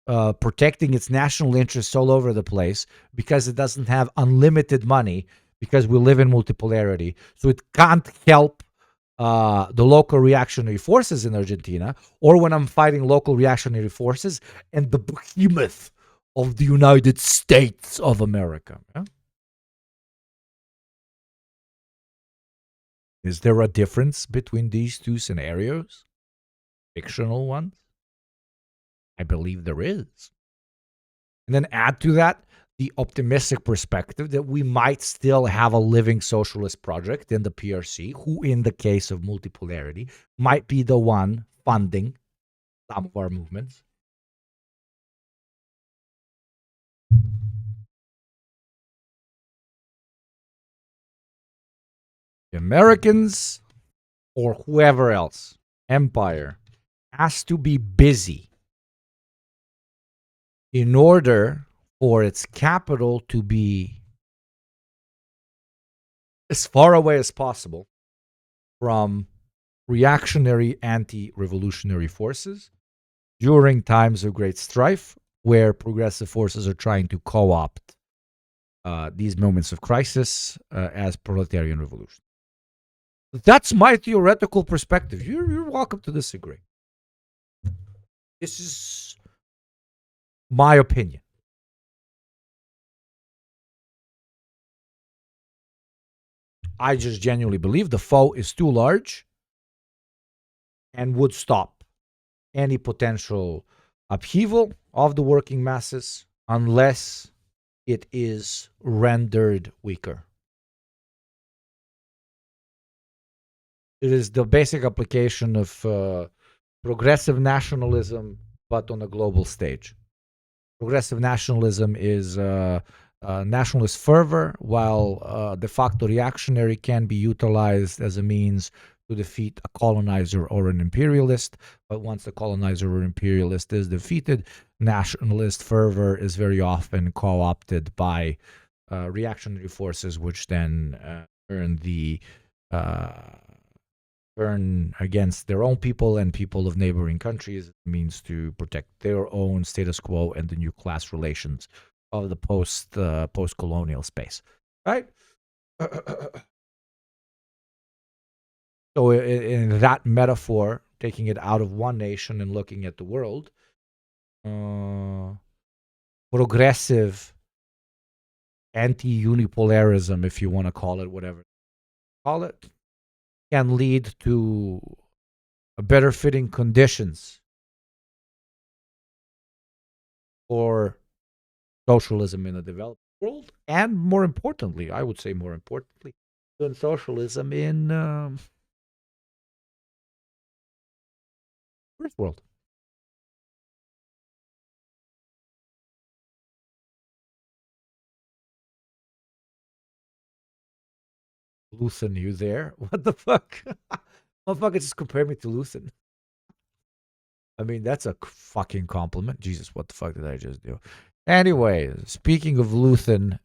protecting its national interests all over the place because it doesn't have unlimited money because we live in multipolarity. So it can't help the local reactionary forces in Argentina, or when I'm fighting local reactionary forces and the behemoth of the United States of America. Yeah? Is there a difference between these two scenarios? Fictional ones? I believe there is. And then add to that the optimistic perspective that we might still have a living socialist project in the PRC, who, in the case of multipolarity, might be the one funding some of our movements. The Americans or whoever else, empire, has to be busy in order for its capital to be as far away as possible from reactionary anti-revolutionary forces during times of great strife where progressive forces are trying to co-opt these moments of crisis as proletarian revolution. That's my theoretical perspective. You're welcome to disagree. This is my opinion. I just genuinely believe the foe is too large and would stop any potential upheaval of the working masses unless it is rendered weaker. It is the basic application of progressive nationalism, but on a global stage. Progressive nationalism is nationalist fervor, while de facto reactionary can be utilized as a means to defeat a colonizer or an imperialist. But once the colonizer or imperialist is defeated, nationalist fervor is very often co-opted by reactionary forces, which then turn against their own people and people of neighboring countries. It means to protect their own status quo and the new class relations of the post-colonial space, right? So in that metaphor, taking it out of one nation and looking at the world, progressive anti-unipolarism, if you want to call it whatever call it, can lead to a better fitting conditions for socialism in the developed world, and more importantly, I would say more importantly, than socialism in first world. Luthen, you there? What the fuck? Motherfucker just compared me to Luthen. I mean, that's a fucking compliment. Jesus, what the fuck did I just do? Anyway, speaking of Luthen,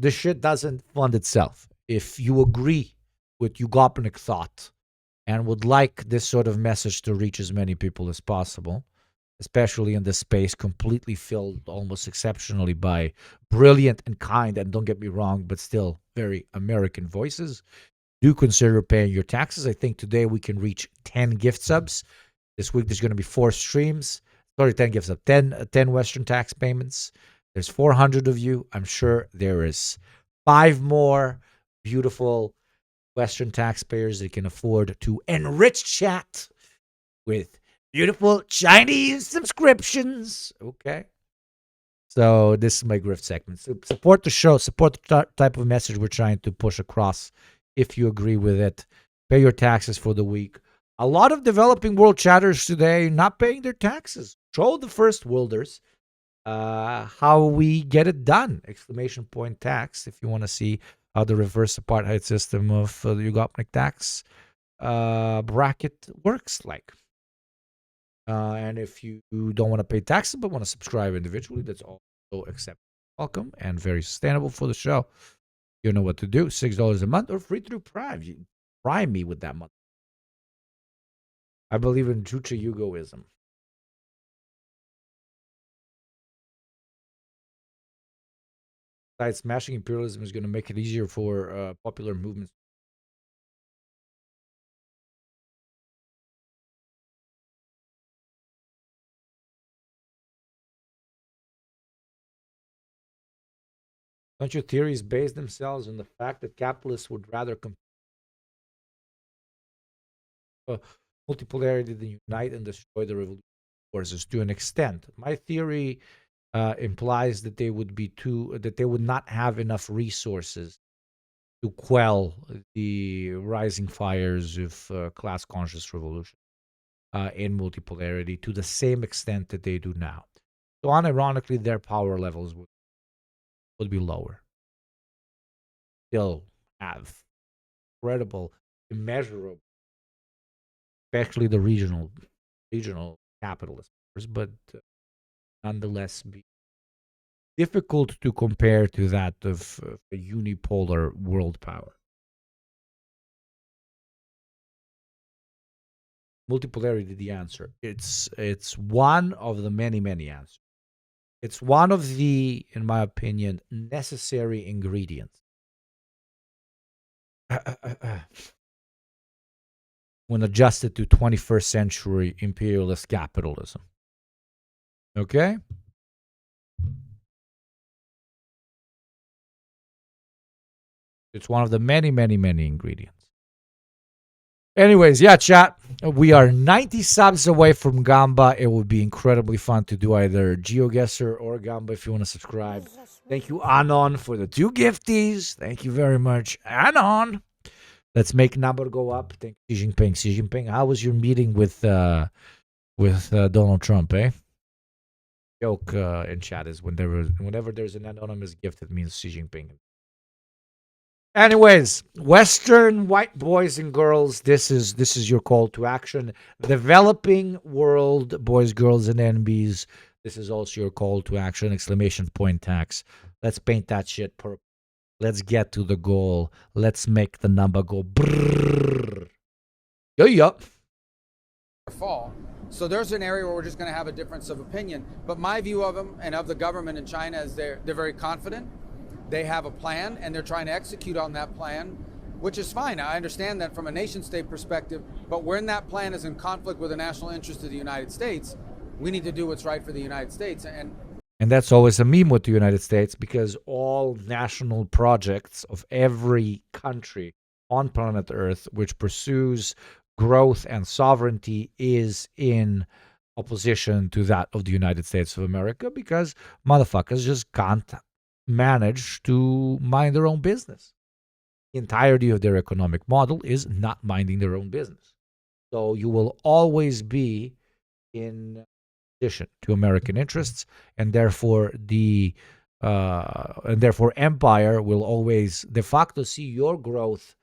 this shit doesn't fund itself. If you agree with Ugopnik thought and would like this sort of message to reach as many people as possible, especially in this space completely filled almost exceptionally by brilliant and kind, and don't get me wrong, but still very American voices, do consider paying your taxes. I think today we can reach 10 gift subs. This week there's going to be 4 streams. Sorry, 10 gift subs, 10 Western tax payments. There's 400 of you. I'm sure there is 5 more beautiful Western taxpayers that can afford to enrich chat with Beautiful Chinese subscriptions. Okay. So this is my grift segment. So support the show. Support the type of message we're trying to push across. If you agree with it, pay your taxes for the week. A lot of developing world chatters today not paying their taxes. Show the first worlders how we get it done. Exclamation point tax. If you want to see how the reverse apartheid system of the Yugopnik tax bracket works like. And if you don't want to pay taxes but want to subscribe individually, that's also accepted. Welcome and very sustainable for the show. You know what to do. $6 a month or free through Prime. You prime me with that month. I believe in Chucha Yugoism. Besides, smashing imperialism is going to make it easier for popular movements. Don't your theories base themselves on the fact that capitalists would rather multipolarity than unite and destroy the revolution forces to an extent? My theory implies that they would not have enough resources to quell the rising fires of class conscious revolution in multipolarity to the same extent that they do now. So unironically, their power levels would be lower. Still have incredible, immeasurable, especially the regional capitalist powers, but nonetheless be difficult to compare to that of a unipolar world power. Multipolarity, the answer. It's one of the many answers. It's one of the, in my opinion, necessary ingredients when adjusted to 21st century imperialist capitalism. Okay? It's one of the many ingredients. Anyways, yeah, chat. We are 90 subs away from Gamba. It would be incredibly fun to do either GeoGuessr or Gamba if you want to subscribe. Thank you, Anon, for the 2 gifties. Thank you very much, Anon. Let's make number go up. Thank you, Xi Jinping. Xi Jinping, how was your meeting with Donald Trump, eh? Joke in chat is whenever there's an anonymous gift, it means Xi Jinping. Anyways, Western white boys and girls, this is your call to action. Developing world boys, girls, and NBs, this is also your call to action. Exclamation point tax. Let's paint that shit purple. Let's get to the goal. Let's make the number go brrrr. Yeah. Fall. So there's an area where we're just going to have a difference of opinion. But my view of them and of the government in China is they're very confident. They have a plan, and they're trying to execute on that plan, which is fine. I understand that from a nation-state perspective, but when that plan is in conflict with the national interest of the United States, we need to do what's right for the United States. And that's always a meme with the United States, because all national projects of every country on planet Earth which pursues growth and sovereignty is in opposition to that of the United States of America, because motherfuckers just can't manage to mind their own business. The entirety of their economic model is not minding their own business. So you will always be in opposition to American interests, and therefore empire will always de facto see your growth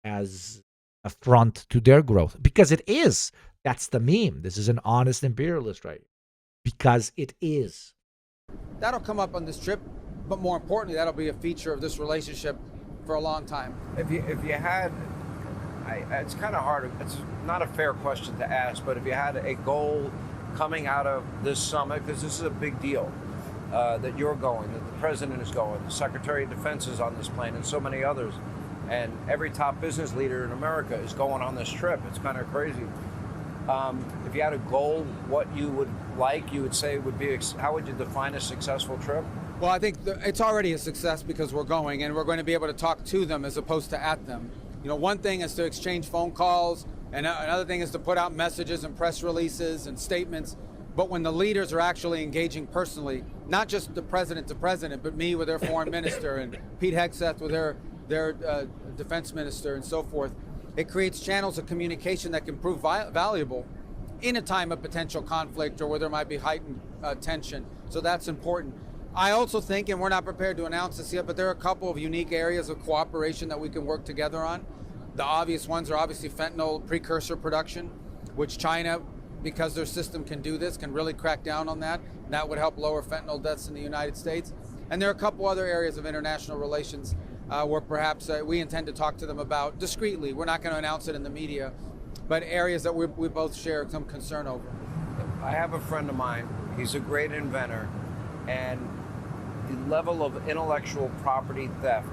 as a front to their growth, because it is. That's the meme. This is an honest imperialist, right? Because it is. That'll come up on this trip. But more importantly, that'll be a feature of this relationship for a long time. If you had, it's kind of hard. It's not a fair question to ask. But if you had a goal coming out of this summit, because this is a big deal, that you're going, that the president is going, the Secretary of Defense is on this plane, and so many others, and every top business leader in America is going on this trip. It's kind of crazy. If you had a goal, what you would like, you would say would be, how would you define a successful trip? Well, I think it's already a success because we're going, and we're going to be able to talk to them as opposed to at them. You know, one thing is to exchange phone calls, And another thing is to put out messages and press releases and statements. But when the leaders are actually engaging personally, not just the president to president, but me with their foreign minister and Pete Hegseth with their defense minister and so forth, it creates channels of communication that can prove valuable in a time of potential conflict or where there might be heightened tension. So that's important. I also think, and we're not prepared to announce this yet, but there are a couple of unique areas of cooperation that we can work together on. The obvious ones are obviously fentanyl precursor production, which China, because their system can do this, can really crack down on that. And that would help lower fentanyl deaths in the United States. And there are a couple other areas of international relations where perhaps we intend to talk to them about discreetly. We're not going to announce it in the media, but areas that we both share some concern over. I have a friend of mine. He's a great inventor, and the level of intellectual property theft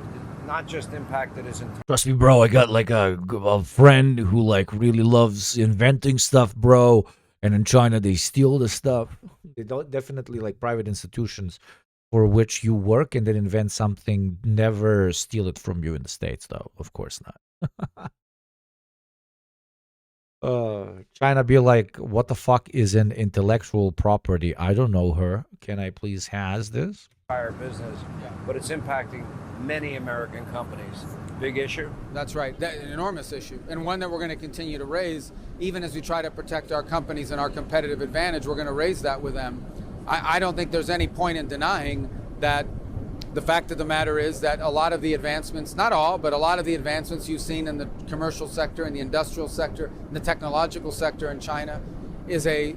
not just impacted his entire... Trust me, bro. I got like a friend who like really loves inventing stuff, bro. And in China, they steal the stuff. They don't definitely like private institutions for which you work and then invent something. Never steal it from you in the States, though. Of course not. China be like, what the fuck is an intellectual property? I don't know her. Can I please has this? Business, but it's impacting many American companies. Big issue? That's right. An enormous issue, and one that we're going to continue to raise. Even as we try to protect our companies and our competitive advantage, we're going to raise that with them. I don't think there's any point in denying that the fact of the matter is that a lot of the advancements, not all, but a lot of the advancements you've seen in the commercial sector, in the industrial sector, in the technological sector in China is a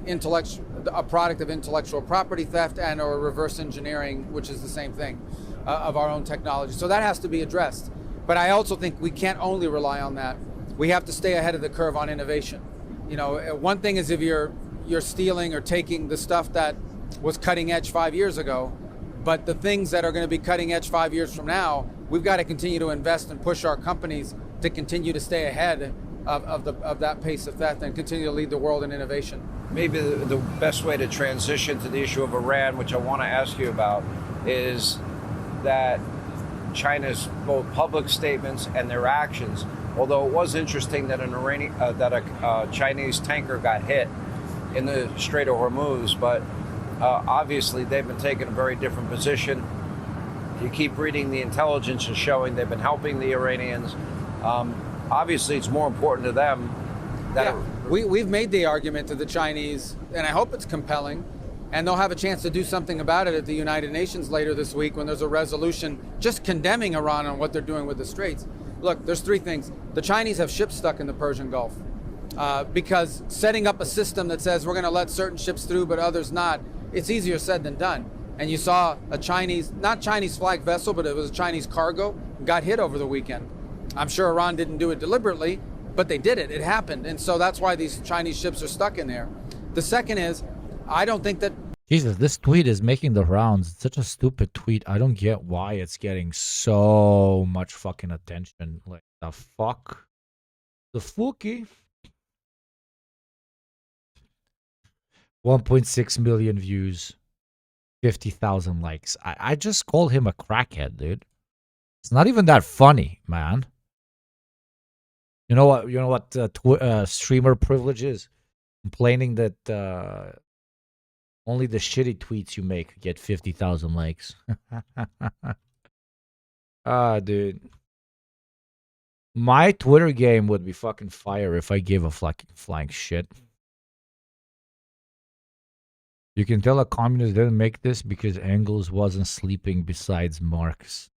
product of intellectual property theft and or reverse engineering, which is the same thing, of our own technology. So that has to be addressed. But I also think we can't only rely on that. We have to stay ahead of the curve on innovation. You know, one thing is if you're stealing or taking the stuff that was cutting edge 5 years ago, but the things that are going to be cutting edge 5 years from now, we've got to continue to invest and push our companies to continue to stay ahead of that pace of theft and continue to lead the world in innovation. Maybe the best way to transition to the issue of Iran, which I want to ask you about, is that China's both public statements and their actions. Although it was interesting that a Chinese tanker got hit in the Strait of Hormuz, but obviously they've been taking a very different position. You keep reading the intelligence is showing they've been helping the Iranians. Obviously, it's more important to them that... We've made the argument to the Chinese, and I hope it's compelling, and they'll have a chance to do something about it at the United Nations later this week when there's a resolution just condemning Iran on what they're doing with the Straits. Look, there's three things. The Chinese have ships stuck in the Persian Gulf because setting up a system that says we're going to let certain ships through but others not, it's easier said than done. And you saw a not Chinese flag vessel, but it was a Chinese cargo, got hit over the weekend. I'm sure Iran didn't do it deliberately, but they did it. It happened. And so that's why these Chinese ships are stuck in there. The second is, I don't think that... Jesus, this tweet is making the rounds. It's such a stupid tweet. I don't get why it's getting so much fucking attention. Like, the fuck? The fucky? 1.6 million views. 50,000 likes. I just call him a crackhead, dude. It's not even that funny, man. You know what streamer privilege is? Complaining that only the shitty tweets you make get 50,000 likes. Dude. My Twitter game would be fucking fire if I gave a flying shit. You can tell a communist didn't make this because Engels wasn't sleeping besides Marx.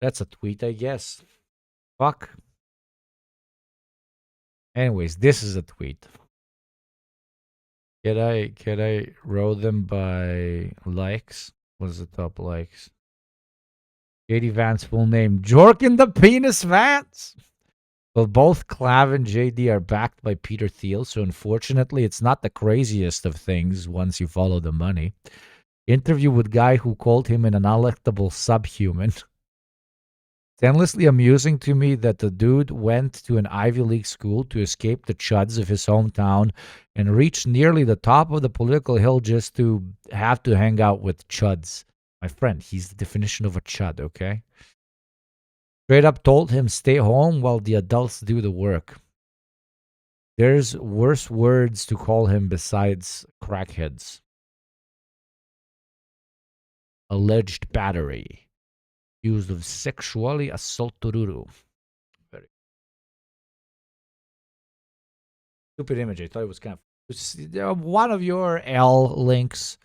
That's a tweet, I guess. Fuck. Anyways, this is a tweet. Can I row them by likes? What is the top likes? JD Vance full name. Jorkin the Penis Vance. Well, both Clav and JD are backed by Peter Thiel, so unfortunately it's not the craziest of things once you follow the money. Interview with guy who called him an unelectable subhuman. It's endlessly amusing to me that the dude went to an Ivy League school to escape the chuds of his hometown and reached nearly the top of the political hill just to have to hang out with chuds. My friend, he's the definition of a chud, okay? Straight up told him stay home while the adults do the work. There's worse words to call him besides crackheads. Alleged battery. Used of sexually assault Tururu. Very stupid image. I thought it was kind of one of your L links.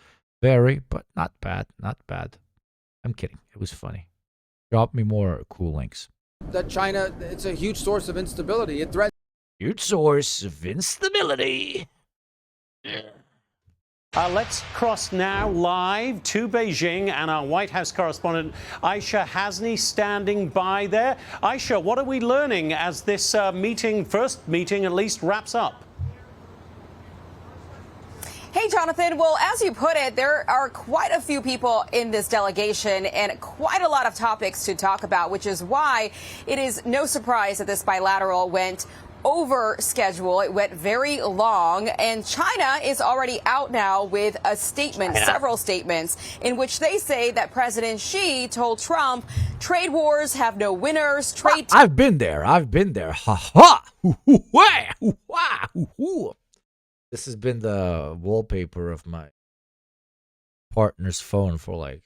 Very, but not bad. Not bad. I'm kidding. It was funny. Drop me more cool links. That China, it's a huge source of instability. It threatens. Huge source of instability. Let's cross now live to Beijing, and our White House correspondent Aisha Hasni standing by there. Aisha, what are we learning as this first meeting at least, wraps up? Hey, Jonathan. Well, as you put it, there are quite a few people in this delegation and quite a lot of topics to talk about, which is why it is no surprise that this bilateral went over schedule. It went very long, and China is already out now with a statement, several statements, in which they say that President Xi told Trump trade wars have no winners. I've been there. I've been there. Ha ha. This has been the wallpaper of my partner's phone for like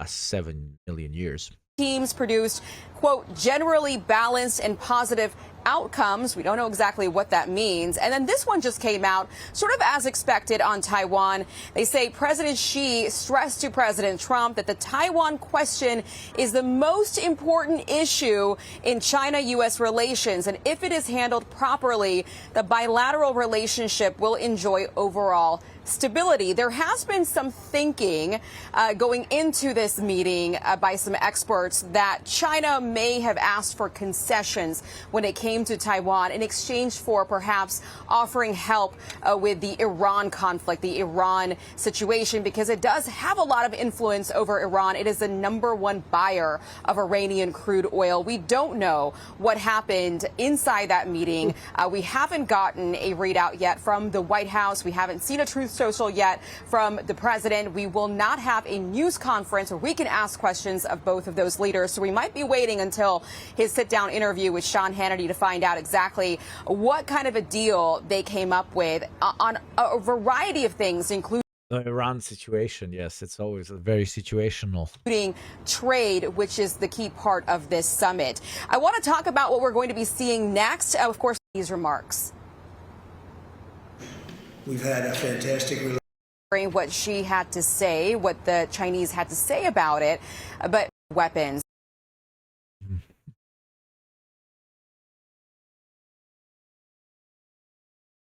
7 million years. Teams produced, quote, generally balanced and positive outcomes. We don't know exactly what that means. And then this one just came out sort of as expected on Taiwan. They say President Xi stressed to President Trump that the Taiwan question is the most important issue in China-U.S. relations. And if it is handled properly, the bilateral relationship will enjoy overall stability. There has been some thinking going into this meeting by some experts that China may have asked for concessions when it came to Taiwan in exchange for perhaps offering help with the Iran conflict, the Iran situation, because it does have a lot of influence over Iran. It is the #1 buyer of Iranian crude oil. We don't know what happened inside that meeting. We haven't gotten a readout yet from the White House. We haven't seen a Truth Social yet from the president. We will not have a news conference where we can ask questions of both of those leaders. So we might be waiting until his sit-down interview with Sean Hannity to find out exactly what kind of a deal they came up with on a variety of things, including The Iran situation, yes, it's always very situational. including trade, which is the key part of this summit. I want to talk about what we're going to be seeing next. Of course, these remarks. We've had a fantastic relationship. What she had to say, what the Chinese had to say about it, but weapons.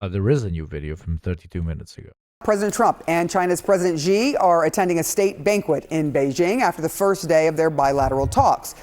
There is a new video from 32 minutes ago. President Trump and China's President Xi are attending a state banquet in Beijing after the first day of their bilateral talks.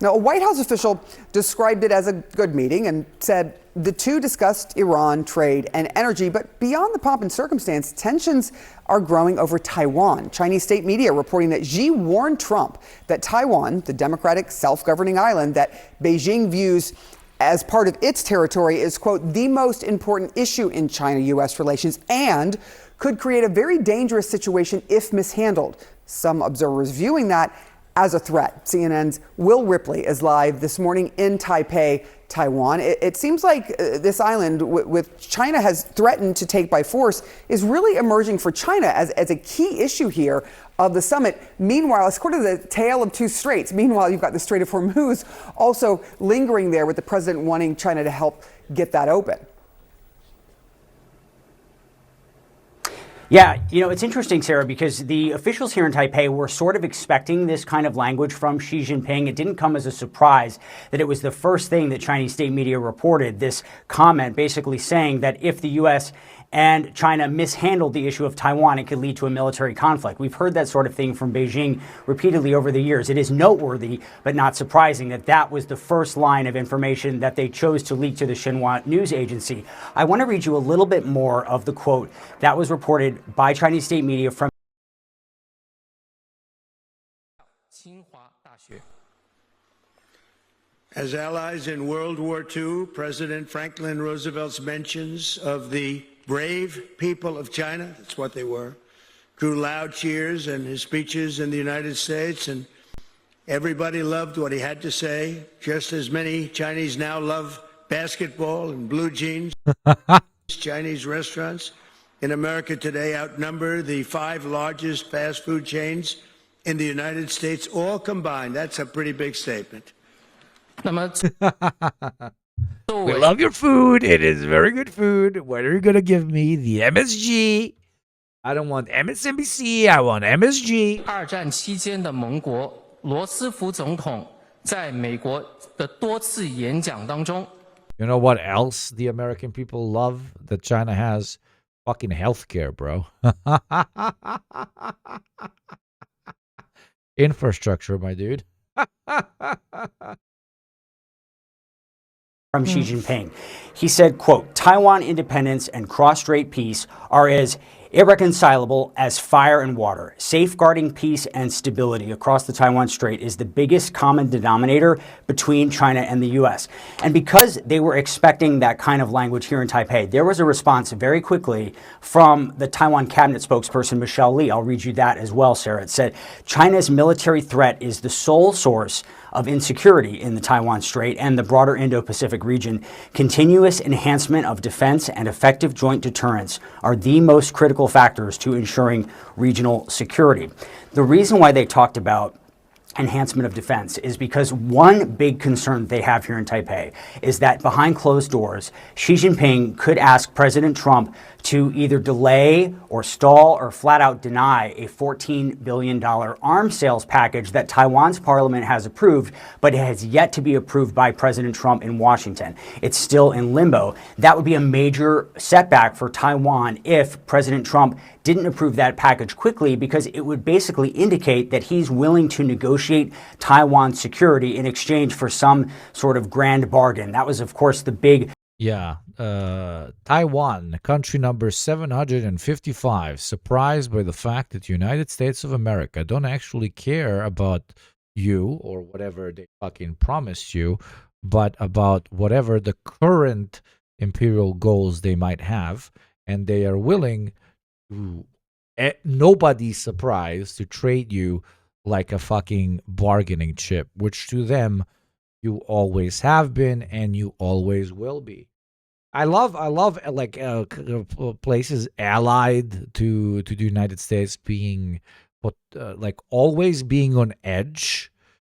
Now, a White House official described it as a good meeting and said the two discussed Iran, trade, and energy. But beyond the pomp and circumstance, tensions are growing over Taiwan. Chinese state media reporting that Xi warned Trump that Taiwan, the democratic self-governing island that Beijing views as part of its territory, is, quote, the most important issue in China-U.S. relations and could create a very dangerous situation if mishandled. Some observers viewing that as a threat. CNN's Will Ripley is live this morning in Taipei, Taiwan. It seems like this island, with China has threatened to take by force, is really emerging for China as a key issue here of the summit. Meanwhile, it's sort of the tale of two straits. Meanwhile, you've got the Strait of Hormuz also lingering there, with the president wanting China to help get that open. Yeah, you know, it's interesting, Sarah, because the officials here in Taipei were sort of expecting this kind of language from Xi Jinping. It didn't come as a surprise that it was the first thing that Chinese state media reported, this comment basically saying that if the U.S. and China mishandled the issue of Taiwan, it could lead to a military conflict. We've heard that sort of thing from Beijing repeatedly over the years. It is noteworthy, but not surprising, that that was the first line of information that they chose to leak to the Xinhua news agency. I want to read you a little bit more of the quote that was reported by Chinese state media from As allies in World War II, President Franklin Roosevelt's mentions of the brave people of China, that's what they were, drew loud cheers in his speeches in the United States, and everybody loved what he had to say, just as many Chinese now love basketball and blue jeans. Chinese restaurants in America today outnumber the 5 largest fast food chains in the United States, all combined. That's a pretty big statement. We love your food. It is very good food. What are you going to give me? The MSG. I don't want MSNBC. I want MSG. 二战期间的盟国罗斯福总统在美国的多次演讲当中 You know what else the American people love that China has? Fucking healthcare, bro. Infrastructure, my dude. From Xi Jinping. He said, quote, Taiwan independence and cross-strait peace are as irreconcilable as fire and water. Safeguarding peace and stability across the Taiwan Strait is the biggest common denominator between China and the U.S. And because they were expecting that kind of language here in Taipei, there was a response very quickly from the Taiwan cabinet spokesperson, Michelle Lee. I'll read you that as well, Sarah. It said, China's military threat is the sole source of insecurity in the Taiwan Strait and the broader Indo-Pacific region. Continuous enhancement of defense and effective joint deterrence are the most critical factors to ensuring regional security. The reason why they talked about enhancement of defense is because one big concern they have here in Taipei is that behind closed doors, Xi Jinping could ask President Trump to either delay or stall or flat out deny a $14 billion arms sales package that Taiwan's parliament has approved, but it has yet to be approved by President Trump in Washington. It's still in limbo. That would be a major setback for Taiwan if President Trump didn't approve that package quickly, because it would basically indicate that he's willing to negotiate Taiwan's security in exchange for some sort of grand bargain. That was, of course, the big... Yeah, Taiwan, country number 755, surprised by the fact that the United States of America don't actually care about you or whatever they fucking promised you, but about whatever the current imperial goals they might have, and they are willing to, nobody's surprised, to trade you like a fucking bargaining chip, which to them you always have been and you always will be. I love like places allied to the United States being, like always being on edge,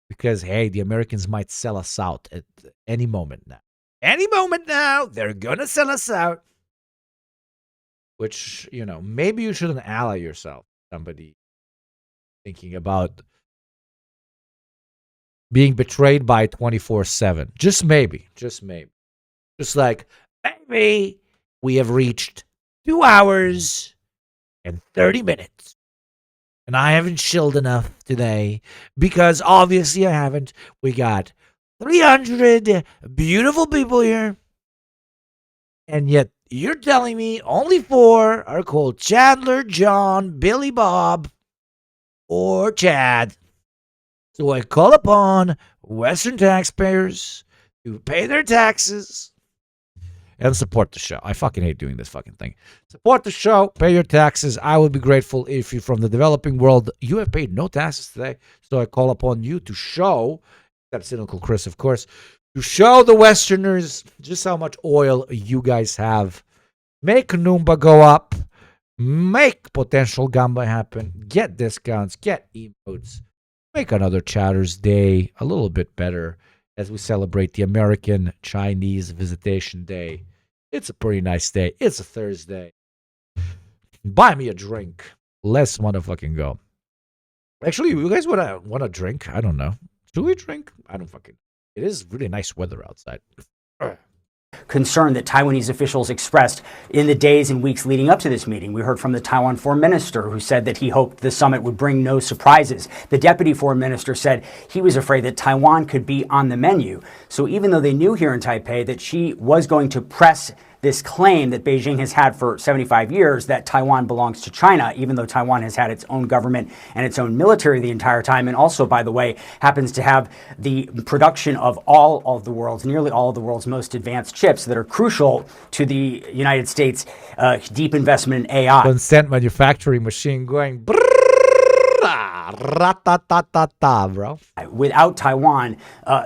because hey, the Americans might sell us out at any moment now. Any moment now, they're gonna sell us out. Which, you know, maybe you shouldn't ally yourself with somebody thinking about being betrayed by 24/7. Just maybe. Just like, maybe we have reached 2 hours and 30 minutes. And I haven't chilled enough today because obviously I haven't. We got 300 beautiful people here. And yet you're telling me only 4 are called Chandler, John, Billy, Bob, or Chad. So I call upon Western taxpayers to pay their taxes and support the show. I fucking hate doing this fucking thing. Support the show, pay your taxes. I would be grateful if you're from the developing world. You have paid no taxes today, so I call upon you to show, except Cynical Chris, of course, to show the Westerners just how much oil you guys have. Make Noomba go up. Make potential Gamba happen. Get discounts. Get emotes. Make another Chatter's Day a little bit better as we celebrate the American-Chinese Visitation Day. It's a pretty nice day. It's a Thursday. Buy me a drink. Let's motherfucking go. Actually, you guys want a drink? I don't know. Do we drink? I don't fucking... It is really nice weather outside. Concern that Taiwanese officials expressed in the days and weeks leading up to this meeting. We heard from the Taiwan foreign minister, who said that he hoped the summit would bring no surprises. The deputy foreign minister said he was afraid that Taiwan could be on the menu. So even though they knew here in Taipei that Xi was going to press this claim that Beijing has had for 75 years that Taiwan belongs to China, even though Taiwan has had its own government and its own military the entire time, and also, by the way, happens to have the production of all of the world's, nearly all of the world's most advanced chips that are crucial to the United States' deep investment in AI. Consent manufacturing machine going ra-ta-ta-ta-ta, bro. Without Taiwan,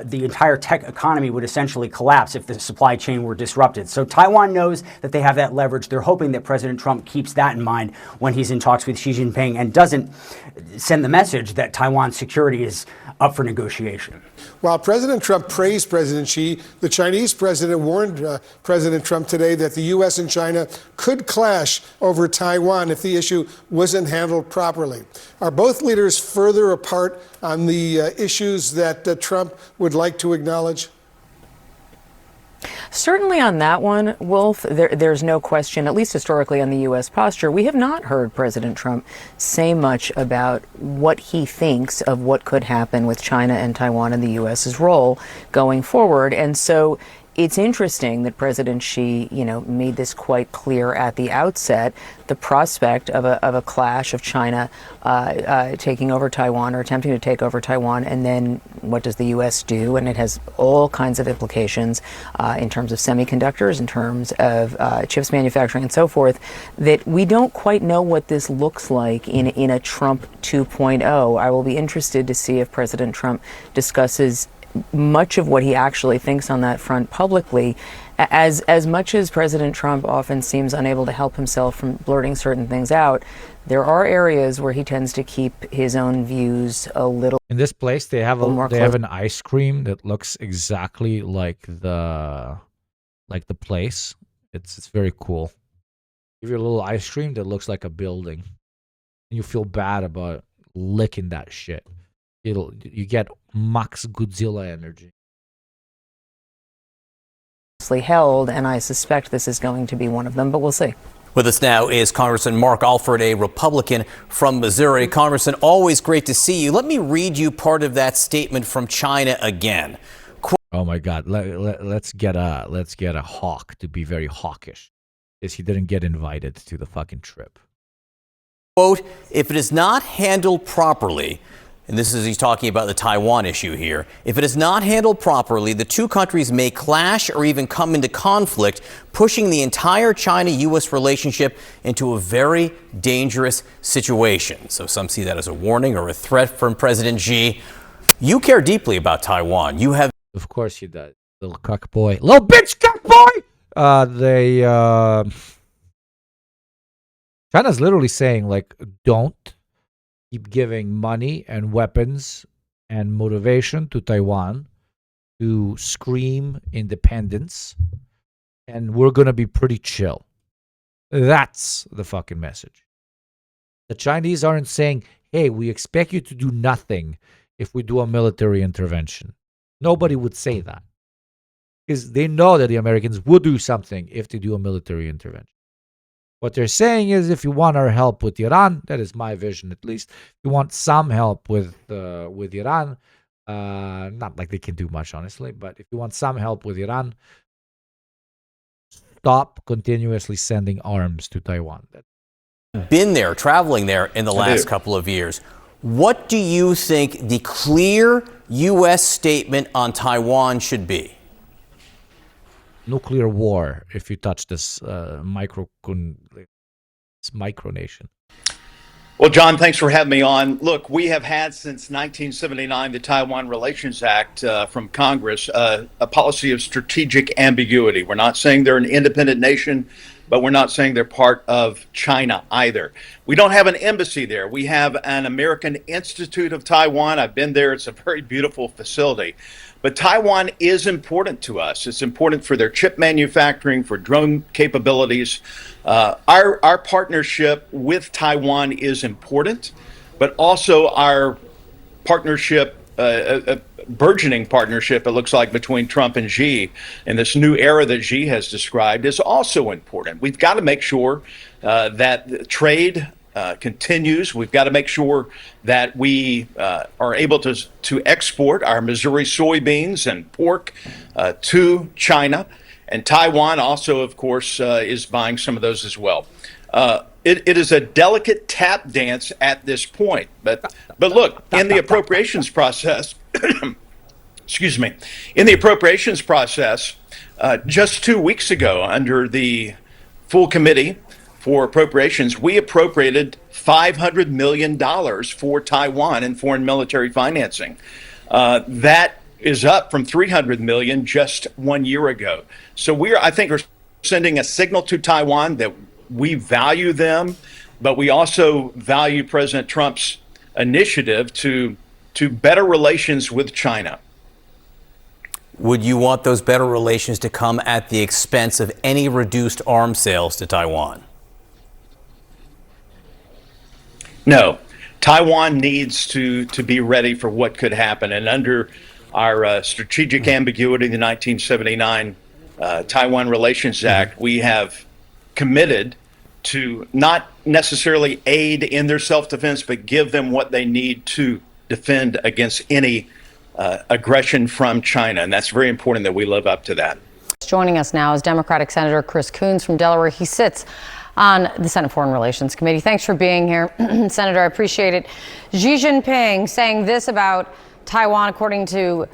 the entire tech economy would essentially collapse if the supply chain were disrupted. So Taiwan knows that they have that leverage. They're hoping that President Trump keeps that in mind when he's in talks with Xi Jinping and doesn't send the message that Taiwan's security is up for negotiation. While President Trump praised President Xi, the Chinese president warned President Trump today that the U.S. and China could clash over Taiwan if the issue wasn't handled properly. Are both leaders further apart on the issues that Trump would like to acknowledge? Certainly on that one, Wolf, there's no question, at least historically on the U.S. posture, we have not heard President Trump say much about what he thinks of what could happen with China and Taiwan and the U.S.'s role going forward. And so it's interesting that President Xi, made this quite clear at the outset. The prospect of a clash of China taking over Taiwan or attempting to take over Taiwan, and then what does the U.S. do? And it has all kinds of implications in terms of semiconductors, in terms of chips manufacturing, and so forth. That we don't quite know what this looks like in a Trump 2.0. I will be interested to see if President Trump discusses much of what he actually thinks on that front publicly. As much as President Trump often seems unable to help himself from blurting certain things out, there are areas where he tends to keep his own views a little. In this place, they have have an ice cream that looks exactly like the place. It's very cool. Give you a little ice cream that looks like a building, and you feel bad about licking that shit. You get max Godzilla energy. Held, and I suspect this is going to be one of them, but we'll see. With us now is Congressman Mark Alford, a Republican from Missouri. Congressman, always great to see you. Let me read you part of that statement from China again. Oh my God! Let's get a hawk to be very hawkish, because he didn't get invited to the fucking trip. Quote: "If it is not handled properly." And this is, he's talking about the Taiwan issue here. "If it is not handled properly, the two countries may clash or even come into conflict, pushing the entire China-U.S. relationship into a very dangerous situation." So some see that as a warning or a threat from President Xi. You care deeply about Taiwan. You have... Of course he does. Little cuck boy. Little bitch cuck boy! China's literally saying, don't keep giving money and weapons and motivation to Taiwan to scream independence, and we're going to be pretty chill. That's the fucking message. The Chinese aren't saying, hey, we expect you to do nothing if we do a military intervention. Nobody would say that, because they know that the Americans would do something if they do a military intervention. What they're saying is, if you want our help with Iran, that is my vision at least, if you want some help with Iran, not like they can do much, honestly, but if you want some help with Iran, stop continuously sending arms to Taiwan. Been there, traveling there in the last couple of years. What do you think the clear U.S. statement on Taiwan should be? Nuclear war if you touch this micronation. Well, John, thanks for having me on. Look, we have had since 1979 the Taiwan Relations Act from Congress, a policy of strategic ambiguity. We're not saying they're an independent nation, but we're not saying they're part of China either. We don't have an embassy there. We have an American Institute of Taiwan. I've been there. It's a very beautiful facility. But Taiwan is important to us. It's important for their chip manufacturing, for drone capabilities. Our partnership with Taiwan is important, but also our partnership, burgeoning partnership, it looks like, between Trump and Xi and this new era that Xi has described is also important. We've got to make sure that trade continues. We've got to make sure that we are able to export our Missouri soybeans and pork to China. And Taiwan also, of course, is buying some of those as well. It is a delicate tap dance at this point. But look, in the appropriations process, excuse me, in the appropriations process, just 2 weeks ago, under the full committee for appropriations, we appropriated $500 million for Taiwan in foreign military financing. That is up from $300 million just 1 year ago. So I think, we're sending a signal to Taiwan that we value them, but we also value President Trump's initiative to better relations with China. Would you want those better relations to come at the expense of any reduced arms sales to Taiwan? No. Taiwan needs to be ready for what could happen. And under our strategic ambiguity, the 1979 Taiwan Relations Act, we have committed to not necessarily aid in their self-defense, but give them what they need to defend against any aggression from China. And that's very important that we live up to that. Joining us now is Democratic Senator Chris Coons from Delaware. He sits on the Senate Foreign Relations Committee. Thanks for being here, Senator. I appreciate it. Xi Jinping saying this about Taiwan, according to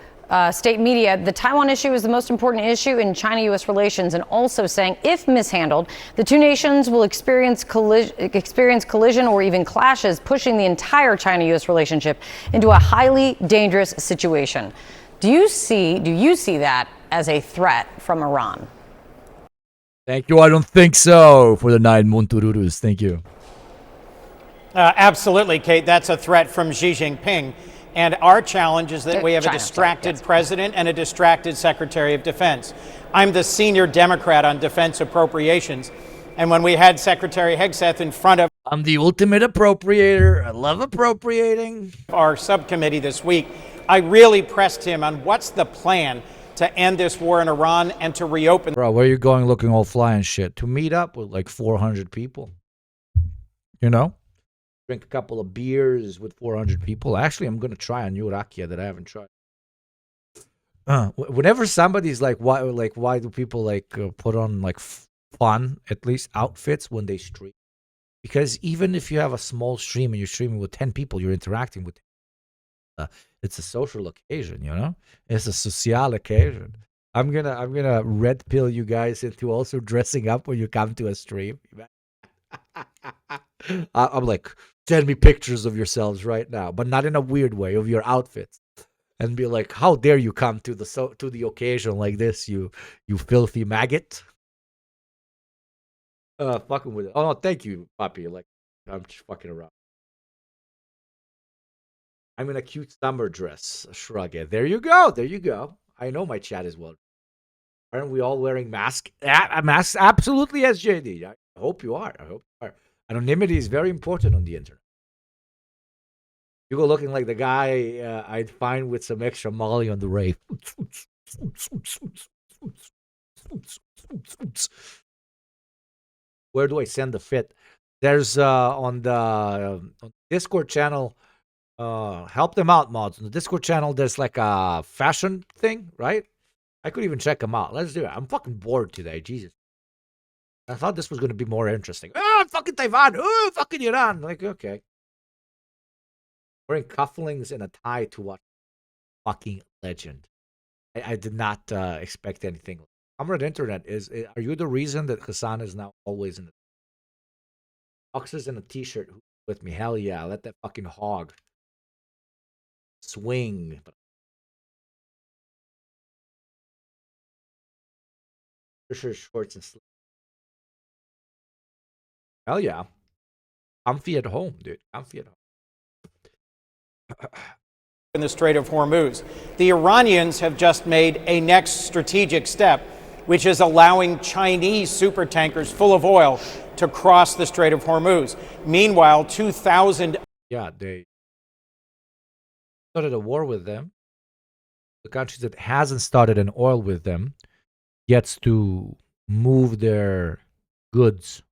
state media: the Taiwan issue is the most important issue in China-U.S. relations, and also saying if mishandled, the two nations will experience collision or even clashes, pushing the entire China-U.S. relationship into a highly dangerous situation. Do you see that as a threat from Iran? Thank you. I don't think so. For the 9 Montururus. Thank you. Absolutely, Kate. That's a threat from Xi Jinping. And our challenge is that we have a distracted president and a distracted Secretary of Defense. I'm the senior Democrat on defense appropriations. And when we had Secretary Hegseth in front of I'm the ultimate appropriator. I love appropriating. Our subcommittee this week, I really pressed him on what's the plan to end this war in Iran and to reopen. Bro, where are you going looking all fly and shit? To meet up with like 400 people. You know? Drink a couple of beers with 400 people. Actually, I'm going to try a new rakia that I haven't tried. Whenever somebody's like, why do people like put on like fun, at least outfits when they stream? Because even if you have a small stream and you're streaming with 10 people, you're interacting with it's a social occasion, you know? It's a social occasion. I'm gonna red pill you guys into also dressing up when you come to a stream. I'm like, send me pictures of yourselves right now, but not in a weird way, of your outfits, and be like, how dare you come to the occasion like this, you filthy maggot. Fucking with it. Oh no, thank you, Poppy. Like, I'm just fucking around. I'm in a cute summer dress. Shrug it. There you go. There you go. I know my chat is well. Aren't we all wearing masks? Masks, absolutely, as JD. I hope you are. I hope you are. Anonymity is very important on the internet. You go looking like the guy I'd find with some extra Molly on the rave. Where do I send the fit? There's on the Discord channel. Help them out, mods. On the Discord channel, there's like a fashion thing, right? I could even check them out. Let's do it. I'm fucking bored today. Jesus. I thought this was going to be more interesting. Fucking Taiwan. Oh, fucking Iran. Like, okay. Wearing cufflinks and a tie to watch fucking legend. I did not expect anything. Comrade Internet, are you the reason that Hasan is now always in the boxers and a t-shirt with me? Hell yeah. Let that fucking hog swing. Shorts and sleeves. Hell yeah. Comfy at home, dude. Comfy at home. in the Strait of Hormuz. The Iranians have just made a next strategic step, which is allowing Chinese supertankers full of oil to cross the Strait of Hormuz. Meanwhile, 2,000... Yeah, they started a war with them. The country that hasn't started an oil with them gets to move their goods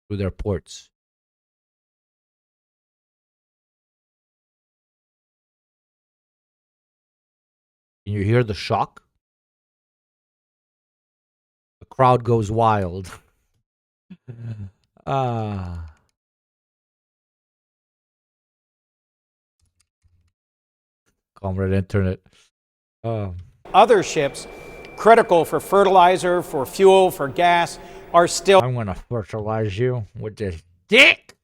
through their ports. Can you hear the shock? The crowd goes wild. Comrade Internet. Other ships, critical for fertilizer, for fuel, for gas, are still. I'm gonna fertilize you with this dick.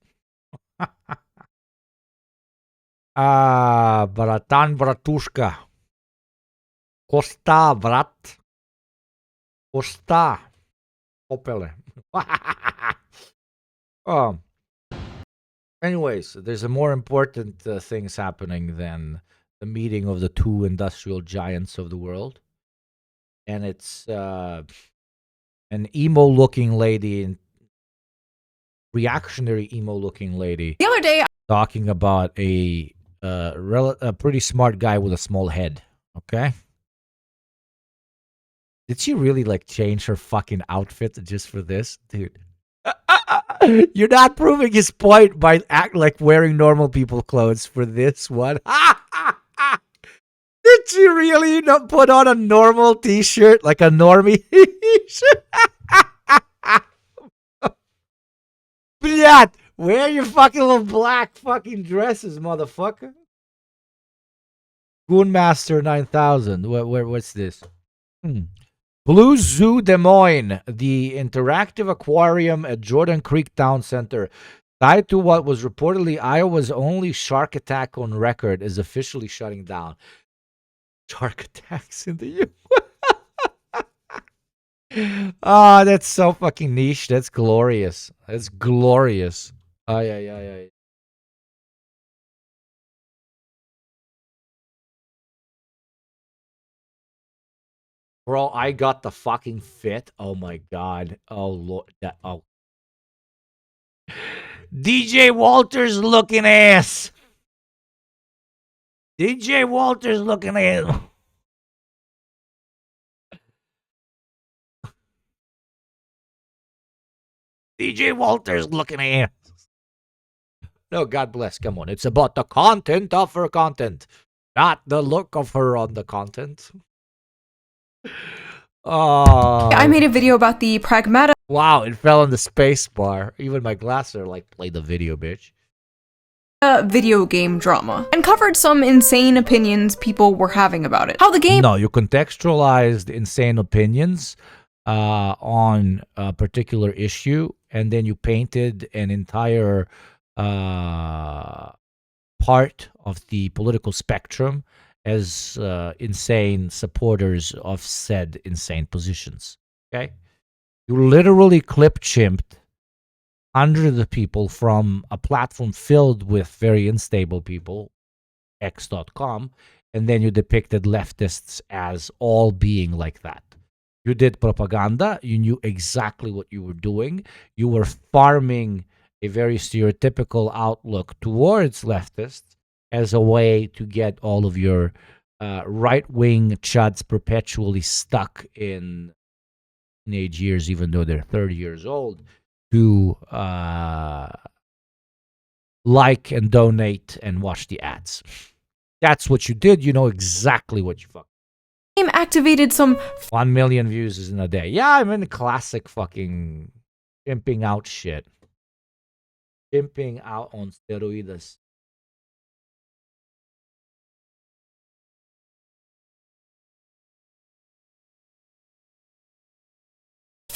Bratan, bratushka. Costa, brat. Costa. Opele. Anyways, there's a more important things happening than the meeting of the two industrial giants of the world. And it's an emo-looking lady, reactionary emo-looking lady. The other day, talking about a pretty smart guy with a small head. Okay. Did she really like change her fucking outfit just for this, dude? You're not proving his point by like wearing normal people clothes for this one. Did she really not put on a normal t-shirt, like a normie t-shirt? Blad, wear your fucking little black fucking dresses, motherfucker. Goon Master 9000. What's this? Blue Zoo Des Moines, the interactive aquarium at Jordan Creek Town Center, tied to what was reportedly Iowa's only shark attack on record, is officially shutting down. Shark attacks in the U.S. Oh, that's so fucking niche. That's glorious. That's glorious. Ay. Bro, I got the fucking fit. Oh my god. Oh lord. DJ Walters looking ass. DJ Walters looking ass. DJ Walters looking ass. No, God bless. Come on. It's about the content of her content, not the look of her on the content. Oh, I made a video about the pragmatic. Wow, it fell in the space bar. Even my glasses are like, play the video, bitch. Video game drama and covered some insane opinions people were having about it. How the game. No, you contextualized insane opinions on a particular issue, and then you painted an entire part of the political spectrum as insane supporters of said insane positions. Okay? You literally clip-chimped hundreds of people from a platform filled with very unstable people, X.com, and then you depicted leftists as all being like that. You did propaganda. You knew exactly what you were doing. You were farming a very stereotypical outlook towards leftists as a way to get all of your right-wing chuds perpetually stuck in teenage years, even though they're 30 years old, to like and donate and watch the ads. That's what you did. You know exactly what you fucking. Game activated some 1 million views in a day. Yeah, I'm in the classic fucking pimping out shit. Pimping out on steroids.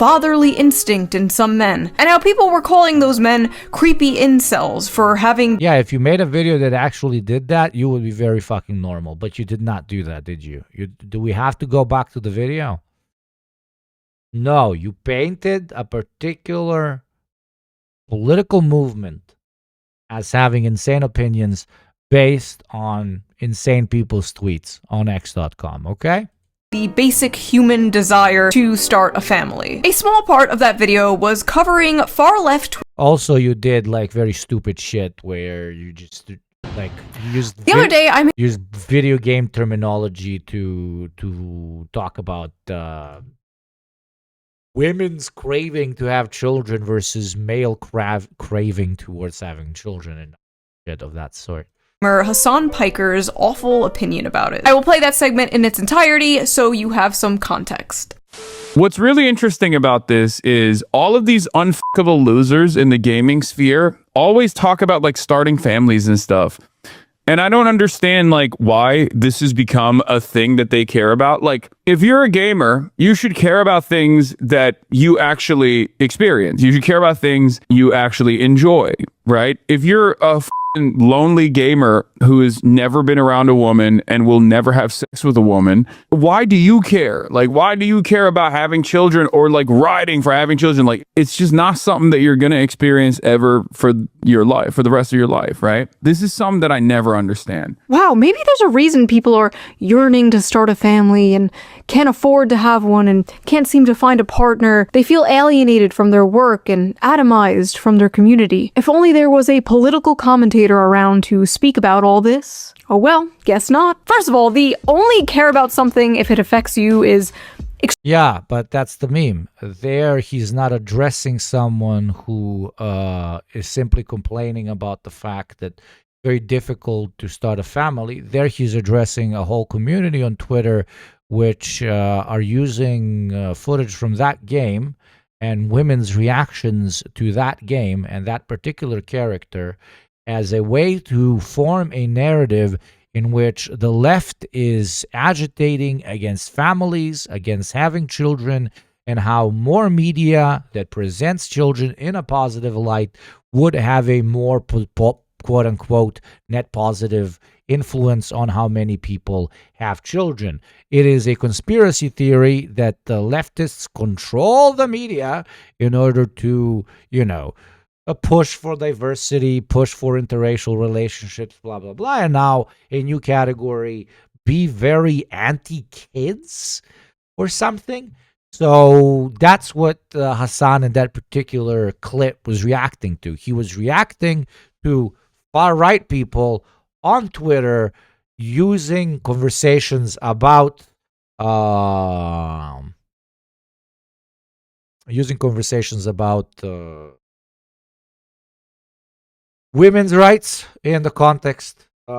fatherly instinct in some men, and how people were calling those men creepy incels for having. Yeah, if you made a video that actually did that, you would be very fucking normal. But you did not do that, did you? Do we have to go back to the video? No, you painted a particular political movement as having insane opinions based on insane people's tweets on X.com, okay? The basic human desire to start a family. A small part of that video was covering far left. Also, you did like very stupid shit where you just like used the other day I used video game terminology to talk about women's craving to have children versus male craving towards having children and shit of that sort. Hasan Piker's awful opinion about it. I will play that segment in its entirety so you have some context. What's really interesting about this is all of these unfuckable losers in the gaming sphere always talk about like starting families and stuff. And I don't understand like why this has become a thing that they care about. Like if you're a gamer, you should care about things that you actually experience. You should care about things you actually enjoy, right? If you're a lonely gamer who has never been around a woman and will never have sex with a woman, why do you care? Like, why do you care about having children or like riding for having children? Like, it's just not something that you're going to experience ever for your life, for the rest of your life, right? This is something that I never understand. Wow, maybe there's a reason people are yearning to start a family and can't afford to have one and can't seem to find a partner. They feel alienated from their work and atomized from their community. If only there was a political commentator around to speak about all this. Oh well, guess not. First of all, the only care about something if it affects you is... Yeah, but that's the meme. There, he's not addressing someone who is simply complaining about the fact that it's very difficult to start a family. There, he's addressing a whole community on Twitter which are using footage from that game and women's reactions to that game and that particular character as a way to form a narrative in which the left is agitating against families, against having children, and how more media that presents children in a positive light would have a more quote-unquote net positive influence on how many people have children. It is a conspiracy theory that the leftists control the media in order to, you know, a push for diversity, push for interracial relationships, blah, blah, blah. And now a new category, be very anti-kids or something. So that's what Hasan in that particular clip was reacting to. He was reacting to far-right people on Twitter using conversations about women's rights in the context in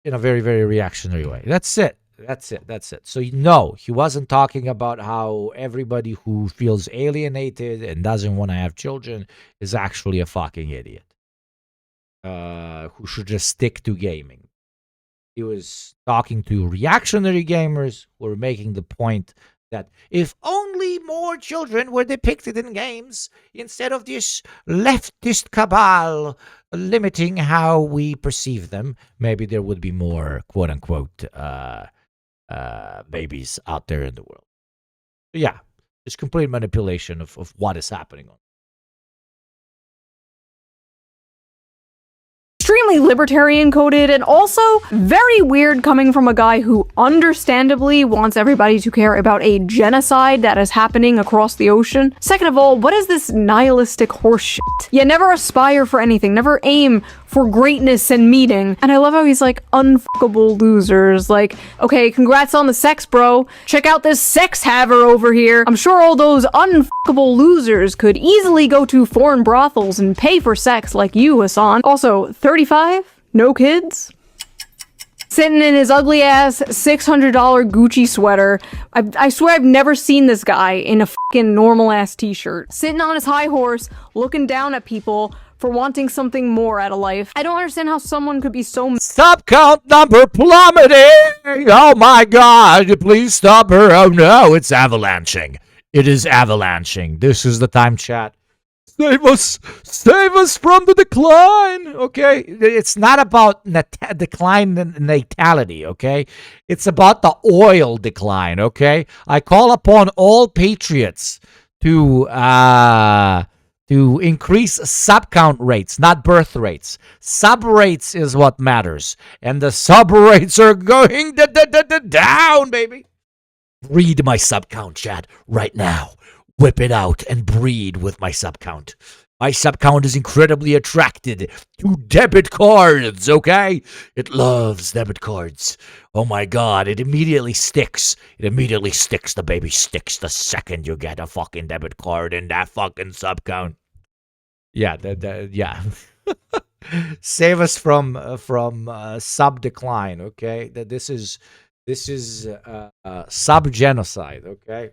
a very, very reactionary way. That's it. So no, he wasn't talking about how everybody who feels alienated and doesn't want to have children is actually a fucking idiot who should just stick to gaming. He was talking to reactionary gamers who were making the point that if only more children were depicted in games instead of this leftist cabal limiting how we perceive them, maybe there would be more quote-unquote babies out there in the world. Yeah, it's complete manipulation of what is happening on. Extremely libertarian coded and also very weird coming from a guy who understandably wants everybody to care about a genocide that is happening across the ocean. Second of all, what is this nihilistic horseshit? Yeah, never aspire for anything, never aim for greatness and meeting. And I love how he's like, unfuckable losers. Like, okay, congrats on the sex, bro. Check out this sex haver over here. I'm sure all those unfuckable losers could easily go to foreign brothels and pay for sex like you, Hasan. Also, 35? No kids? Sitting in his ugly ass $600 Gucci sweater. I swear I've never seen this guy in a fucking normal ass t-shirt. Sitting on his high horse, looking down at people for wanting something more out of life. I don't understand how someone could be so— Sub count number plummeting! Oh my god, please stop her. Oh no, it's avalanching. It is avalanching. This is the time, chat. Save us from the decline, okay? It's not about decline in natality, okay? It's about the oil decline, okay? I call upon all patriots to increase sub-count rates, not birth rates. Sub-rates is what matters. And the sub-rates are going down, baby. Read my sub-count, chat, right now. Whip it out and breed with my sub-count. My sub-count is incredibly attracted to debit cards, okay? It loves debit cards. Oh my god, it immediately sticks. It immediately sticks. The baby sticks the second you get a fucking debit card in that fucking sub-count. Yeah, yeah. Save us from sub-decline, okay? This is sub-genocide, okay?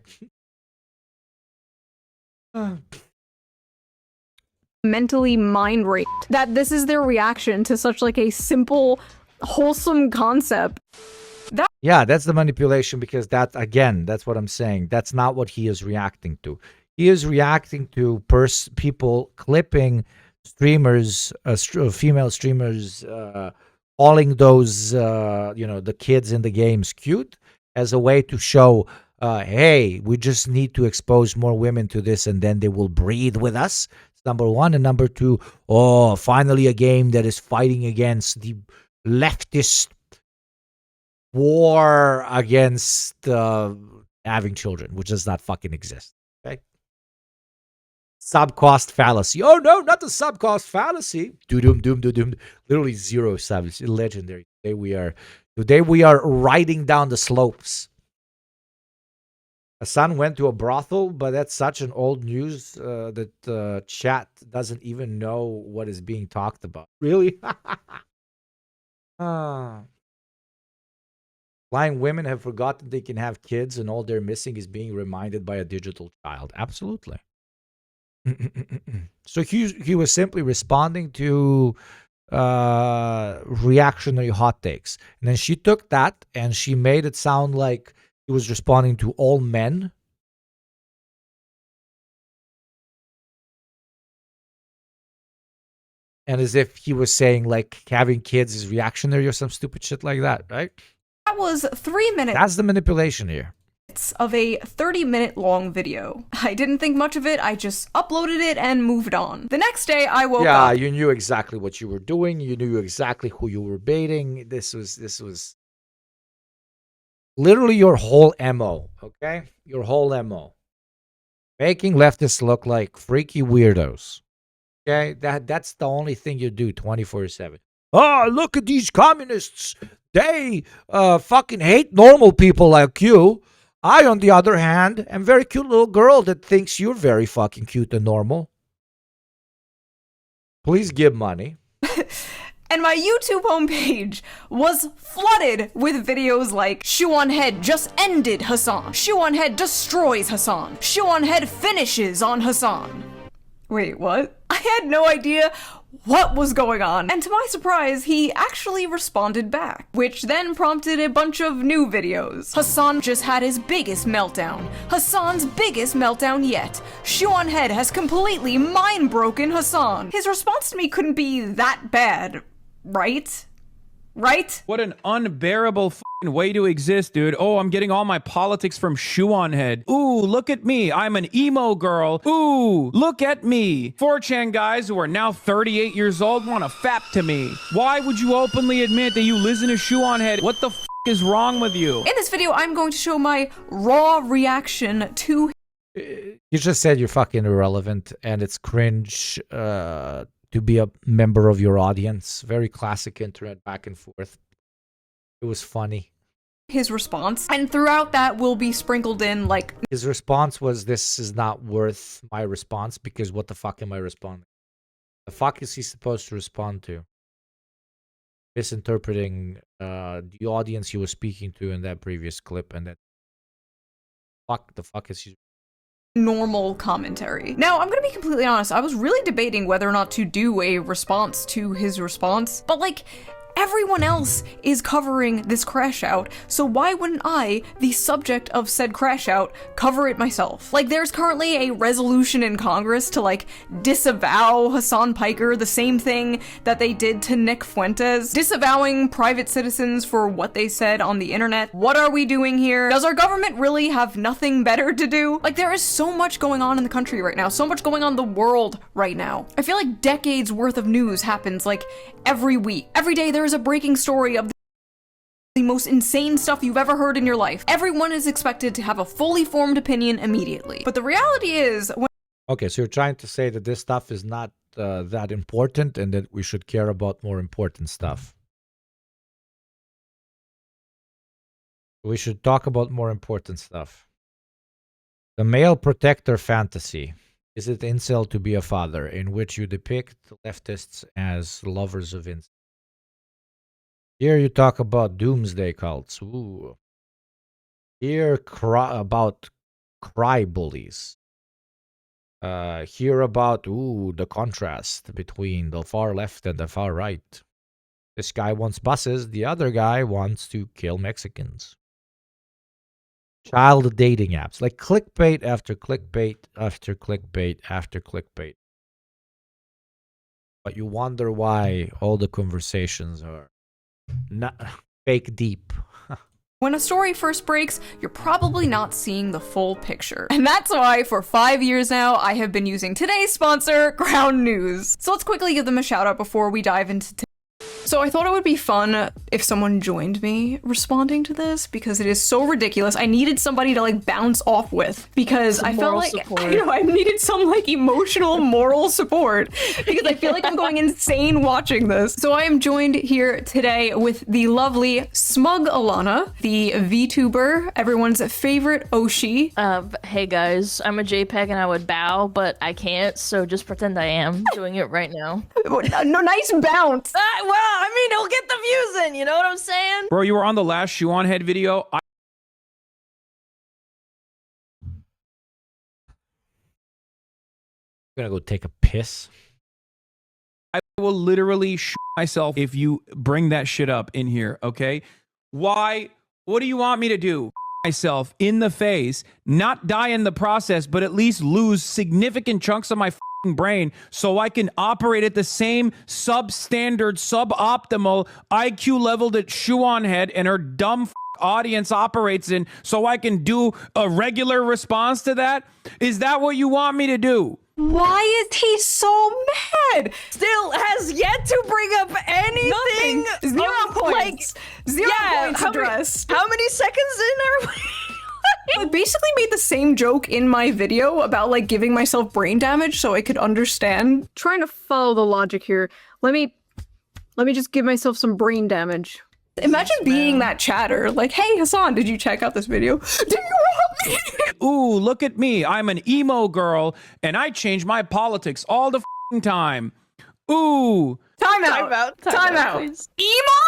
mentally mind raped, that this is their reaction to such like a simple, wholesome concept. Yeah, that's the manipulation, because that, again, that's what I'm saying. That's not what he is reacting to. He is reacting to people clipping streamers, female streamers, calling those, the kids in the games cute, as a way to show, hey, we just need to expose more women to this, and then they will breathe with us. It's number one. And number two, oh, finally a game that is fighting against the leftist war against having children, which does not fucking exist. Okay. Sub-cost fallacy. Oh no, not the sub-cost fallacy. Doom. Literally zero savage. Legendary. Today we are riding down the slopes. Hasan went to a brothel, but that's such an old news that chat doesn't even know what is being talked about. Really? Blind women have forgotten they can have kids, and all they're missing is being reminded by a digital child. Absolutely. So he was simply responding to reactionary hot takes. And then she took that and she made it sound like he was responding to all men. And as if he was saying, like, having kids is reactionary or some stupid shit like that, right? That was 3 minutes. That's the manipulation here. Of a 30-minute long video. I didn't think much of it, I just uploaded it and moved on. The next day I woke up. Yeah, you knew exactly what you were doing. You knew exactly who you were baiting. This was literally your whole MO, okay? Your whole MO. Making leftists look like freaky weirdos. Okay? That's the only thing you do 24/7. Oh, look at these communists. They fucking hate normal people like you. I, on the other hand, am a very cute little girl that thinks you're very fucking cute and normal. Please give money. And my YouTube homepage was flooded with videos like Shoe on Head just ended Hasan. Shoe on Head destroys Hasan. Shoe on Head finishes on Hasan. Wait, what? I had no idea what was going on. And to my surprise, he actually responded back, which then prompted a bunch of new videos. Hasan just had his biggest meltdown. Hasan's biggest meltdown yet. Shoe on Head has completely mind-broken Hasan. His response to me couldn't be that bad, right? Right? What an unbearable f***ing way to exist, dude. Oh, I'm getting all my politics from Shoe on Head. Ooh, look at me. I'm an emo girl. Ooh, look at me. 4chan guys who are now 38 years old want to fap to me. Why would you openly admit that you listen to Shoe on Head? What the f*** is wrong with you? In this video, I'm going to show my raw reaction to... You just said you're fucking irrelevant, and it's cringe to be a member of your audience. Very classic internet back and forth. It was funny. His response, and throughout that will be sprinkled in like... His response was, this is not worth my response, because what the fuck am I responding? The fuck is he supposed to respond to? Misinterpreting the audience he was speaking to in that previous clip, and that the fuck is he... normal commentary. Now, I'm gonna be completely honest, I was really debating whether or not to do a response to his response, but like, everyone else is covering this crash out, so why wouldn't I, the subject of said crash out, cover it myself? Like, there's currently a resolution in Congress to, like, disavow Hasan Piker, the same thing that they did to Nick Fuentes, disavowing private citizens for what they said on the internet. What are we doing here? Does our government really have nothing better to do? Like, there is so much going on in the country right now, so much going on in the world right now. I feel like decades worth of news happens, like, every week. Every day there is a breaking story of the most insane stuff you've ever heard in your life. Everyone is expected to have a fully formed opinion immediately. But the reality is... Okay, so you're trying to say that this stuff is not that important, and that we should care about more important stuff. We should talk about more important stuff. The male protector fantasy. Is it incel to be a father, in which you depict leftists as lovers of incel? Here you talk about doomsday cults. Ooh. Here about cry bullies. hear about the contrast between the far left and the far right. This guy wants buses, the other guy wants to kill Mexicans. Child dating apps, like clickbait after clickbait after clickbait after clickbait. But you wonder why all the conversations are not fake deep. When a story first breaks, you're probably not seeing the full picture. And that's why for 5 years now, I have been using today's sponsor, Ground News. So let's quickly give them a shout out before we dive into So I thought it would be fun if someone joined me responding to this because it is so ridiculous. I needed somebody to like bounce off with because I felt like I needed some like emotional moral support because I feel like I'm going insane watching this. So I am joined here today with the lovely Smug Alana, the VTuber, everyone's favorite Oshi. Hey guys, I'm a JPEG and I would bow, but I can't, so just pretend I am doing it right now. No, nice bounce. Well, I mean, it'll get the views in, you know what I'm saying? Bro, you were on the last Shoe on Head video. I'm gonna go take a piss. I will literally shoot myself if you bring that shit up in here, okay? Why? What do you want me to do? Myself in the face, not die in the process, but at least lose significant chunks of my brain so I can operate at the same substandard, suboptimal IQ level that Shoe on Head and her dumb audience operates in so I can do a regular response to that? Is that what you want me to do? Why is he so mad? Still has yet to bring up anything. Nothing. Zero points. Like, Zero points addressed. How many seconds in are we? I basically made the same joke in my video about like giving myself brain damage so I could understand. Trying to follow the logic here. Let me just give myself some brain damage. Imagine being that chatter. Like, hey Hasan, did you check out this video? Do you want me? Ooh, look at me. I'm an emo girl and I change my politics all the time. Ooh. Time out. Please. Emo?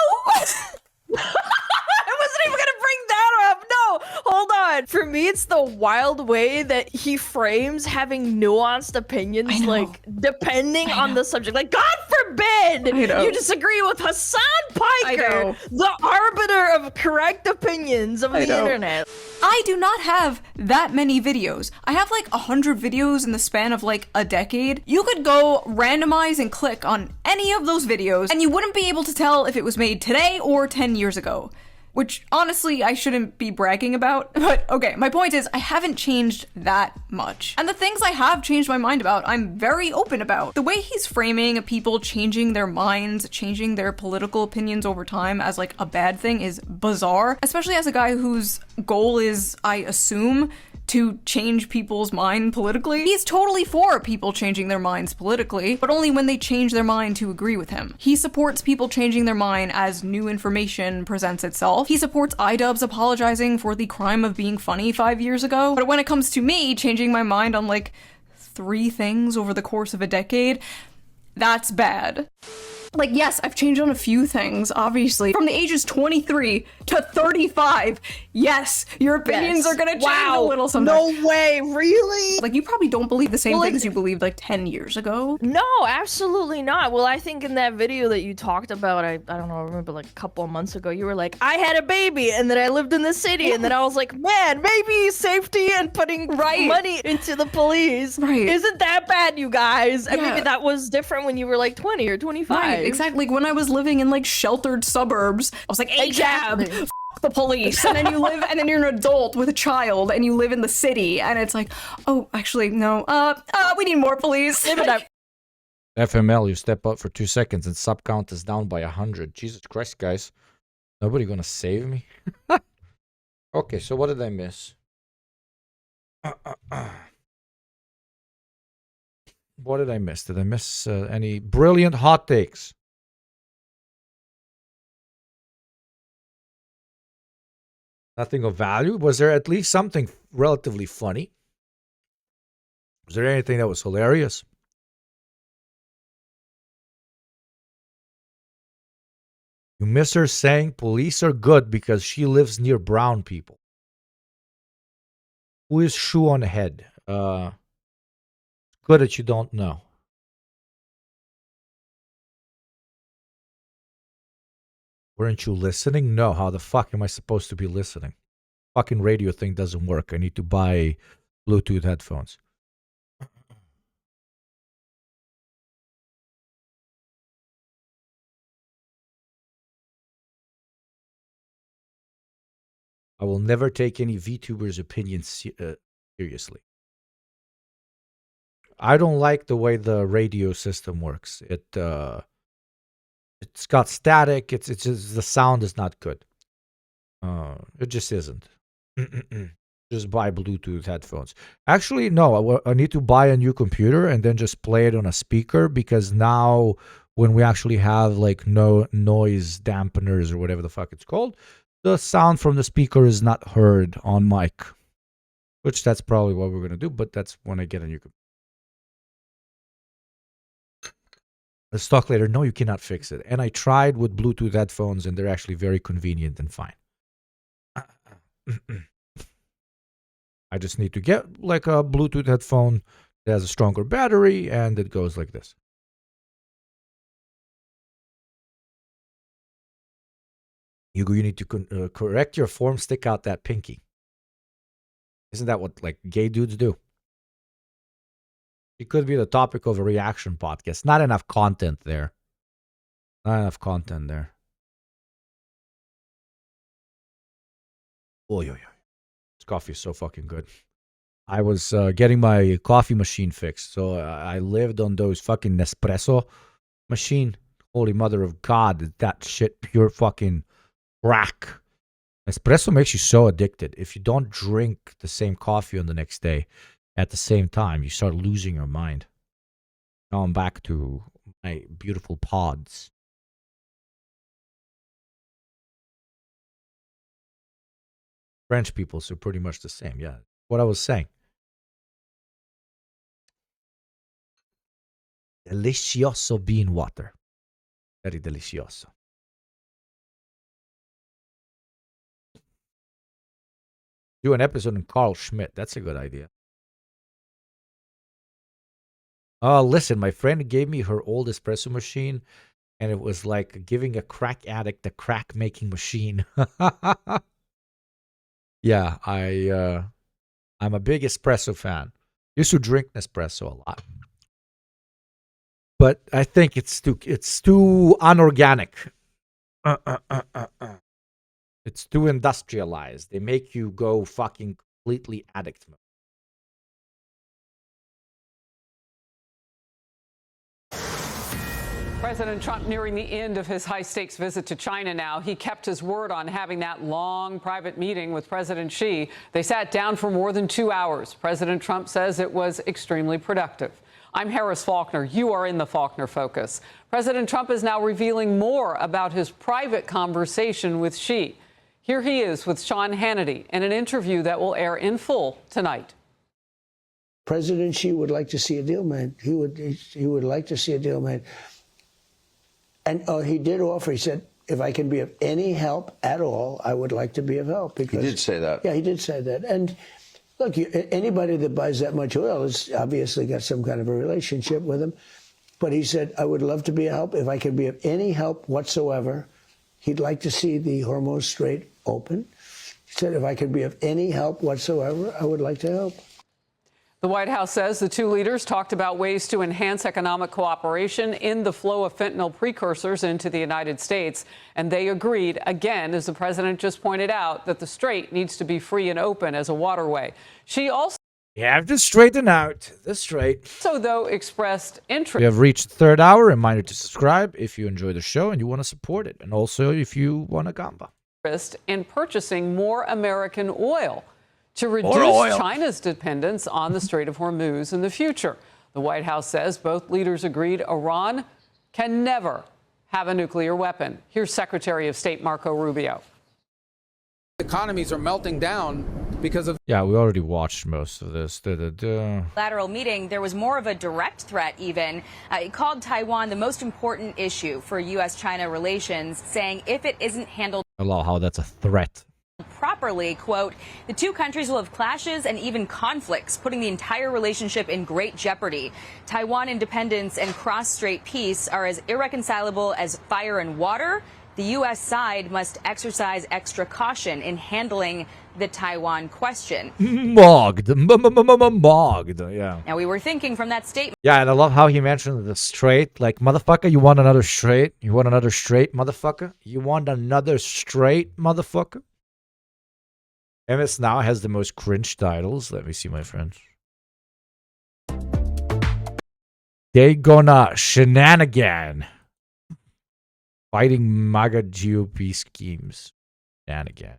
I wasn't even gonna bring that up. No, hold on. For me, it's the wild way that he frames having nuanced opinions, like depending on the subject. Like, God forbid you disagree with Hasan Piker, the arbiter of correct opinions of the internet. I do not have that many videos. I have like 100 videos in the span of like a decade. You could go randomize and click on any of those videos and you wouldn't be able to tell if it was made today or 10 years ago. Which, honestly, I shouldn't be bragging about. But, okay, my point is, I haven't changed that much. And the things I have changed my mind about, I'm very open about. The way he's framing people changing their minds, changing their political opinions over time as, like, a bad thing is bizarre. Especially as a guy whose goal is, I assume, to change people's mind politically. He's totally for people changing their minds politically, but only when they change their mind to agree with him. He supports people changing their mind as new information presents itself. He supports iDubbbz apologizing for the crime of being funny 5 years ago. But when it comes to me changing my mind on like 3 things over the course of a decade, that's bad. Like, yes, I've changed on a few things, obviously. From the ages 23 to 35, yes, your opinions are gonna change a little sometimes. No way, really? Like, you probably don't believe the same things you believed like 10 years ago. No, absolutely not. Well, I think in that video that you talked about, I don't know, I remember like a couple of months ago, you were like, I had a baby and then I lived in the city and then I was like, man, maybe safety and putting money into the police isn't that bad, you guys. And maybe that was different when you were like 20 or 25. Right, exactly. Like, when I was living in like sheltered suburbs, I was like, AJAB, f the police. And then you live, and then you're an adult with a child and you live in the city and it's like, oh, actually, no, we need more police. FML, you step up for 2 seconds and sub count is down by 100. Jesus Christ, guys. Nobody gonna save me? Okay, so what did I miss? What did I miss? Did I miss any brilliant hot takes? Nothing of value? Was there at least something relatively funny? Was there anything that was hilarious? You miss her saying police are good because she lives near brown people. Who is Shoe on Head? good that you don't know. Weren't you listening? No, how the fuck am I supposed to be listening? Fucking radio thing doesn't work. I need to buy Bluetooth headphones. I will never take any VTuber's opinions seriously. I don't like the way the radio system works. It's got static. It's just the sound is not good. It just isn't. Just buy Bluetooth headphones. Actually, no. I need to buy a new computer and then just play it on a speaker, because now when we actually have like no noise dampeners or whatever the fuck it's called, the sound from the speaker is not heard on mic. Which that's probably what we're gonna do, but that's when I get a new computer. Let's talk later. No, you cannot fix it. And I tried with Bluetooth headphones, and they're actually very convenient and fine. I just need to get like a Bluetooth headphone that has a stronger battery, and it goes like this. You need to correct your form, stick out that pinky. Isn't that what like gay dudes do? It could be the topic of a reaction podcast. Not enough content there. Not enough content there. Oy, oy, oy. This coffee is so fucking good. I was getting my coffee machine fixed. So I lived on those fucking Nespresso machine. Holy mother of God. That shit pure fucking crack. Espresso makes you so addicted. If you don't drink the same coffee on the next day at the same time, you start losing your mind. Now I'm back to my beautiful pods. French people, so pretty much the same. Yeah, what I was saying. Delicioso bean water. Very delicioso. Do an episode on Carl Schmidt. That's a good idea. Listen, my friend gave me her old espresso machine, and it was like giving a crack addict a crack making machine. Yeah, I'm a big espresso fan. Used to drink Nespresso a lot, but I think it's too unorganic. It's too industrialized. They make you go fucking completely addict mode. President Trump nearing the end of his high-stakes visit to China now. He kept his word on having that long private meeting with President Xi. They sat down for more than 2 hours. President Trump says it was extremely productive. I'm Harris Faulkner. You are in the Faulkner Focus. President Trump is now revealing more about his private conversation with Xi. Here he is with Sean Hannity in an interview that will air in full tonight. President Xi would like to see a deal made. He would like to see a deal made. And he did offer, he said, if I can be of any help at all, I would like to be of help. Because, he did say that. Yeah, he did say that. And look, anybody that buys that much oil has obviously got some kind of a relationship with him. But he said, I would love to be a help. If I can be of any help whatsoever, he'd like to see the Hormuz Strait open. He said, if I could be of any help whatsoever, I would like to help. The White House says the two leaders talked about ways to enhance economic cooperation in the flow of fentanyl precursors into the United States. And they agreed, again, as the president just pointed out, that the strait needs to be free and open as a waterway. She also You have to straighten out the strait. though, expressed interest. We have reached the third hour. Reminder to subscribe if you enjoy the show and you want to support it. And also if you want a gamba. In purchasing more American oil to reduce China's dependence on the Strait of Hormuz in the future. The White House says both leaders agreed Iran can never have a nuclear weapon. Here's Secretary of State Marco Rubio. Economies are melting down because of... Yeah, we already watched most of this. Bilateral meeting, there was more of a direct threat even. It called Taiwan the most important issue for U.S.-China relations, saying if it isn't handled I love how that's a threat. properly, properly, quote, the two countries will have clashes and even conflicts, putting the entire relationship in great jeopardy. Taiwan independence and cross-strait peace are as irreconcilable as fire and water. The U.S. side must exercise extra caution in handling the Taiwan question. Mogged. Mogged. Yeah. Now, we were thinking from that statement. Yeah, and I love how he mentioned the straight. Like, motherfucker, you want another straight? You want another straight, motherfucker? You want another straight, motherfucker? MS Now has the most cringe titles. Let me see, my friends. They gonna shenanigan. Fighting MAGA GOP schemes. Shenanigan.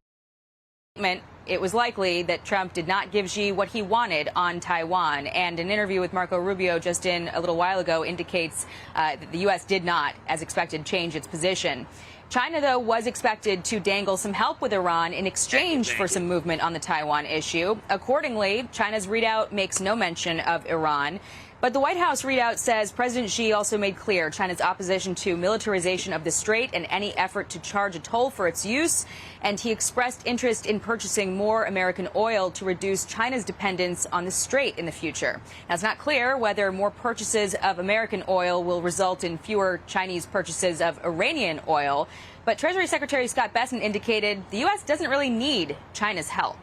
It was likely that Trump did not give Xi what he wanted on Taiwan. And an interview with Marco Rubio just in a little while ago indicates that the U.S. did not, as expected, change its position. China, though, was expected to dangle some help with Iran in exchange for some movement on the Taiwan issue. Accordingly, China's readout makes no mention of Iran. But the White House readout says President Xi also made clear China's opposition to militarization of the strait and any effort to charge a toll for its use. And he expressed interest in purchasing more American oil to reduce China's dependence on the strait in the future. Now, it's not clear whether more purchases of American oil will result in fewer Chinese purchases of Iranian oil. But Treasury Secretary Scott Bessent indicated the U.S. doesn't really need China's help.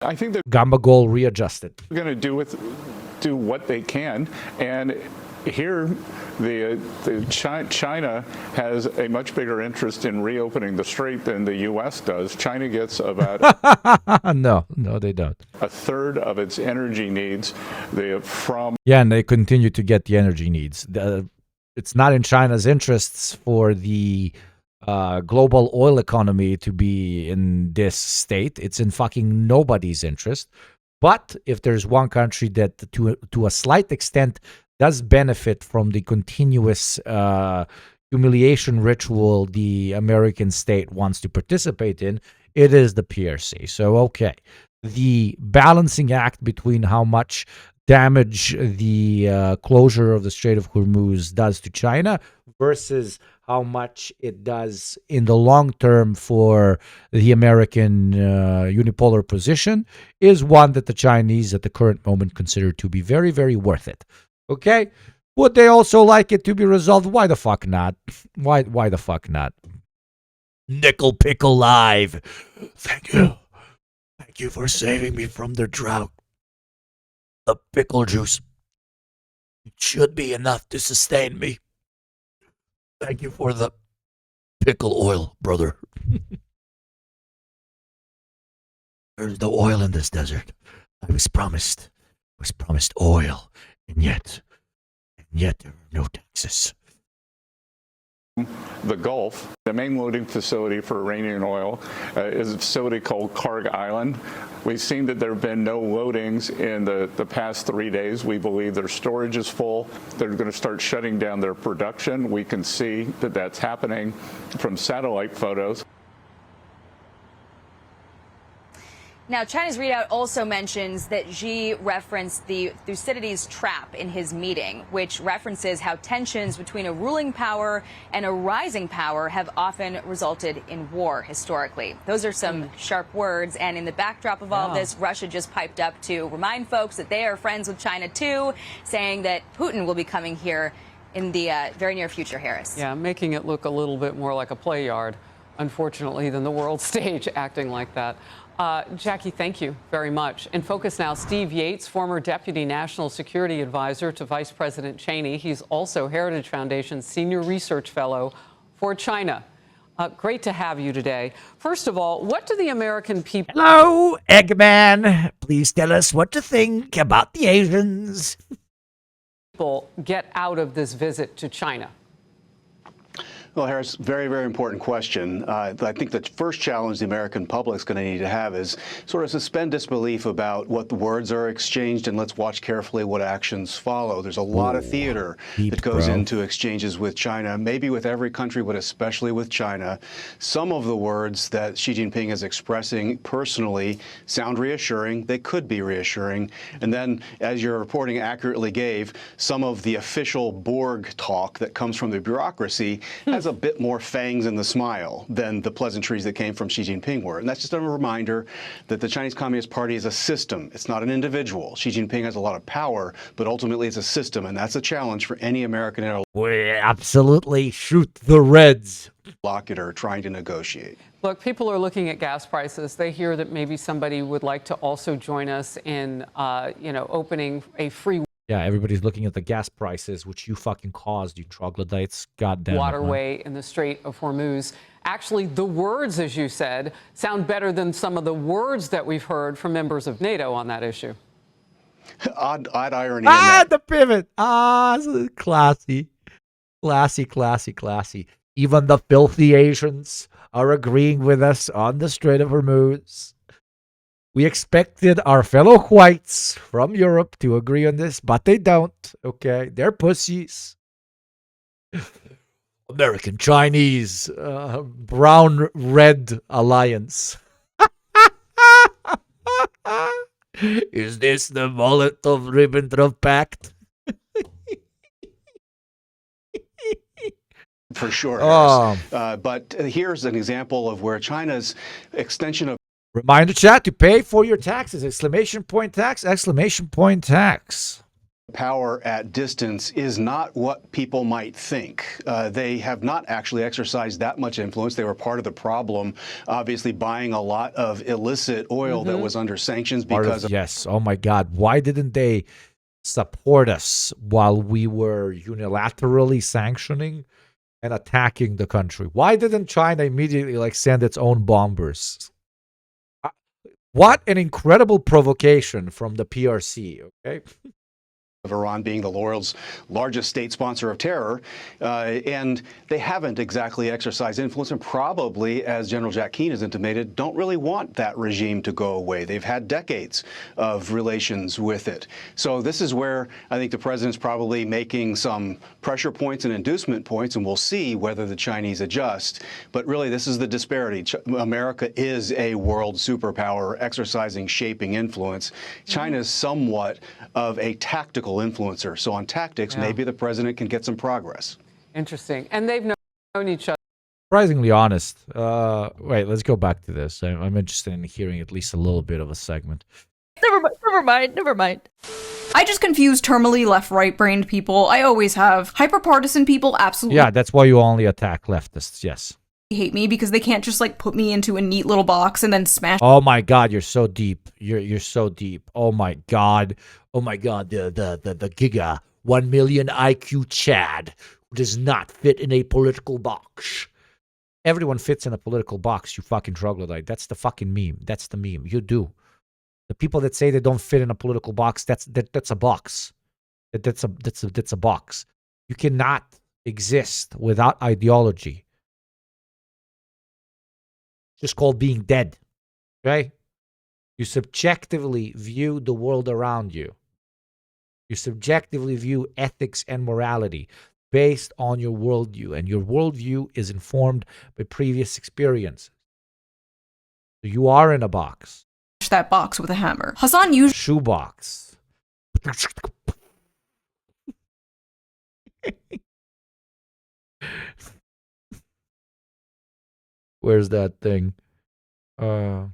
I think they're Gamma goal readjusted. going to do what they can, and here China has a much bigger interest in reopening the strait than the U.S. does. China gets about no, they don't. a third of its energy needs from. Yeah, and they continue to get the energy needs. It's not in China's interests for the global oil economy to be in this state. It's in fucking nobody's interest. But if there's one country that to a slight extent does benefit from the continuous humiliation ritual the American state wants to participate in, it is the PRC. So, okay, the balancing act between how much damage the closure of the Strait of Hormuz does to China versus how much it does in the long term for the American unipolar position is one that the Chinese at the current moment consider to be very, very worth it. Okay? Would they also like it to be resolved? Why the fuck not? Why the fuck not? Nickel Pickle Live. Thank you. Thank you for saving me from the drought. The pickle juice. It should be enough to sustain me. Thank you for the pickle oil, brother. There's no oil in this desert. I was promised oil, and yet there are no taxes. The Gulf, the main loading facility for Iranian oil is a facility called Karg Island. We've seen that there have been no loadings in the past 3 days. We believe their storage is full. They're going to start shutting down their production. We can see that that's happening from satellite photos. Now, China's readout also mentions that Xi referenced the Thucydides trap in his meeting, which references how tensions between a ruling power and a rising power have often resulted in war historically. Those are some sharp words. And in the backdrop of all this, Russia just piped up to remind folks that they are friends with China, too, saying that Putin will be coming here in the very near future, Harris. Yeah, making it look a little bit more like a play yard, unfortunately, than the world stage acting like that. Jackie, thank you very much. In focus now, Steve Yates, former Deputy National Security Advisor to Vice President Cheney. He's also Heritage Foundation's Senior Research Fellow for China. Great to have you today. First of all, what do the American people... Hello, Eggman. Please tell us what to think about the Asians. ...people get out of this visit to China? Well, Harris, very, very important question. I think the first challenge the American public is going to need to have is sort of suspend disbelief about what the words are exchanged, and let's watch carefully what actions follow. There's a lot of theater that goes into exchanges with China, maybe with every country, but especially with China. Some of the words that Xi Jinping is expressing personally sound reassuring. They could be reassuring. And then, as your reporting accurately gave, some of the official Borg talk that comes from the bureaucracy has has a bit more fangs in the smile than the pleasantries that came from Xi Jinping were. And that's just a reminder that the Chinese Communist Party is a system. It's not an individual. Xi Jinping has a lot of power, but ultimately it's a system, and that's a challenge for any American We absolutely shoot the Reds. interlocutor trying to negotiate. Look, people are looking at gas prices. They hear that maybe somebody would like to also join us in, opening a free Yeah, everybody's looking at the gas prices, which you fucking caused, you troglodytes. Goddamn. waterway in the Strait of Hormuz. Actually, the words, as you said, sound better than some of the words that we've heard from members of NATO on that issue. Odd irony. The pivot. Classy. Classy. Even the filthy Asians are agreeing with us on the Strait of Hormuz. We expected our fellow whites from Europe to agree on this, but they don't, okay? They're pussies. American-Chinese brown-red alliance. Is this the Molotov-Ribbentrop Pact? For sure. Oh. But here's an example of where China's extension of Remind the chat to pay for your taxes. Exclamation point tax. Exclamation point tax. power at distance is not what people might think. They have not actually exercised that much influence. They were part of the problem, obviously buying a lot of illicit oil that was under sanctions because of yes. Oh my God. Why didn't they support us while we were unilaterally sanctioning and attacking the country? Why didn't China immediately send its own bombers? What an incredible provocation from the PRC, okay? of Iran being the world's largest state sponsor of terror, and they haven't exactly exercised influence, and probably, as General Jack Keane has intimated, don't really want that regime to go away. They've had decades of relations with it. So this is where I think the president's probably making some pressure points and inducement points, and we'll see whether the Chinese adjust. But really, this is the disparity. America is a world superpower exercising shaping influence. China is somewhat of a tactical influencer. So on tactics, maybe the president can get some progress. Interesting. And they've known each other. Surprisingly honest. Wait, let's go back to this. I'm interested in hearing at least a little bit of a segment. Never mind. I just confuse terminally left-right-brained people. I always have. Hyper-partisan people absolutely Yeah, that's why you only attack leftists, yes. hate me because they can't just put me into a neat little box and then smash. Oh my God, you're so deep. You're so deep. Oh my God. Oh my God, the giga 1 million IQ Chad who does not fit in a political box. Everyone fits in a political box, you fucking troglodyte. That's the fucking meme. That's the meme. You do. The people that say they don't fit in a political box, that's a box. That's a box. You cannot exist without ideology. It's just called being dead. Okay? You subjectively view the world around you. You subjectively view ethics and morality based on your worldview, and your worldview is informed by previous experiences. So you are in a box. That box with a hammer. Hasan usually Shoebox. Where's that thing? Yeah.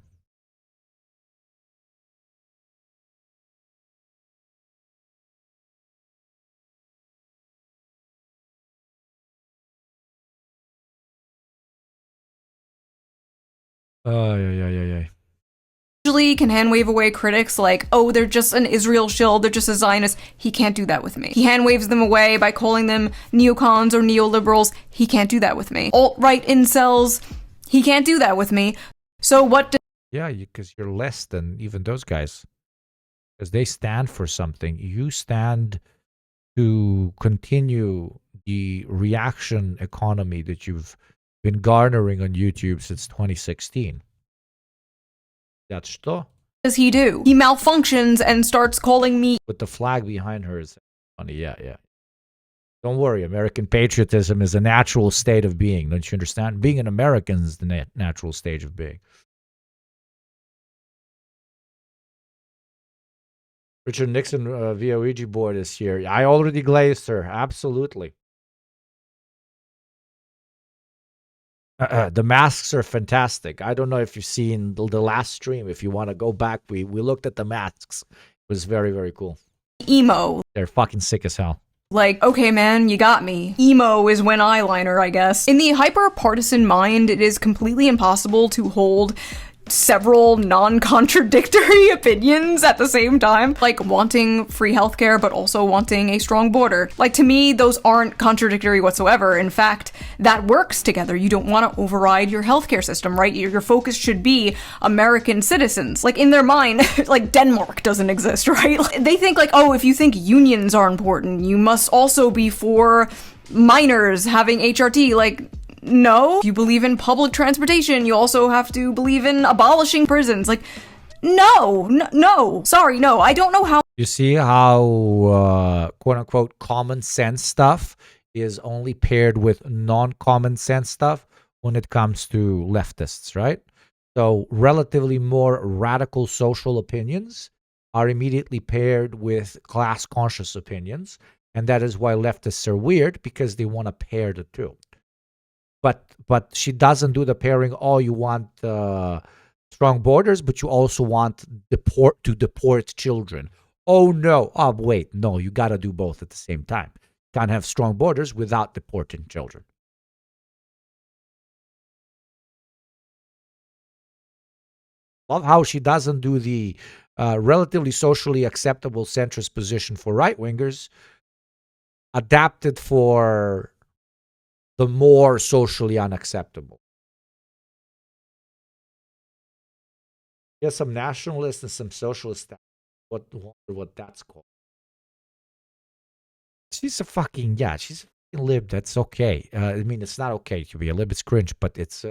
can hand wave away critics like, oh, they're just an Israel shill, they're just a Zionist. He can't do that with me. He hand waves them away by calling them neocons or neoliberals. He can't do that with me. Alt-right incels. He can't do that with me. So what? Yeah, because you're less than even those guys. Because they stand for something. You stand to continue the reaction economy that you've been garnering on YouTube since 2016. That's что? Does he do? He malfunctions and starts calling me. With the flag behind her is funny. Yeah. Don't worry. American patriotism is a natural state of being. Don't you understand? Being an American is the natural stage of being. Richard Nixon via Ouija board is here. I already glazed her. Absolutely. The masks are fantastic. I don't know if you've seen the last stream. If you want to go back, we looked at the masks. It was very, very cool. Emo. They're fucking sick as hell. Like, okay, man, you got me. Emo is when eyeliner, I guess. In the hyper-partisan mind, it is completely impossible to hold several non-contradictory opinions at the same time. Like, wanting free healthcare, but also wanting a strong border. Like, to me, those aren't contradictory whatsoever. In fact, that works together. You don't want to override your healthcare system, right? Your focus should be American citizens. Like, in their mind, like, Denmark doesn't exist, right? They think, like, oh, if you think unions are important, you must also be for minors having HRT. Like, no. If you believe in public transportation, you also have to believe in abolishing prisons. Like, no. Sorry, no. I don't know how. You see how, quote unquote, common sense stuff is only paired with non-common sense stuff when it comes to leftists, right? So relatively more radical social opinions are immediately paired with class-conscious opinions. And that is why leftists are weird, because they want to pair the two. But she doesn't do the pairing. Oh, you want strong borders, but you also want to deport children. Oh no! Oh wait, no. You got to do both at the same time. Can't have strong borders without deporting children. Love how she doesn't do the relatively socially acceptable centrist position for right wingers, adapted for the more socially unacceptable. There's some nationalists and some socialists. What that's called. She's a fucking she's a fucking lib. That's okay. I mean, it's not okay to be a lib. It's cringe, but it's.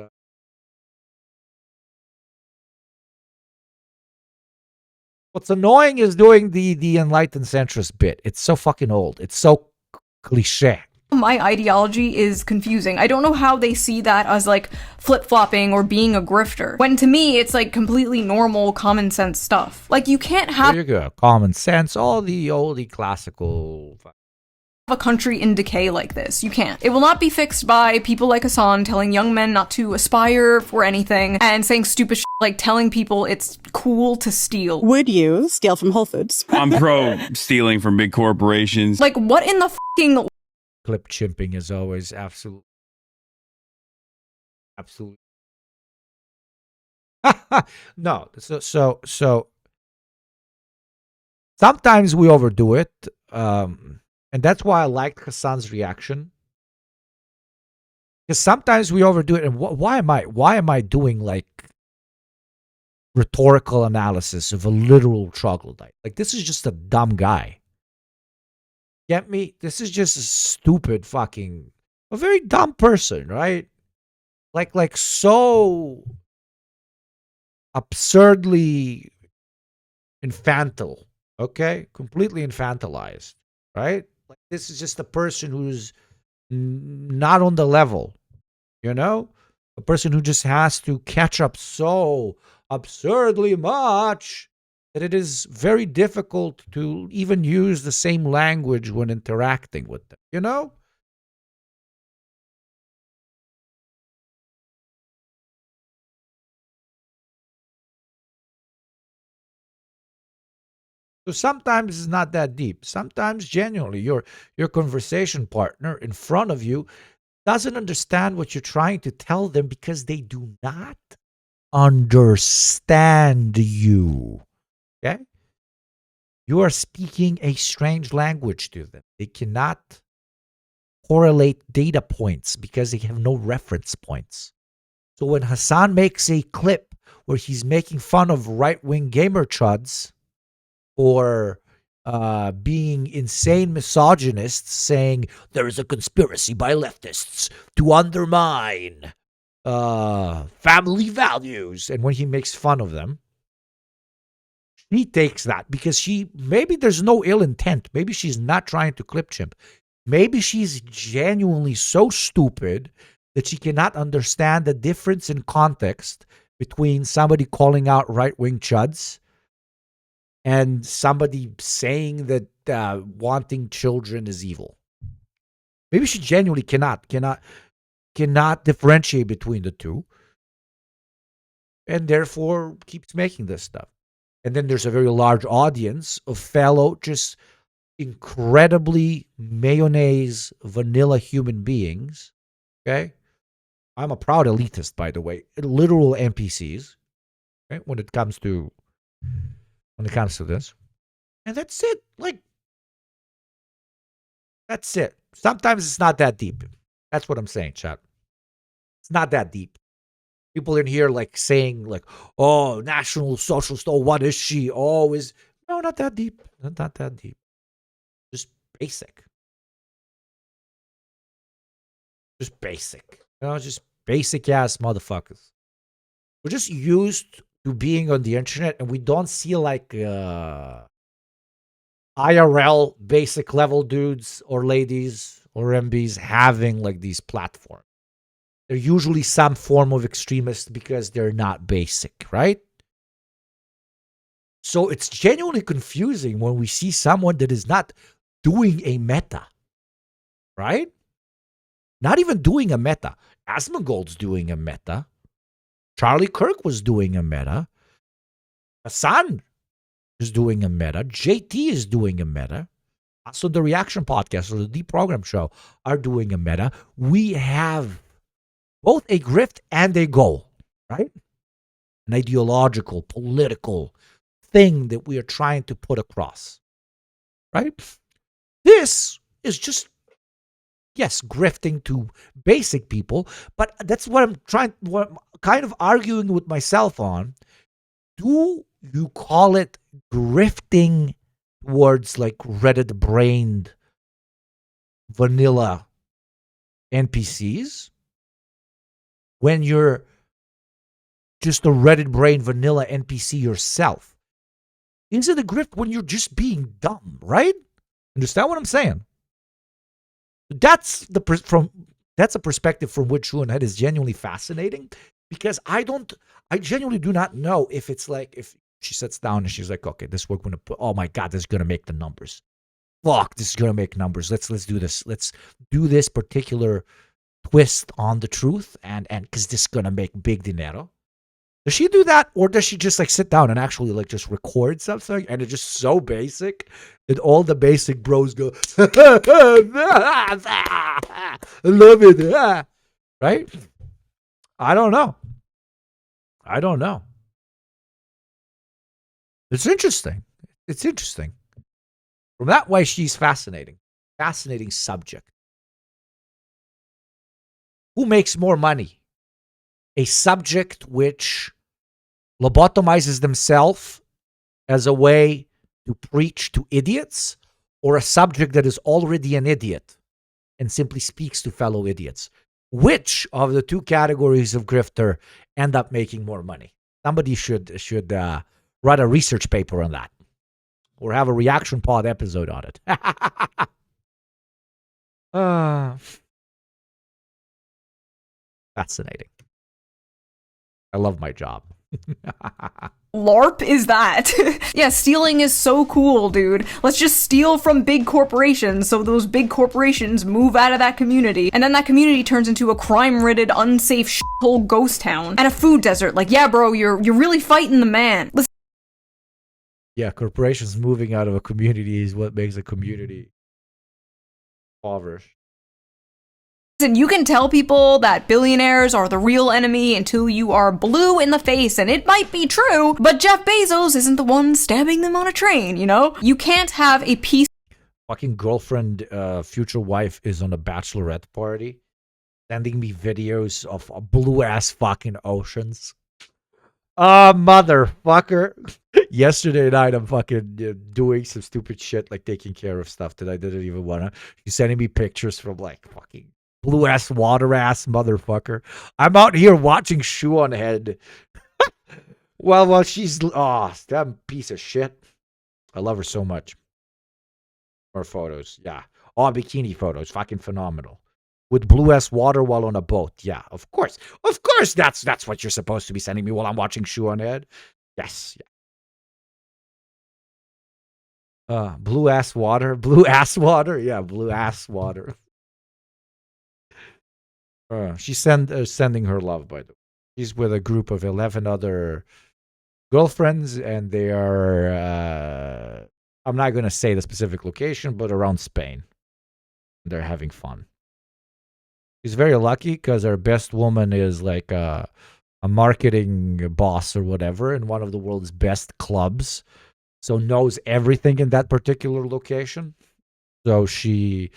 What's annoying is doing the enlightened centrist bit. It's so fucking old. It's so cliche. My ideology is confusing. I don't know how they see that as like flip-flopping or being a grifter. When to me, it's like completely normal, common sense stuff. Like you can't have There you go. Common sense, all the classical. a country in decay like this. You can't. It will not be fixed by people like Hasan telling young men not to aspire for anything and saying stupid shit like telling people it's cool to steal. Would you steal from Whole Foods? I'm pro stealing from big corporations. Like what in the fucking Clip chimping is always absolute. No, so sometimes we overdo it, and that's why I liked Hasan's reaction. Because sometimes we overdo it, and why am I doing like rhetorical analysis of a literal troglodyte? Like this is just a dumb guy. Get me? This is just a stupid fucking, a very dumb person, right? Like so absurdly infantile, okay? Completely infantilized, right? Like this is just a person who's not on the level, you know? A person who just has to catch up so absurdly much that it is very difficult to even use the same language when interacting with them, you know? So sometimes it's not that deep. Sometimes genuinely your conversation partner in front of you doesn't understand what you're trying to tell them because they do not understand you. Okay? You are speaking a strange language to them. They cannot correlate data points because they have no reference points. So when Hasan makes a clip where he's making fun of right-wing gamer chuds for being insane misogynists, saying there is a conspiracy by leftists to undermine family values, and when he makes fun of them, she takes that because maybe there's no ill intent. Maybe she's not trying to clip chimp. Maybe she's genuinely so stupid that she cannot understand the difference in context between somebody calling out right-wing chuds and somebody saying that wanting children is evil. Maybe she genuinely cannot cannot differentiate between the two, and therefore keeps making this stuff. And then there's a very large audience of fellow, just incredibly mayonnaise, vanilla human beings. Okay? I'm a proud elitist, by the way. Literal NPCs, right? When it comes to this. And that's it. Like, that's it. Sometimes it's not that deep. That's what I'm saying, chat. It's not that deep. People in here like saying like, oh, National Socialist, oh, what is she? Oh, is no, not that deep. Not that deep. Just basic. Just basic. Just basic ass motherfuckers. We're just used to being on the internet, and we don't see like IRL basic level dudes or ladies or MBs having like these platforms. They're usually some form of extremist because they're not basic, right? So it's genuinely confusing when we see someone that is not doing a meta, right? Not even doing a meta. Asmongold's doing a meta. Charlie Kirk was doing a meta. Hasan is doing a meta. JT is doing a meta. So the Reaction Podcast or the Deprogram Show are doing a meta. We have both a grift and a goal, right? An ideological, political thing that we are trying to put across, right? This is just, yes, grifting to basic people, but that's what I'm kind of arguing with myself on. Do you call it grifting towards like Reddit-brained vanilla NPCs when you're just a Reddit-brained vanilla NPC yourself? Is it a grift when you're just being dumb, right? Understand what I'm saying? That's a perspective from which Shuanhead is genuinely fascinating, because I genuinely do not know if it's like, if she sits down and she's like, okay, this we're going to put, oh my God, this is going to make the numbers. Fuck, this is going to make numbers. Let's do this. Let's do this particular twist on the truth, and because this is going to make big dinero. Does she do that, or does she just like sit down and actually like just record something, and it's just so basic that all the basic bros go, I love it, right? I don't know. It's interesting. From that way, she's fascinating subject. Who makes more money? A subject which lobotomizes themselves as a way to preach to idiots, or a subject that is already an idiot and simply speaks to fellow idiots? Which of the two categories of grifter end up making more money? Somebody should write a research paper on that, or have a reaction pod episode on it. Fascinating. I love my job. LARP is that? Yeah, stealing is so cool, dude. Let's just steal from big corporations so those big corporations move out of that community, and then that community turns into a crime-ridden, unsafe shithole ghost town and a food desert. Like, yeah, bro, you're really fighting the man. Yeah, corporations moving out of a community is what makes a community impoverished. Listen, you can tell people that billionaires are the real enemy until you are blue in the face, and it might be true, but Jeff Bezos isn't the one stabbing them on a train, you know? You can't have a peace. Fucking girlfriend, future wife is on a bachelorette party, sending me videos of blue-ass fucking oceans. Motherfucker. Yesterday night, I'm fucking doing some stupid shit, like taking care of stuff that I didn't even want to. She's sending me pictures from like fucking blue-ass, water-ass motherfucker. I'm out here watching Shuanhead. Well, she's, that piece of shit. I love her so much. More photos, yeah. Oh, bikini photos, fucking phenomenal. With blue-ass water while on a boat. Yeah, of course. Of course, that's what you're supposed to be sending me while I'm watching Shuanhead. Yes, yeah. Blue-ass water? Blue-ass water? Yeah, blue-ass water. She's sending her love, by the way. She's with a group of 11 other girlfriends, and they are, I'm not going to say the specific location, but around Spain. They're having fun. She's very lucky because her best woman is like a marketing boss or whatever in one of the world's best clubs. So knows everything in that particular location. So she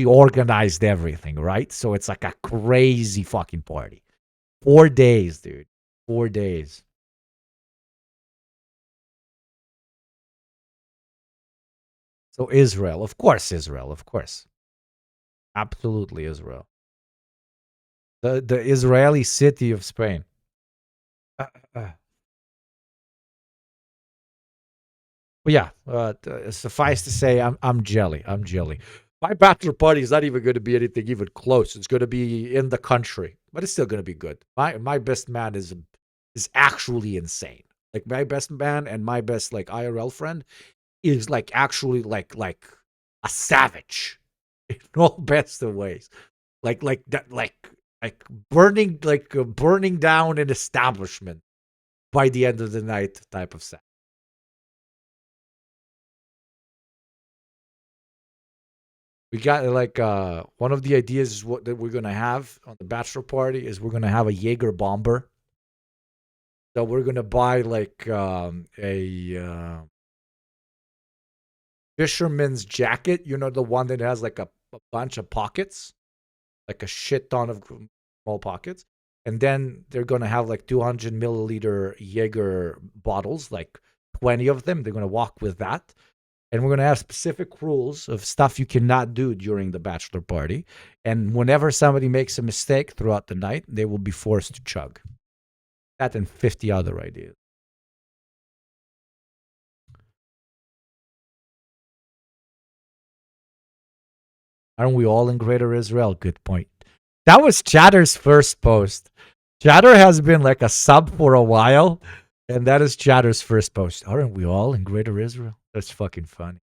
organized everything, right? So it's like a crazy fucking party. 4 days, dude. 4 days. So Israel, of course, absolutely Israel. The Israeli city of Spain. Well, yeah, suffice to say, I'm jelly. My bachelor party is not even going to be anything even close. It's going to be in the country, but it's still going to be good. My best man is actually insane. Like my best man and my best like IRL friend is like actually like a savage in all best of ways. Like burning down an establishment by the end of the night type of savage. We got like one of the ideas is that we're gonna have on the bachelor party is we're gonna have a Jaeger bomber. So we're gonna buy like a fisherman's jacket. You know, the one that has like a bunch of pockets, like a shit ton of small pockets. And then they're gonna have like 200 milliliter Jaeger bottles, like 20 of them. They're gonna walk with that. And we're going to have specific rules of stuff you cannot do during the bachelor party. And whenever somebody makes a mistake throughout the night, they will be forced to chug. That and 50 other ideas. Aren't we all in Greater Israel? Good point. That was Chatter's first post. Chatter has been like a sub for a while. And that is Chatter's first post. Aren't we all in Greater Israel? That's fucking funny.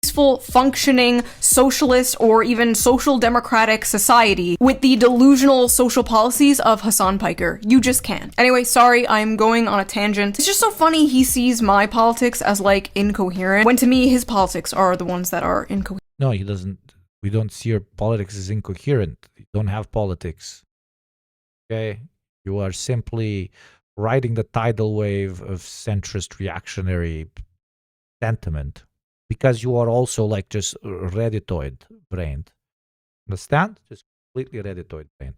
Peaceful, functioning, socialist, or even social democratic society with the delusional social policies of Hasan Piker. You just can't. Anyway, sorry, I'm going on a tangent. It's just so funny he sees my politics as like incoherent, when to me his politics are the ones that are incoherent. No, he doesn't. We don't see your politics as incoherent. You don't have politics. Okay? You are simply riding the tidal wave of centrist reactionary sentiment because you are also like just Redditoid brained. Understand? Just completely Redditoid brained.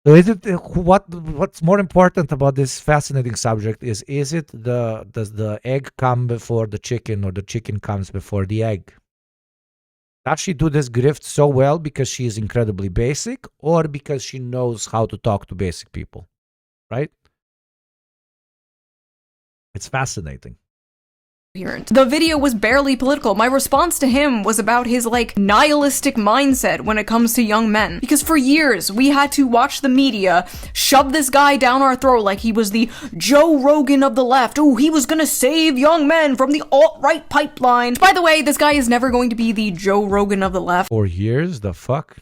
So is it what's more important about this fascinating subject is it does the egg come before the chicken or the chicken comes before the egg? Does she do this grift so well because she is incredibly basic or because she knows how to talk to basic people? Right? It's fascinating. The video was barely political. My response to him was about his like nihilistic mindset when it comes to young men. Because for years we had to watch the media shove this guy down our throat like he was the Joe Rogan of the left. Oh, he was gonna save young men from the alt-right pipeline. By the way, this guy is never going to be the Joe Rogan of the left. For years? The fuck?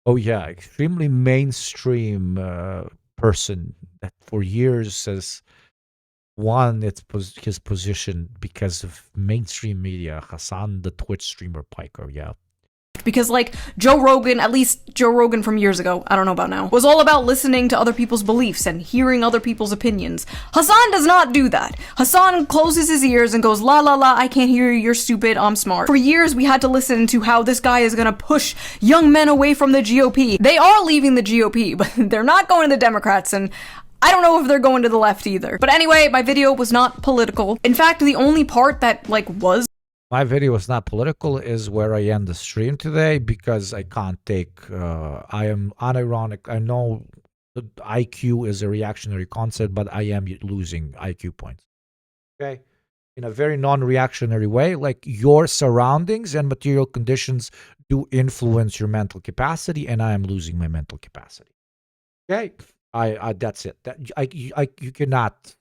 Oh yeah, extremely mainstream person that for years has won his position because of mainstream media. Hasan, the Twitch streamer Piker, yeah. Because like Joe Rogan, at least Joe Rogan from years ago, I don't know about now, was all about listening to other people's beliefs and hearing other people's opinions. Hasan does not do that. Hasan closes his ears and goes, la la la, I can't hear you, you're stupid, I'm smart. For years we had to listen to how this guy is gonna push young men away from the GOP. They are leaving the GOP, but they're not going to the Democrats, and I don't know if they're going to the left either. But anyway, my video was not political. In fact, the only part that like was my video was not political is where I end the stream today because I can't take I am unironic. I know IQ is a reactionary concept, but I am losing IQ points. Okay? In a very non-reactionary way, like your surroundings and material conditions do influence your mental capacity, and I am losing my mental capacity. Okay? I that's it. You cannot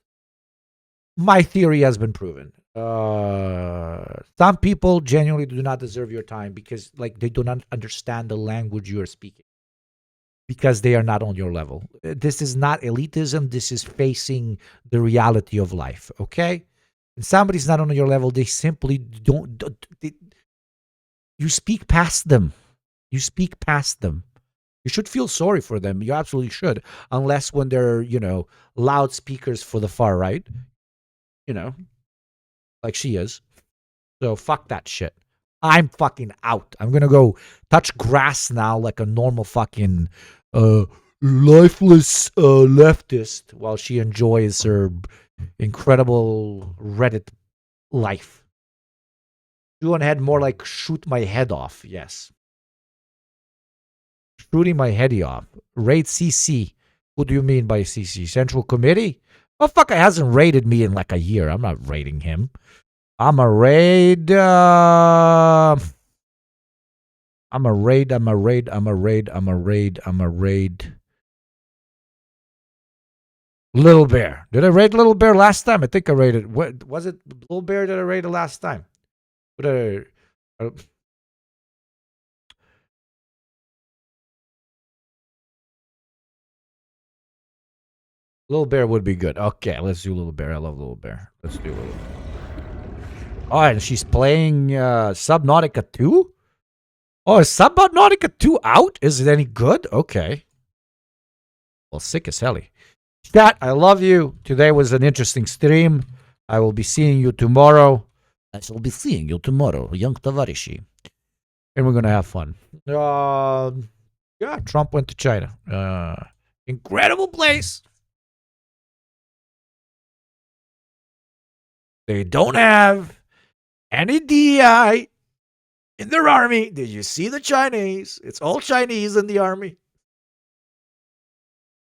My theory has been proven. Some people genuinely do not deserve your time because like they do not understand the language you are speaking because they are not on your level. This is not elitism. This is facing the reality of life. Okay. And somebody's not on your level. They simply don't. You speak past them. You speak past them. You should feel sorry for them. You absolutely should. Unless when they're, loudspeakers for the far right, like she is. So fuck that shit. I'm fucking out. I'm going to go touch grass now like a normal fucking lifeless leftist while she enjoys her incredible Reddit life. Shoot head more like shoot my head off. Yes. Shooting my head off. Raid CC. What do you mean by CC? Central Committee? Oh, fucker hasn't raided me in like a year. I'm not raiding him. I'm a raid. I'm a raid. Little Bear. Did I raid Little Bear last time? I think I raided. What was it? Little Bear that I raided last time? Little Bear would be good. Okay, let's do Little Bear. I love Little Bear. Let's do Little Bear. Oh, and she's playing Subnautica 2? Oh, is Subnautica 2 out? Is it any good? Okay. Well, sick as hell. Chat, I love you. Today was an interesting stream. I will be seeing you tomorrow. Young Tavarishi. And we're going to have fun. Yeah, Trump went to China. Incredible place. They don't have any DEI in their army. Did you see the Chinese? It's all Chinese in the army.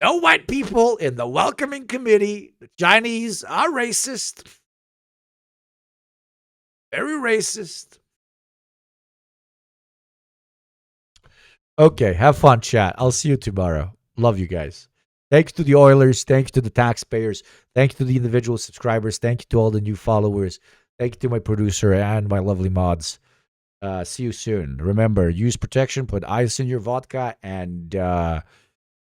No white people in the welcoming committee. The Chinese are racist. Very racist. Okay, have fun, chat. I'll see you tomorrow. Love you guys. Thanks to the Oilers. Thanks to the taxpayers. Thanks to the individual subscribers. Thank you to all the new followers. Thank you to my producer and my lovely mods. See you soon. Remember, use protection, put ice in your vodka, and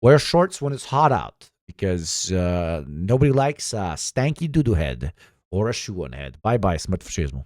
wear shorts when it's hot out because nobody likes a stanky doo-doo head or a shoe on head. Bye-bye, smut fascismo.